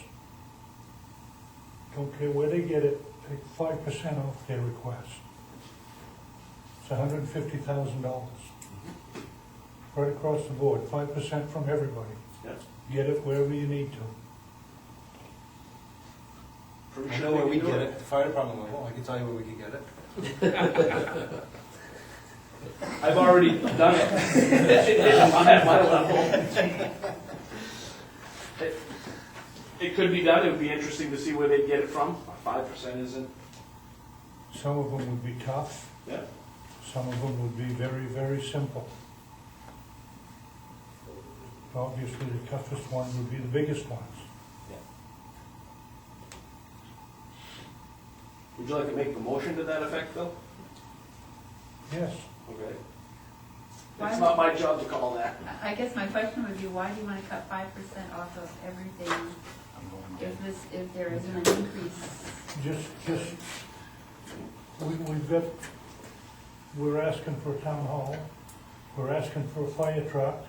don't care where they get it, take 5% off their request. It's $150,000. Right across the board, 5% from everybody. Yes. Get it wherever you need to. I know where we get it, the fire department level, I can tell you where we can get it. I've already done it. At my level. It could be done. It would be interesting to see where they get it from. 5% isn't. Some of them would be tough. Yeah. Some of them would be very, very simple. Obviously, the toughest one would be the biggest ones. Would you like to make a motion to that effect, Bill? Yes. Okay. Why It's not my job to call that. I guess my question would be, why do you want to cut 5% off of everything if there isn't an increase? Just we're asking for a town hall, we're asking for a fire truck,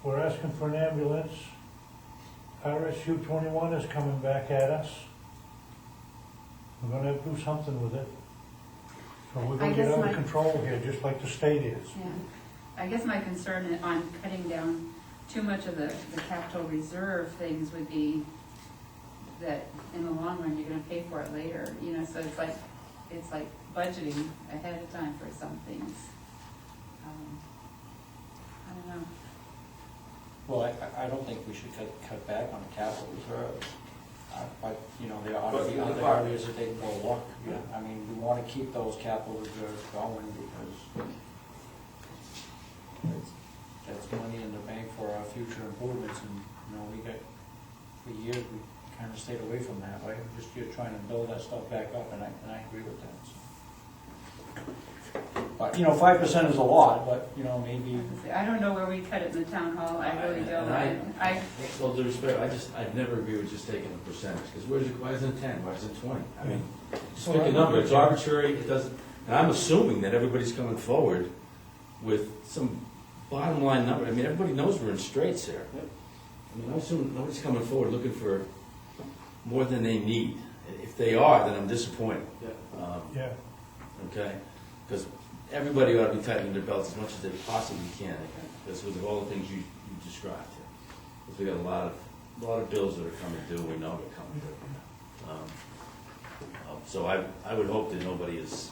we're asking for an ambulance, RSU 21 is coming back at us. We're gonna have to do something with it. So we're I gonna get guess out of my- control here, just like the state is. Yeah, I guess my concern on cutting down too much of the capital reserve things would be that in the long run, you're gonna pay for it later, you know, so it's like budgeting ahead of time for some things. I don't know. Well, I don't think we should cut back on the capital reserves. But, you know, there ought to be other areas that they can go look. Yeah, I mean, we want to keep those capital reserves going because that's money in the bank for our future improvements. And, you know, for years, we kind of stayed away from that, right? You're trying to build that stuff back up, and I agree with that. So. But, you know, 5% is a lot, but, you know, maybe. I don't know where we cut it in the town hall, I really don't. I With all due respect, I'd never agree with just taking a percentage, because why isn't it 10, why isn't it 20? I mean, just pick a number, it's arbitrary, it doesn't, and I'm assuming that everybody's coming forward with some bottom line number. I mean, everybody knows we're in straits here. I mean, I assume nobody's coming forward looking for more than they need. If they are, then I'm disappointed. Yeah. Okay? Because everybody ought to be tightening their belts as much as they possibly can, because with all the things you described here. Because we got a lot of bills that are coming due, we know they're coming due. So I would hope that nobody is.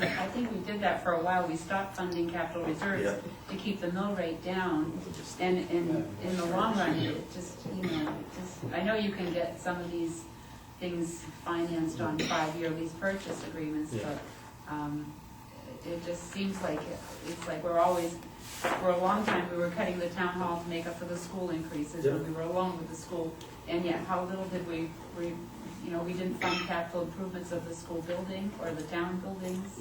I think we did that for a while, we stopped funding capital reserves Yeah. to keep the mill rate down. And in the long run, it just, you know, I know you can get some of these things financed on 5-year lease purchase agreements, Yeah. but it just seems like it's like we're always, for a long time, we were cutting the town hall to make up for the school increases when we were alone with the school. And yet, how little did we didn't fund capital improvements of the school building or the town buildings.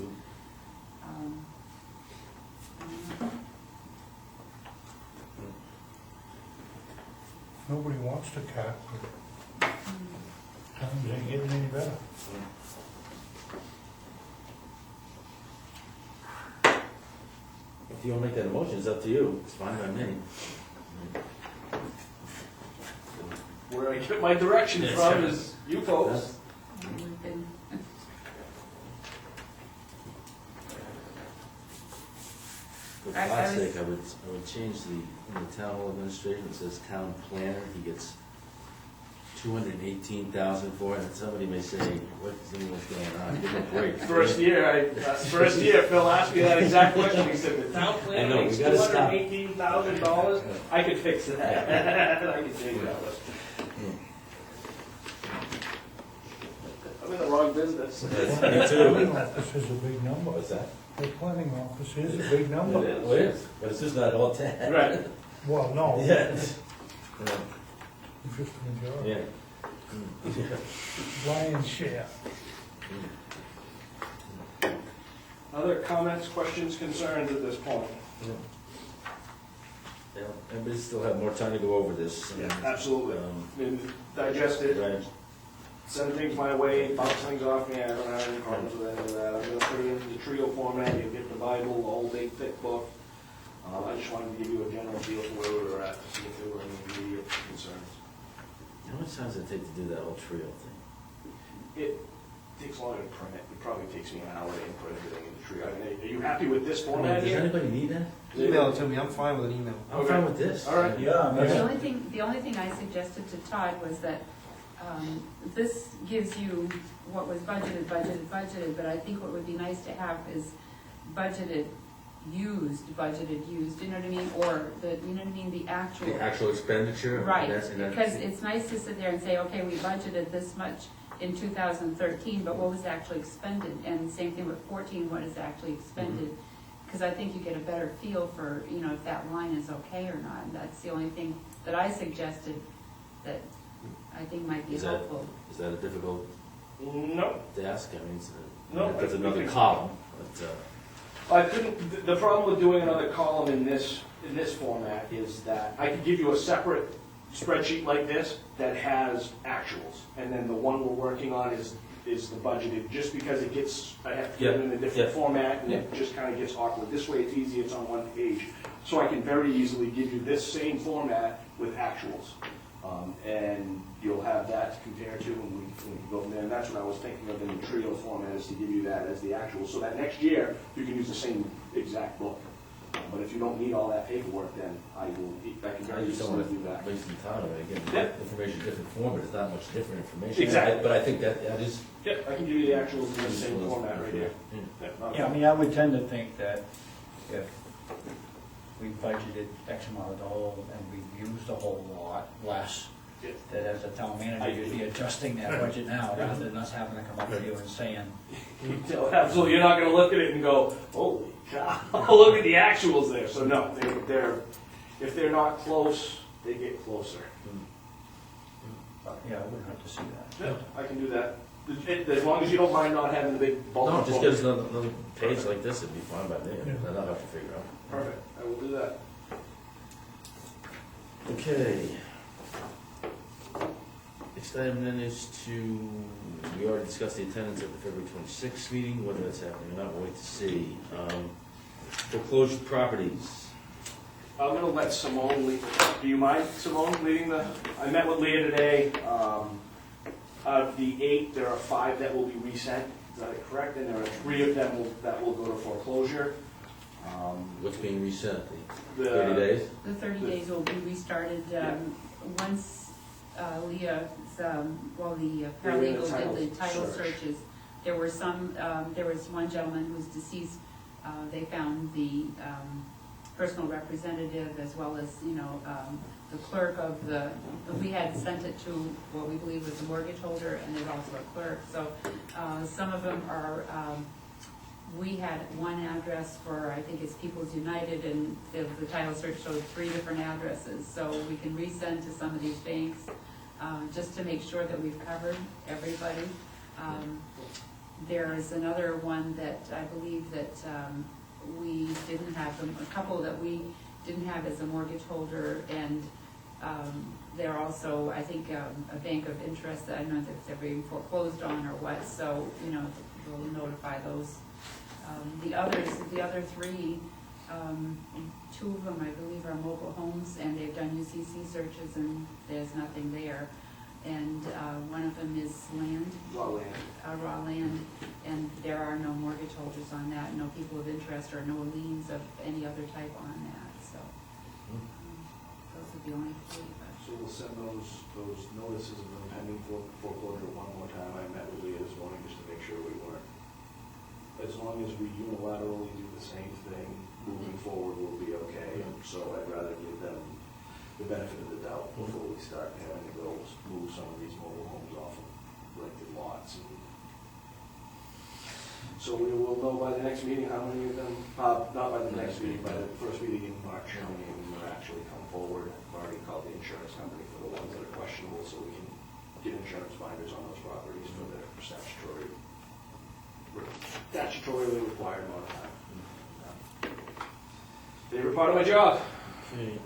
Nobody wants to cut, but times ain't getting any better. If you want to make that a motion, it's up to you. It's fine by me. Where I get my direction Yes, from sir. is you folks. We've been- For I God's was- sake, I would change in the town hall administration, it says town planner, he gets $218,000 for it, and somebody may say, what's going on? Give him a break. First year, Phil asked me that exact question, he said, the town I planner know, makes we gotta stop. $218,000, I could fix that. I could change that list. I'm in the wrong business. Me Planning too. office is a big number. What's that? The planning office is a big number. It is, but it's just not all 10. Right. Well, no, Yeah. just a majority. Yeah. Lion's share. Other comments, questions, concerns at this point? Yeah, and we still have more time to go over this. Yeah, absolutely. Um, Digest it, Right. send things my way, bounce things off me, I don't have any problems with any of that. I'm gonna put it into the trio format, you get the Bible, the whole big thick book. I just wanted to give you a general feel for where we were at, to see if there were any immediate concerns. How much time does it take to do that whole trio thing? It takes longer to print it, it probably takes me an hour to input everything in the trio. I mean, are you happy with this format Does here? anybody need that? Email it to me, I'm fine with an email. I'm fine with this. All right. Yeah, The only thing I suggested to Todd was that this gives you what was budgeted, but I think what would be nice to have is budgeted, used, you know what I mean? Or the actual. The actual expenditure? Right, That's- because it's nice to sit there and say, okay, we budgeted this much in 2013, but what was actually expended? And same thing with 14, what is actually expended? Because I think you get a better feel for, if that line is okay or not. And that's the only thing that I suggested that I think might be helpful. Is that a difficult No, task? I mean, No, that's I another think- column, but, I couldn't, the problem with doing another column in this format is that I could give you a separate spreadsheet like this that has actuals, and then the one we're working on is is the budgeted, just because it gets, I have to put it in a Yeah. different format, and it just kind of gets awkward. This way it's easy, it's on one page. So I can very easily give you this same format with actuals. And you'll have that to compare to, and we can go from there. And that's what I was thinking of in the trio format, is to give you that as the actual, so that next year, you can use the same exact book. But if you don't need all that paperwork, then I can I very just don't easily want do that. to waste some time. Again, Yeah. information different form, but it's not much different information. Exactly. But I think that is. Yep, I can give you the actuals in the same format right here. Yeah, I mean, I would tend to think that if we budgeted X amount of dollars and we used a whole lot less, Yeah. that as a town manager, you'd be adjusting that budget now, rather than us having to come up to you and saying, Absolutely, you're not gonna look at it and go, holy cow, look at the actuals there. So no, if they're not close, they get closer. yeah, I wouldn't have to see that. Yeah, I can do that. As long as you don't mind not having the big bulk. No, of just books. give us another page like this, it'd be fine by me. Yeah. I don't have to figure out. Perfect, I will do that. Okay. Next item then is we already discussed the attendance at the February 26th meeting, whether that's happening or not, we'll wait to see. Foreclosed properties. I'm gonna let Simone lead. Do you mind, Simone, leading I met with Leah today. Out of the 8, there are 5 that will be resent. Is that correct? And there are 3 of them that will go to foreclosure. What's being resent? The The- 30 days? The 30 days will be restarted, once Leah, the paralegal did the title searches. There were there was one gentleman who was deceased, they found the personal representative as well as, the clerk of we had sent it to what we believe was the mortgage holder, and there's also a clerk. So some of them are, we had one address for, I think it's People's United, and the title search showed 3 different addresses. So we can resend to some of these banks, just to make sure that we've covered everybody. There is another one that I believe that we didn't have, a couple that we didn't have as a mortgage holder, and they're also, I think, a bank of interest that I don't know if they're being foreclosed on or what, so, we'll notify those. The other 3, 2 of them, I believe, are mobile homes, and they've done UCC searches, and there's nothing there. And one of them is land. Raw land, and there are no mortgage holders on that, no people of interest, or no liens of any other type on that, so. Those are the only 3. So we'll send those notices of impending foreclosure one more time. I met with Leah this morning just to make sure we weren't. As long as we unilaterally do the same thing, moving forward will be okay. So I'd rather give them the benefit of the doubt before we start having to go move some of these mobile homes off of rented lots. So we will know by the next meeting how many of them, not by the next meeting, by the first meeting in March, how many of them will actually come forward. I've already called the insurance company for the ones that are questionable, so we can get insurance binders on those properties for their statutorily required amount of time. Favorite part of my job. Okay.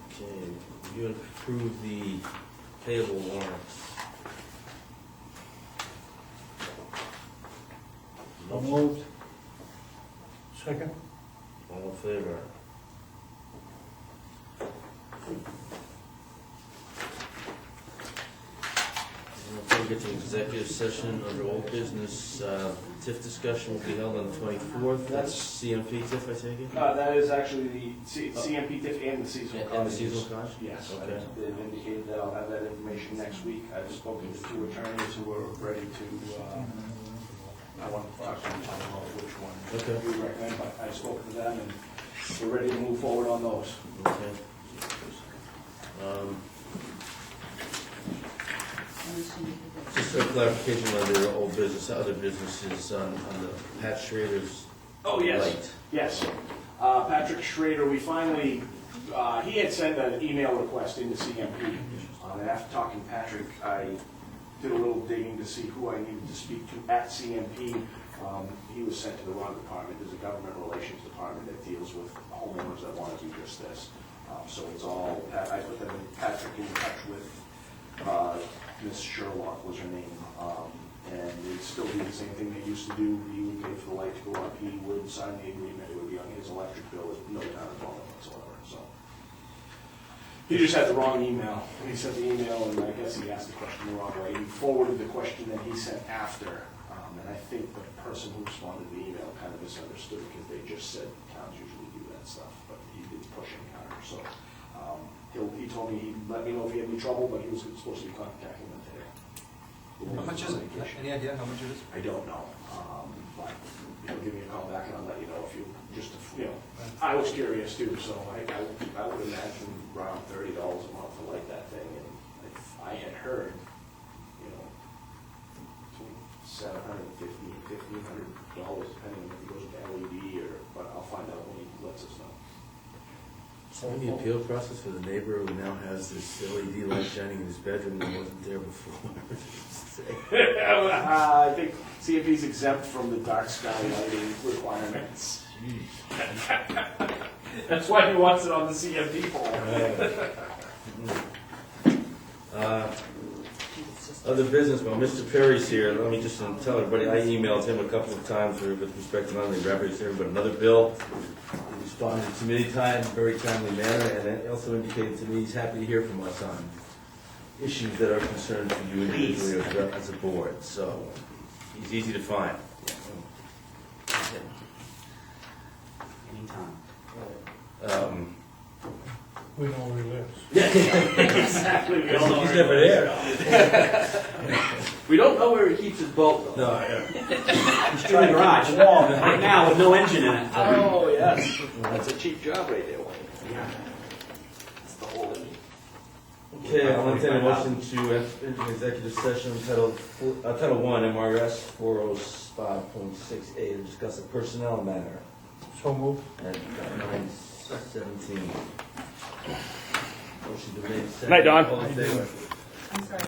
Okay, you approve the payable warrants. So moved. Second? All in favor? Before we get to executive session under old business, TIF discussion will be held on the 24th. That's CMP TIF, I take it? That is actually the CMP TIF and the seasonal And the cottages. seasonal cottage? Yes, Okay. they've indicated that I'll have that information next week. I've spoken to 2 attorneys who are ready to, I want to talk to them about which one Okay. we recommend, but I've spoken to them and we're ready to move forward on those. Okay. Just a clarification on the old business, other businesses on the Pat Schrader's Oh, yes. light. Yes. Patrick Schrader, we finally, he had sent an email request into CMP. And after talking to Patrick, I did a little digging to see who I needed to speak to at CMP. He was sent to the wrong department. There's a government relations department that deals with homeowners that want to do just this. So it's all, I put them, Patrick in touch with Miss Sherlock was her name, and they'd still do the same thing they used to do. He would pay for the light to go up, he would sign the agreement, it would be on his electric bill with no down involvement whatsoever, so. He just had the wrong email. He sent the email, and I guess he asked the question the wrong way. He forwarded the question that he sent after, and I think the person who responded to the email kind of misunderstood because they just said towns usually do that stuff, but he did pushing harder. So he told me he'd let me know if he had any trouble, but he was supposed to be contacting them today. How much is it? Any idea how much it is? I don't know, but he'll give me a call back and I'll let you know if you, just to, I was curious too, so I would imagine around $30 a month to light that thing, and I had heard, between $750 and $1,500 depending on if he goes to LED or, but I'll find out when he lets us know. The appeal process for the neighbor who now has this LED light shining in his bedroom that wasn't there before. I think, see if he's exempt from the dark sky lighting requirements. That's why he wants it on the CMP pole. Other business, well, Mr. Perry's here. Let me just tell everybody, I emailed him a couple of times with respect to not only Robert's hearing, but another bill. He responded to me many times, very timely manner, and it also indicated to me he's happy to hear from us on issues that are concerns to you individually or as a board. So he's easy to find. Anytime. We know where he lives. Exactly. We all know He's where never there. We don't know where he keeps his boat, though. No, yeah. He's in the garage, right now, with no engine in it. Oh, yes. That's a cheap job right there, Wayne. Yeah. That's the whole engine. Okay, I'll entertain a motion to enter an executive session Title I, MRS 405.6A to discuss a personnel matter So moved. at 9:17. Motion to make. Night, Don. All in favor? I'm sorry.